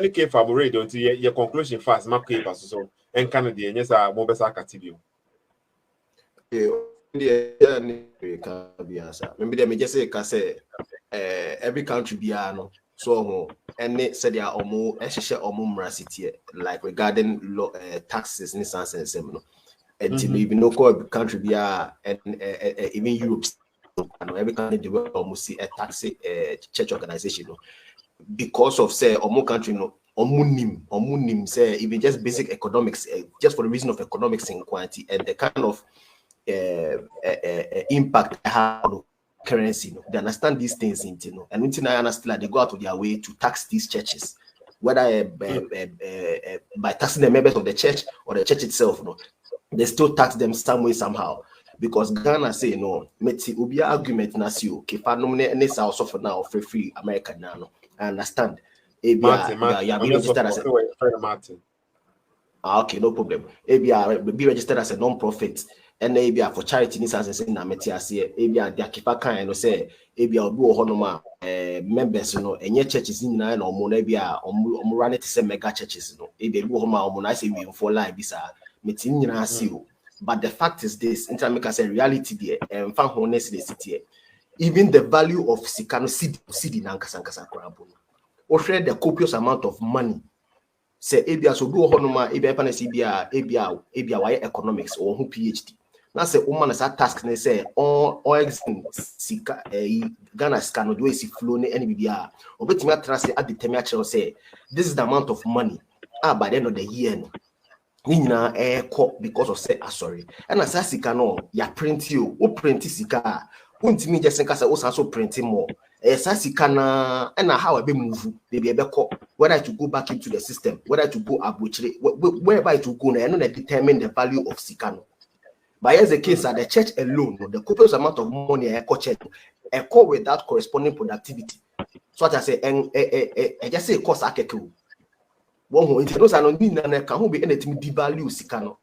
you came from radio until your conclusion fast, my paper so and Canada, yes, I mobile activity. Yeah, maybe they may just say, every country biano, so and they said they are almost city like regarding law, taxes in sense and similar. And even no country bia and even Europe, and every country they will almost see a taxi church organization. Because of say or more country no omunim say even just basic economics just for the reason of economics in quantity and the kind of impact how currency they understand these things into and until I understand they go out of their way to tax these churches whether by taxing the members of the church or the church itself they still tax them some way somehow because Ghana say no meti ubi argument na si okay fa no ne sa also for now free America now I understand. Martin. Registered as Martin. Okay, no problem. Be registered as a non-profit. And for charity in their keeper kind say members, and your churches in nine or run it to mega churches, I say we for life but the fact is this, intermediate as a reality there, and found honestly city. Even the value of Sikano city Nankasankasa Krabun. Or share the copious amount of money. Say Abia so do honoma Abia economics or who PhD. Now say woman as a task they say all exam Sika Ghana Scano do is flow any BBA. Or bet me trust at the temperature say this is the amount of money. By the end of the year. Nina because of say sorry. And as Sika no ya print you, o print Sika. Untimi just think also printing more. Sassikana and how I be move, baby whether to go back into the system, whether to go arbitrary, wherever to go, and not determine the value of Sikano. But as the case at the church alone, the copious amount of money church, without corresponding productivity. So I say, and I just say cost akeku. One who into those are not mean and can be anything devalue Sikano.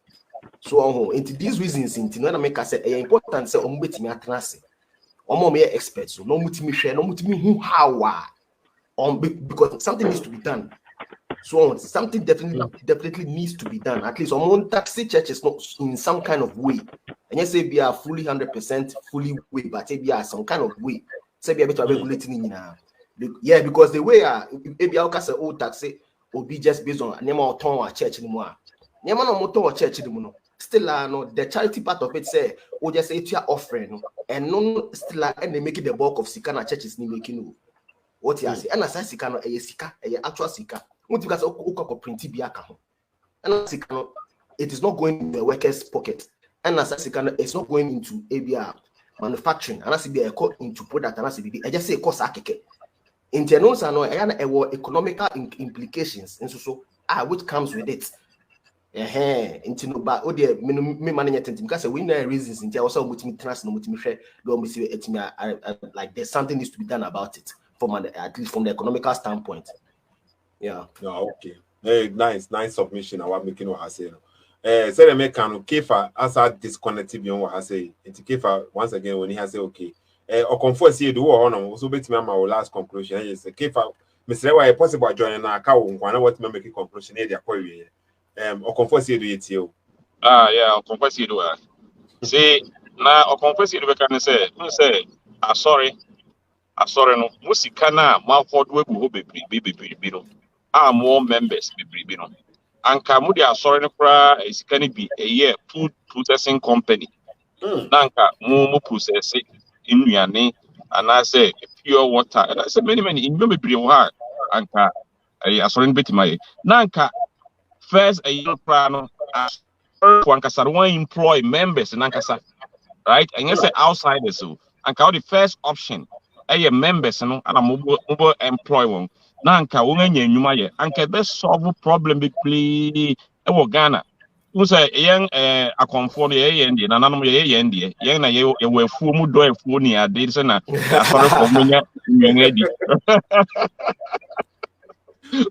So into these reasons, into when I make us say important say on waiting at Nasi. More experts, so no mutimi share, no mutimi who how because something needs to be done. So something definitely needs to be done. At least on taxi churches not in some kind of way. And you say be a fully 100% fully way, but be a some kind of way. Say be a bit of regulating in yeah, because the way maybe I'll say old taxi will be just based on name or ton or church anymore. Name no motor or church anymore. Still no the charity part of it say just say to your offering and no still and they make it the bulk of Sikana churches ni making what you say and as Sikano Sika actual Sika what you guys print biaka and Sikano it is not going in the workers pocket and as Sikano it's not going into ABR manufacturing and as be into product and as be I just say cost akeke internals are no economical implications and so which comes with it. Into no ba o de me manage tentim because we know reasons into also mutimi trans no mutimi share do me see etimi like there's something needs to be done about it from at least from the economical standpoint. Yeah. Okay. Hey, nice submission I want making what I say. Say the make Kefa as a disconnected beyond what I say. Into Kefa once again when he has say okay or comfort see do on so bet me my last conclusion is if Mr. Why possible joining na ka wo nkwana what me make conclusion e dia kwa wie or comfort see do it you Yeah, confess you do. Say na o confess you do can say sorry no musika na ma afford we go bebre no. More members bebre no. Anka mu dia sorry no kra sika ni bi a food processing company. Nanka mu process nnuane and I say pure water and I say many in no bebre wo ha anka sorry no betima nanka first a year no wankasa one employ members in Ankasa, right? And you say outsiders so anka the first option members no and mobile employ one nanka wo nya nyuma ye anka be solve problem be play e Ghana who say young akonfo no ye ndi na nanom ye ndi yen na ye we afuo mu do afuo ni ade say na asore for munya nyen adi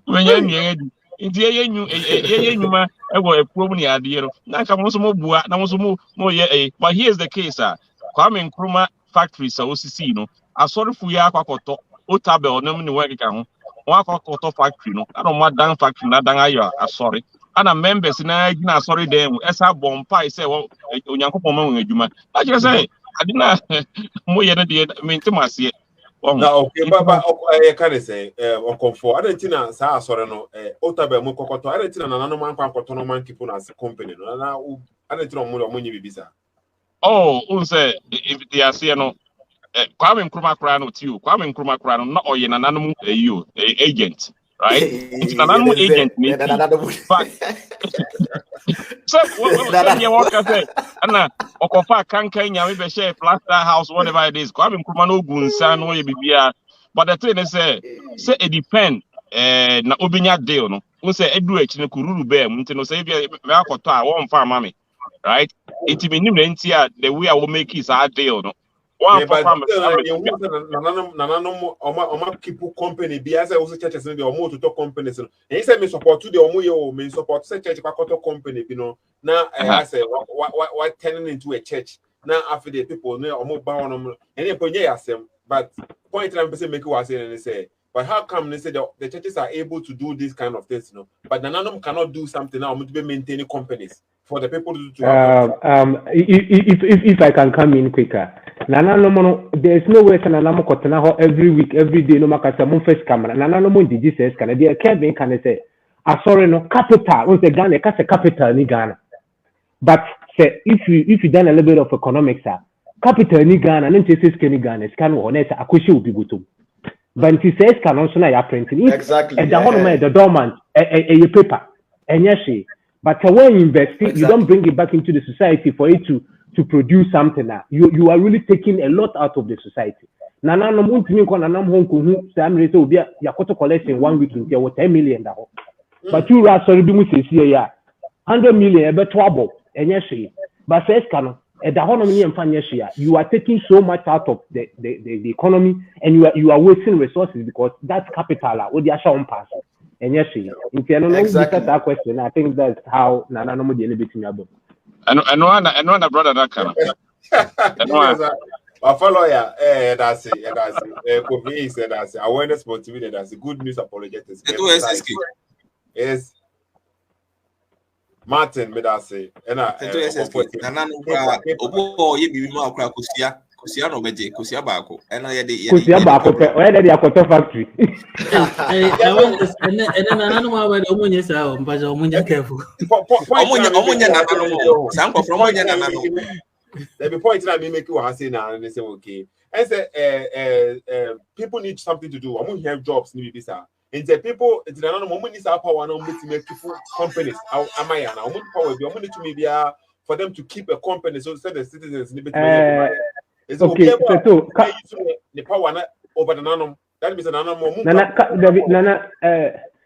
munya nyen adi nti ye nyuma ewo epuom ni ade no na nka mo so mo bua na mo so mo ye but here's the case Kwame Nkrumah factories osisi no asorefo ya akwakoto otabel nem ni weka ho won akwakoto factory no na mo dan factory na dan ayo asori ana members na gina asori dem esa bompa say onyankopon ma won adwuma na kire say ade na mo ye na de mentimase na okay baba can say on comfort adentina sa asore no otabe mo kokoto adentina na nanu man kwankoto no man kipu na company no na adentina mo nyi bibisa unse if they are say no Kwame Nkrumah kra no tiu Kwame Nkrumah kra no na oye na nanu agent right it's na nanu agent me but so what you want to say ana okofa kankan nya me be share plaster house whatever it is Kwame Nkrumah no gunsa no ye bibia but the thing is say it depend na obinya deal no say edu echi no kururu be am nti no say me akoto a won fa mama right it me nim ntia the way I will make is a deal no one for farmers na kipu company bi as also churches no dey omo to talk companies no and say me support to the omo ye me support say church kwakoto company bi no na I say what turning into a church now after the people no omo ba on and e ponye asem but point na person make was say but how come they say the churches are able to do this kind of things, but Nananum cannot do something now to be maintaining companies for the people to have if I can come in quicker. Nananum, there's no way Nanamo Kotanaho every week, every day, no Makasa first camera. Nananum diseases can be a Kevin can say, sorry, no capital, was the Ghana, capital in Ghana. But say if you done a little bit of economics, capital in Ghana, and then says Ghana, scan or net, a question will be good too. But it says can also not printing exactly and the dormant a paper and yes but when you invest you don't bring it back into the society for it to produce something now you are really taking a lot out of the society nana no muntimi ko nana mo ko sam rese obi yakoto collection 1 week in 10 million da but you are sorry bi mu sesi ya 100 million e be to abo and yes but says can you are taking so much out of the economy and you are wasting resources because that's capital what the actual pass and yes if you know that question I think that's how Nana no dey bit me about and one brother that kind I follow ya that's it Kofi said that's awareness motivated that's good news apologetics yes Martin made us say, and I obo ye bibi ma akura kosia no beje kosia baako and I dey kosia baako pe where dey akoto factory and nanu ma we omunye sa o mbaje omunye careful omunye nanu san ko from omunye nanu there be point na me make you say na and they say okay and say people need something to do omun have jobs ni bi sa. And the people, it's another moment is our power now to make people companies. Am I now? Power be to maybe for them to keep a company so that the citizens need to okay. So the power over the nano. That means Nana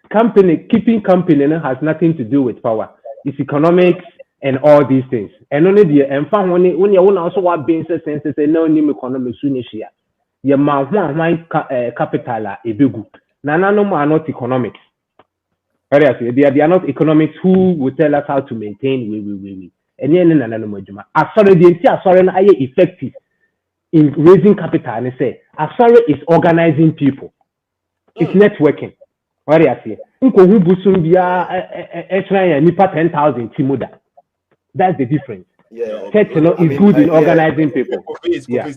company keeping company has nothing to do with power. It's economics and all these things. And only the and found when you also want business sense say no new economics soon here. Your man capital a big good. Nananom are not economics. They are not economics who will tell us how to maintain we. And yen nananom ejuma. Asore the entire asore na aye effective in raising capital and say Asare is organizing people. It's networking. What do you say? Unko hu busum bia extra nipa 10,000 timuda. That's the difference. Yeah, Church is good in organizing people. Yeah.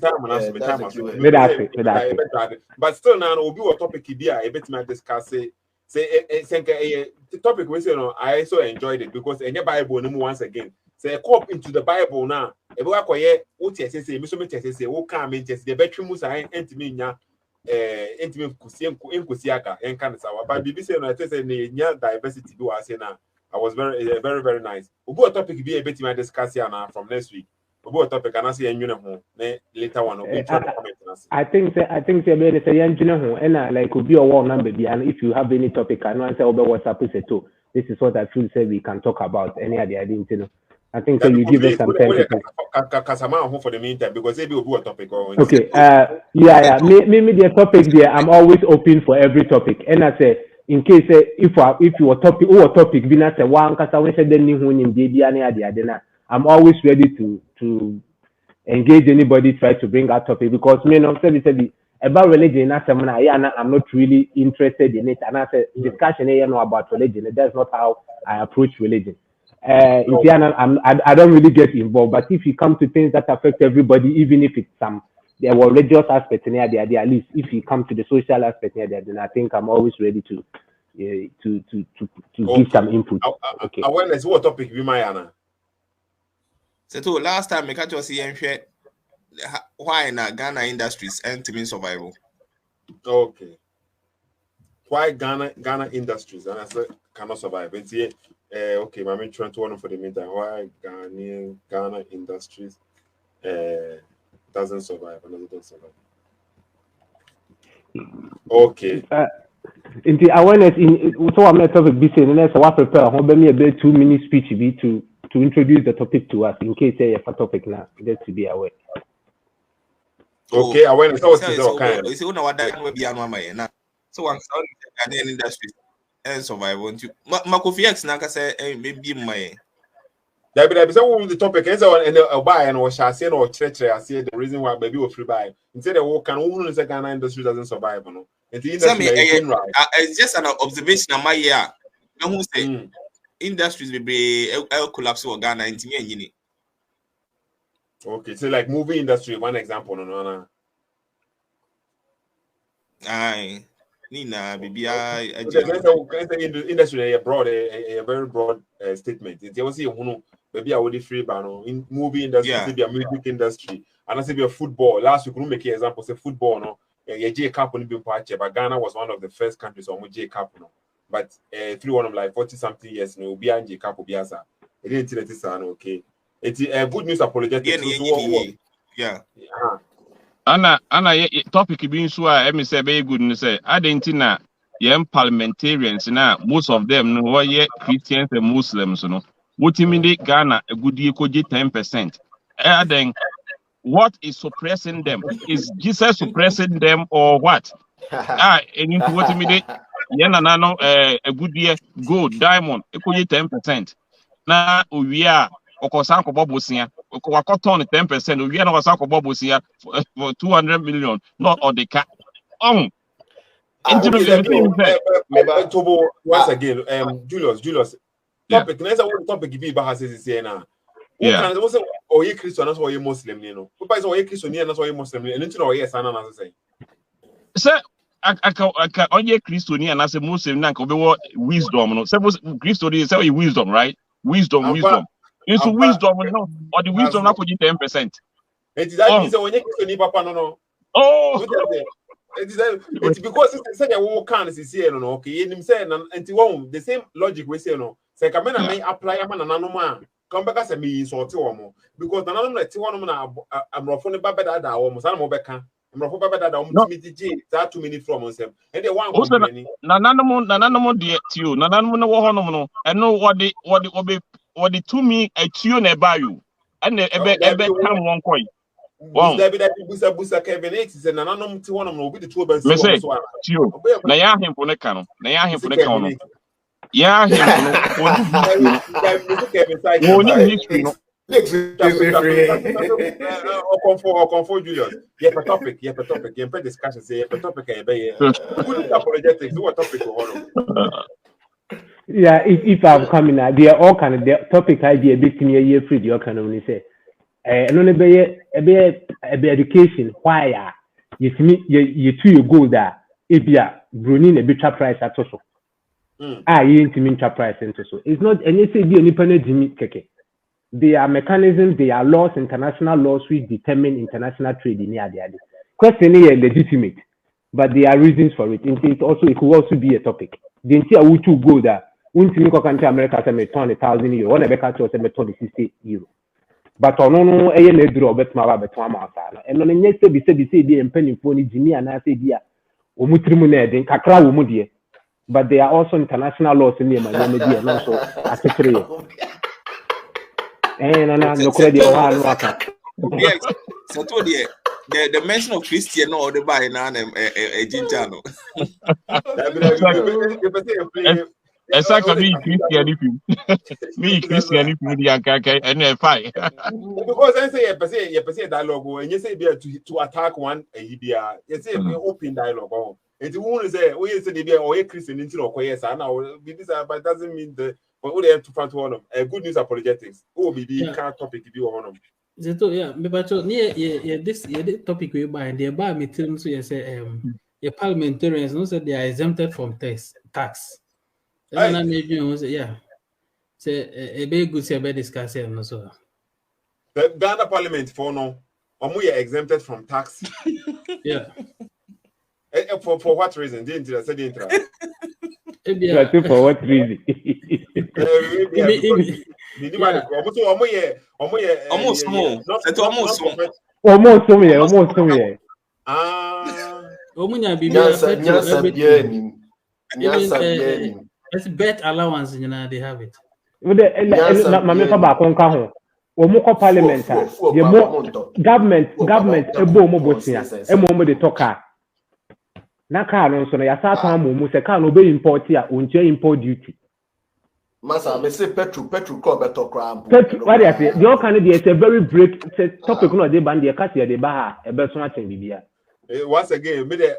But still now we'll be a topic here. A bit might discuss say the topic we say I so enjoyed it because in the Bible once again say cop into the Bible now. If we are what say say who come in the better musa intimate nya intimate kusiaka and kind of sour. But BBC no say diversity do I say now. I was very nice. We'll go a topic be a bit my discussion from next week. We'll go a topic and I see later one. I think and like could be a one number and if you have any topic I know I say over WhatsApp is too. This is what I feel say we can talk about any idea I didn't know. I think so you give us some time for the meantime because maybe we'll do a topic or okay. Me the topic there I'm always open for every topic and I say in case if you are topic be not one kasa when say then I'm always ready to engage anybody try to bring that topic because me no say about religion I'm not really interested in it and I say discussion here no about religion that's not how I approach religion. I don't really get involved but if you come to things that affect everybody even if it's some there were religious aspects in there at least if you come to the social aspect there then I think I'm always ready to give some input. Okay. Awareness what topic be my Anna? Sethoo, last time I catch you see why na Ghana industries and to mean survival. Okay. Why Ghana industries and I said cannot survive. And see, okay, my main trying to one for the meantime. Why Ghana industries doesn't survive and doesn't survive. Okay. In the awareness in so I'm not topic be saying and so I prepare how me about 2 minute speech be to introduce the topic to us in case say a topic now just to be aware. Okay, awareness what is okay. You see what that will be now. So I'm sorry Ghanaian industry and survival. Makofi X na say maybe my there be some the topic is and buy and or shall say or church I say the reason why baby will free buy instead of what can who say Ghana industry doesn't survive no. It's just an observation of my year. No who say industries will be collapse or Ghana into me. Okay, so like movie industry, one example, no. Aye, Nina, baby, industry a very broad statement. It's also maybe I would free ban in movie industry, be a music industry, and I say be a football. Last week we make an example, say football, no. J Cup only been part but Ghana was one of the first countries on J Cup, no. But through one of like 40-something years, no, be J Cup Biasa. It didn't tell it okay. It's a good news apologetic. Yeah. Anna, topic being so I say very good news. I didn't know young parliamentarians now, most of them know Christians and Muslims, you know. What immediate Ghana a good year could 10%. Then what is suppressing them? Is Jesus suppressing them or what? And into what immediate a good year gold diamond it could 10%. Now we are Okosanko Bobosia, Okoton 10%, we are Okosanko Bobosia for 200 million, not on the cat. Once again, Julius. Topic. Next one topic give you has is here now. Yeah. Or you Christian, that's why you Muslim, you know. But so you Christian, that's why you Muslim, and you know yes, and as I say. Sir, I only Christian and as a Muslim, now be wisdom. No, suppose Christian is say wisdom, right? Wisdom. It's wisdom, no, or the wisdom now for 10%. It is that means when you Christian, Papa, no. Oh. It's because it's said that we can't see here, no. Okay, and him say, and the same logic we say, no. Say, come in may apply man and no man. Come back as a me so more because the number I'm rough baba that almost I'm Obeka. I'm rough baba that almost that 2 minutes from himself. And they want Nanano dear to you, Nanano no, and know what the 2 minutes a tune about you. And every time 1 coin. Wow. Busa Kevin X and Nanano to 1 will be the 2 best. Message to you. Naya him for the canon. Naya him for the canon. Yeah, him. Or comfort Julius. Yeah, per topic. Yeah, per discussion. Say per topic. Good apologetics. What topic we want? Yeah, if I'm coming, they are all kind of the topic idea. Bit me a year free. You can only say, no, be education. Why you see you two you go there. If you are running a bit price at also. You ain't mean price into so. It's not any say be any penny Jimmy keke. There are mechanisms, there are laws, international laws which determine international trade in the other. Question is legitimate, but there are reasons for it. It could also be a topic. The entire would to go there. When you go to America, say me €20,000. When America to say me €60. But on no, I am draw bet my bet one month. And on the next day, say the penny for Jimmy and I say dear, umutrimu den kakra umudie. But there are also international laws in the Miami and also at the and no credit or yes, so the mention of Christian or the buy now a ginger. Exactly, Christianity. Me Christianity, and fine. Because I say you say dialogue, and you say to attack one, you say open dialogue. And the one is we say they are Christian into or yes, and now but doesn't mean the but we have to find one of good news apologetics. Oh, be the topic if you want them. Zeto, yeah, but this topic we buy and they buy me tell so you say your parliamentarians no say they are exempted from tax. And then maybe you say yeah. Say a very good say about discussing no so. The Ghana Parliament for no, we are exempted from tax. Yeah. For what reason? Didn't I say didn't for what reason? Almost somewhere. It's bet allowance, you know, they have it. Parliament, government, the talker. Na car no so na ya sa tan mo se car no be import ya onche import duty. Masa me say petrol call better cram. What you say? The all kind it's a very break topic no dey band dey cast dey ba ha e be so achen bibia. Once again, me dey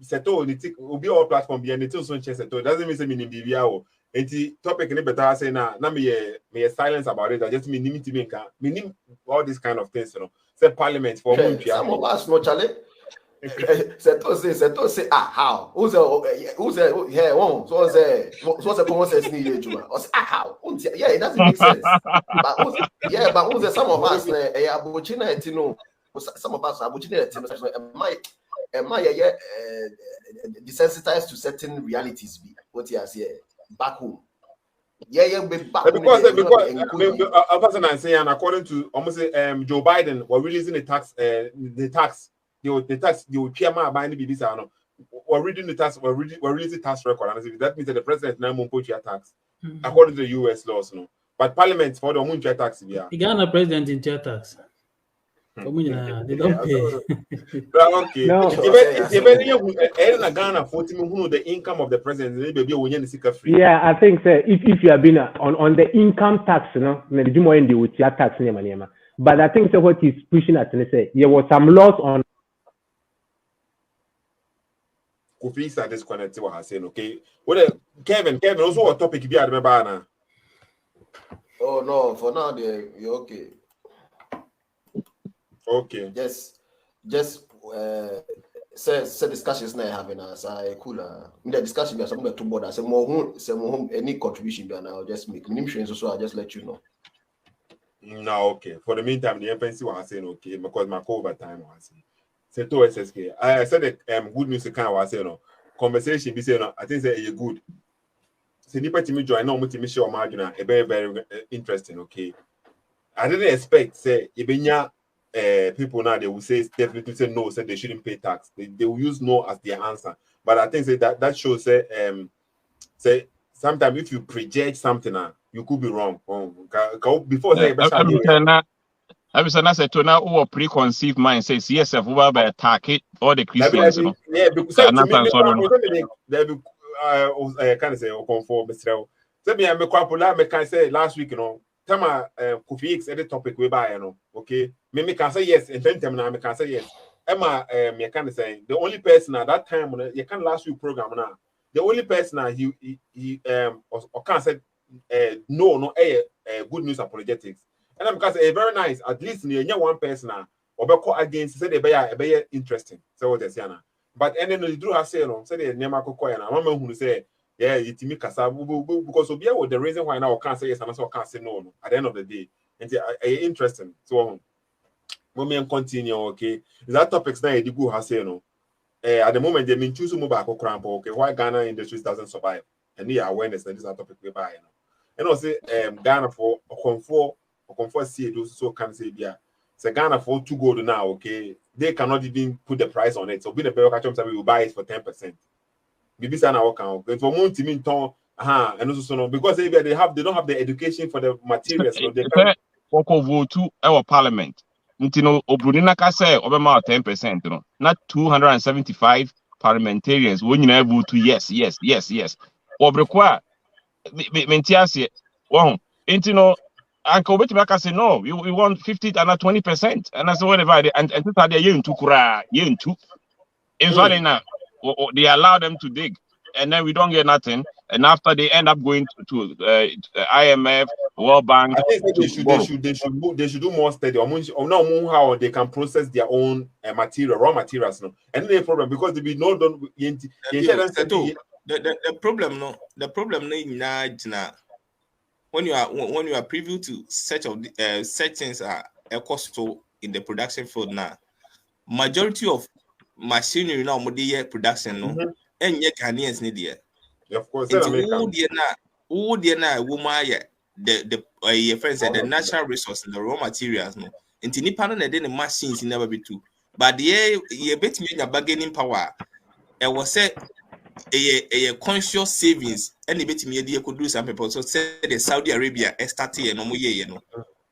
Sethoo ni tik obi all platform bi and so nche Sethoo doesn't mean say me ni bibia o. Enti topic ni better say na me silence about it. I just me limit me nka. Me nim all these kind of things, you know. Say parliament for months. Some of us no chale. Sethoo say how who's yeah one so say common sense ni you how yeah it doesn't make sense but who's some of us abuchina etino some of us abuchina etino am desensitized to certain realities what you say back home because a person I say and according to almost Joe Biden were releasing the tax the chairman buying the BBS we're reading the tax we're releasing tax record and that means that the president now won't put your tax according to the US laws no but parliament for the moon tax the Ghana president in tax they don't pay. Okay. No. If Ghana 40 who the income of the president free. Yeah, I think if you have been on the income tax, you know, do more in the with your tax but I think what he's pushing at and say there was some laws on Kofi are disconnected what I saying, okay. What Kevin also what topic be remember now? Oh no, for now you're okay. Okay. Just say discussions now having us. I cool. The discussion be something to board. Say more any contribution be now just make. So I'll just let you know. No, okay. For the meantime, the FNC was saying okay because my cover time was saying. Sethoo SSK. I said that good news kind was saying no conversation be saying no. I think say good. Say nipa timi join no mo timi share margin a very interesting. Okay. I didn't expect say ibenya. People now they will say definitely say no, say they shouldn't pay tax. They will use no as their answer. But I think say that shows say sometimes if you project something you could be wrong. Before say I said to now over preconceived mind says yes, if we will attack it all the Christians. Yeah, because kind of say conform Mr. So me I can say last week, you know. Tama Kofi X edit topic we buy no. Okay. Me can say yes. In time now me can say yes. Emma me can say the only person at that time you can last week program now. The only person he or can say no good news apologetics. And because very nice at least near one person or against say they be interesting. So what they say now. But and then the drew has say no say the nema kokoya na mama who say yeah it me kasa because obia with the reason why now I can't say yes and also can't say no at the end of the day. And it's interesting. So we continue, okay. That topics now the go has say no. At the moment they mean choose to move back okay. Why Ghana industries doesn't survive? And the awareness that this is a topic we buy, and also Ghana for see those so can say yeah. So Ghana for 2 gold now, okay. They cannot even put the price on it. So be the better catch we will buy it for 10%. Maybe sana account. But for month mean ton, and also no because they don't have the education for the materials. So they can vote to our parliament. Ntino Obrunina ka say obema 10%, no. Not 275 parliamentarians when you vote to yes. Obrekwa mentiase. Wow. Ntino Uncle Betty say no, we want 50 and 20%. And that's whatever and they yen to kura yen to. In fact, now they allow them to dig, and then we don't get nothing. And after they end up going to IMF, World Bank. I think they should do more study on how they can process their own raw materials. No, and the problem because they be no done. The problem no when you are privy to such things are cost in the production field now, majority of machinery now production no and yet Ghanaians need there. Of course, the friends the natural resource and the raw materials no. Into nipa no na the machines never be too. But the bet me bargaining power. It was said a conscious savings and bet me could do some people. So say the Saudi Arabia started no more you know.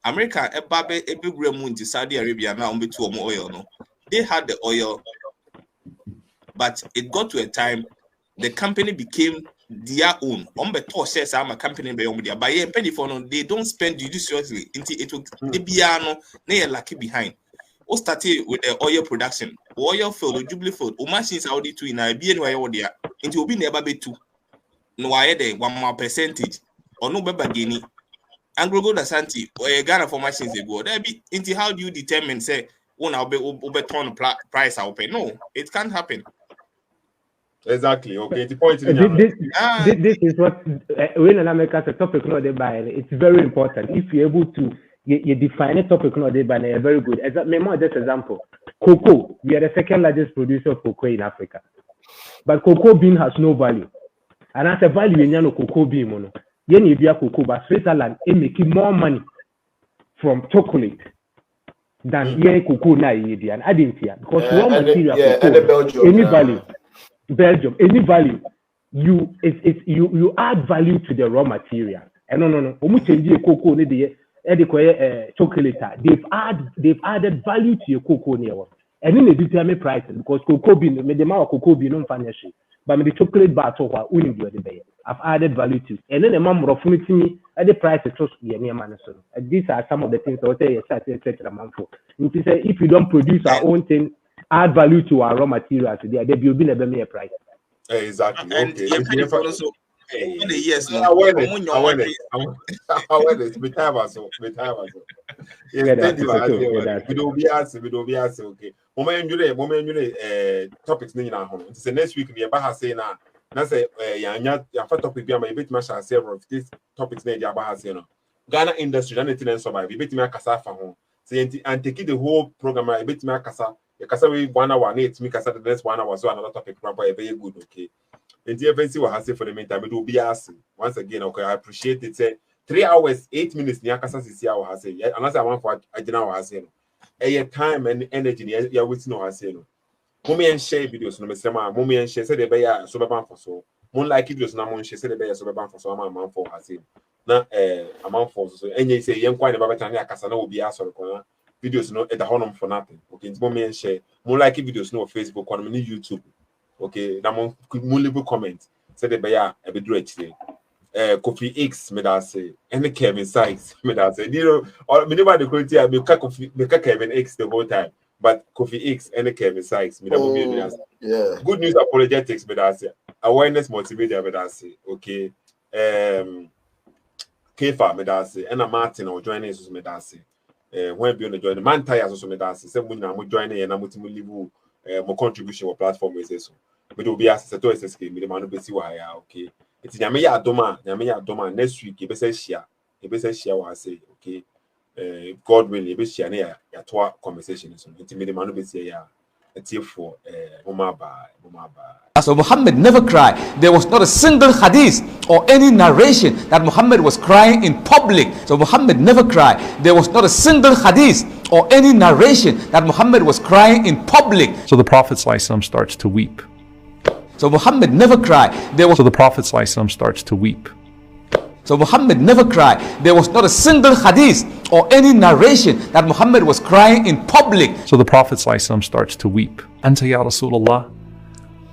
America a big moon to Saudi Arabia now on to more oil no. They had the oil, but it got to a time the company became their own. On the top says I'm a company by their buy a penny for no, they don't spend judiciously until it will the piano they are lucky behind. Or started with the oil production, oil field, or jubilee field, or machines out to in a BNY there, into will be never be two. No, I had 1 more percentage or no better Anglo Gold Asante or a Ghana for machines ago. There be into how do you determine say one I'll be turn price I'll pay? No, it can't happen. Exactly. Okay. The point this is what when an American a topic not they buy. It's very important if you're able to you define a topic not they buy. A very good. Remember this example. Cocoa. We are the second largest producer of cocoa in Africa, but cocoa bean has no value. And as a value in your cocoa bean, mono. Yen you be a cocoa, but Switzerland is making more money from chocolate than cocoa na and I didn't see because raw material cocoa, any value. Belgium, any value, you add value to the raw material. And no. Cocoa, chocolate. They've added value to your cocoa near. And then they determine prices because cocoa bean, the amount of cocoa bean on financial. But the chocolate bar so far, I've added value to. And then the mom of me at the price is just near man. These are some of the things I would say etc. If you don't produce our own thing, add value to our raw materials, there will be never a price. Exactly. And okay. Also, yes, awareness. We have us. Okay. Topics it's next week we about say now. That's topic be my bit much several of these topics Ghana industry and anything survive. We bit me kasa fa ho. Say and take the whole program I bit me kasa. You can say 1 hour, need me kasa the next 1 hour so another topic proper very good, okay. And the FNC will have say for the meantime, it will be asking. Once again, okay, I appreciate it. Say 3 hours, 8 minutes, near Casa Cisia has say, unless I want for a general has say, a time and energy, you're waiting on has say. Mommy and share videos, no Mr. Mommy and share said the bear, Soberban for so. Moon like videos, no one, she said the bear, Soberban for so, I'm a man for has say. Now, a man for so, and you say, young quite about Tanya Casano will be asked for videos, no, at the honor for nothing. Okay, it's mommy and share. More like videos, no Facebook, on YouTube. Okay, that one could multiple comments. Say the bear, a bit rich. Kofi X me that say any Kevin Sykes me that say you know or me never the quality I make Kevin X the whole time but Kofi X any Kevin Sykes me that me that say Yeah. good news apologetics me that say awareness multimedia me that say okay Kefa me that say and a Martin or joining us me that say when be on the join man tires also me that say say when I'm joining and I'm to leave more contribution or platform is so me do be as Sethoo SSK me the man be see why okay it's nyame ya adoma next week you be say share wa say okay God will you be share na ya to conversation so it's me the man be say ya it's for mama ba So Muhammad never cried. There was not a single hadith or any narration that Muhammad was crying in public. So Muhammad never cried. There was not a single hadith or any narration that Muhammad was crying in public. So the Prophet ﷺ starts to weep. So Muhammad never cried. So the Prophet ﷺ starts to weep. So Muhammad never cried. There was not a single hadith or any narration that Muhammad was crying in public. So the Prophet ﷺ starts to weep. Anta ya Rasulullah,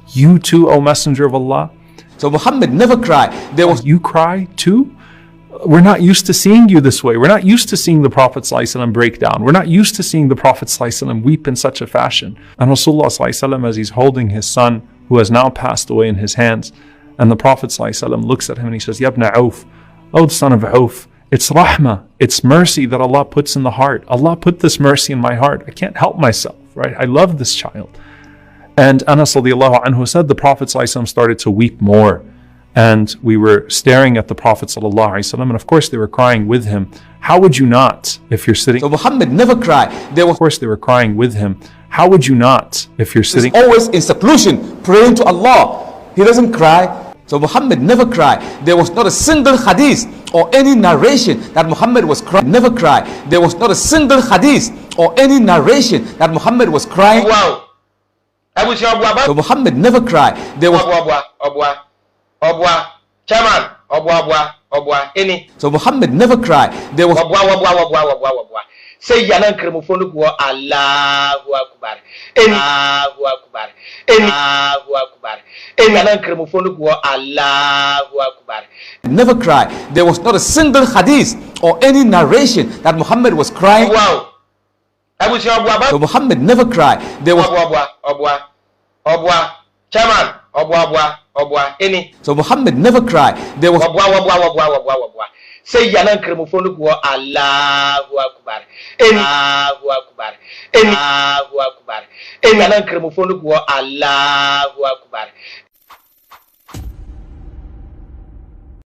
you too, O Messenger of Allah. So Muhammad never cried. There was You cry too? We're not used to seeing you this way. We're not used to seeing the Prophet ﷺ break down. We're not used to seeing the Prophet ﷺ weep in such a fashion. And Rasulullah ﷺ, as he's holding his son, who has now passed away in his hands, and the Prophet ﷺ looks at him and he says, Yabna Auf, O son of Auf, it's rahmah, it's mercy that Allah puts in the heart. Allah put this mercy in my heart. I can't help myself, right? I love this child. And Anas radiallahu anhu said the Prophet ﷺ started to weep more. And we were staring at the Prophet ﷺ, and of course they were crying with him. How would you not if you're sitting? So Muhammad never cried. Of course they were crying with him. How would you not if you're sitting? Always in seclusion, praying to Allah. He doesn't cry. So Muhammad never cried. There was not a single hadith or any narration that Muhammad was crying. Never cried. There was not a single hadith or any narration that Muhammad was crying. Wow. So Muhammad never cried. There was Chairman, any. So Muhammad never cried. There was Say Yanan Kremofonu Allahu Akbar. Allahu Akbar. Allahu Akbar. Yanan Kremofonu Allahu Akbar. Never cried. There was not a single hadith or any narration that Muhammad was crying. Wow. So Muhammad never cried. There was Chairman, any. So Muhammad never cried. There was Say Yanan Kremofonu Allahu Akbar. Allahu Akbar. Allahu Akbar. Yanan Kremofonu Allahu Akbar.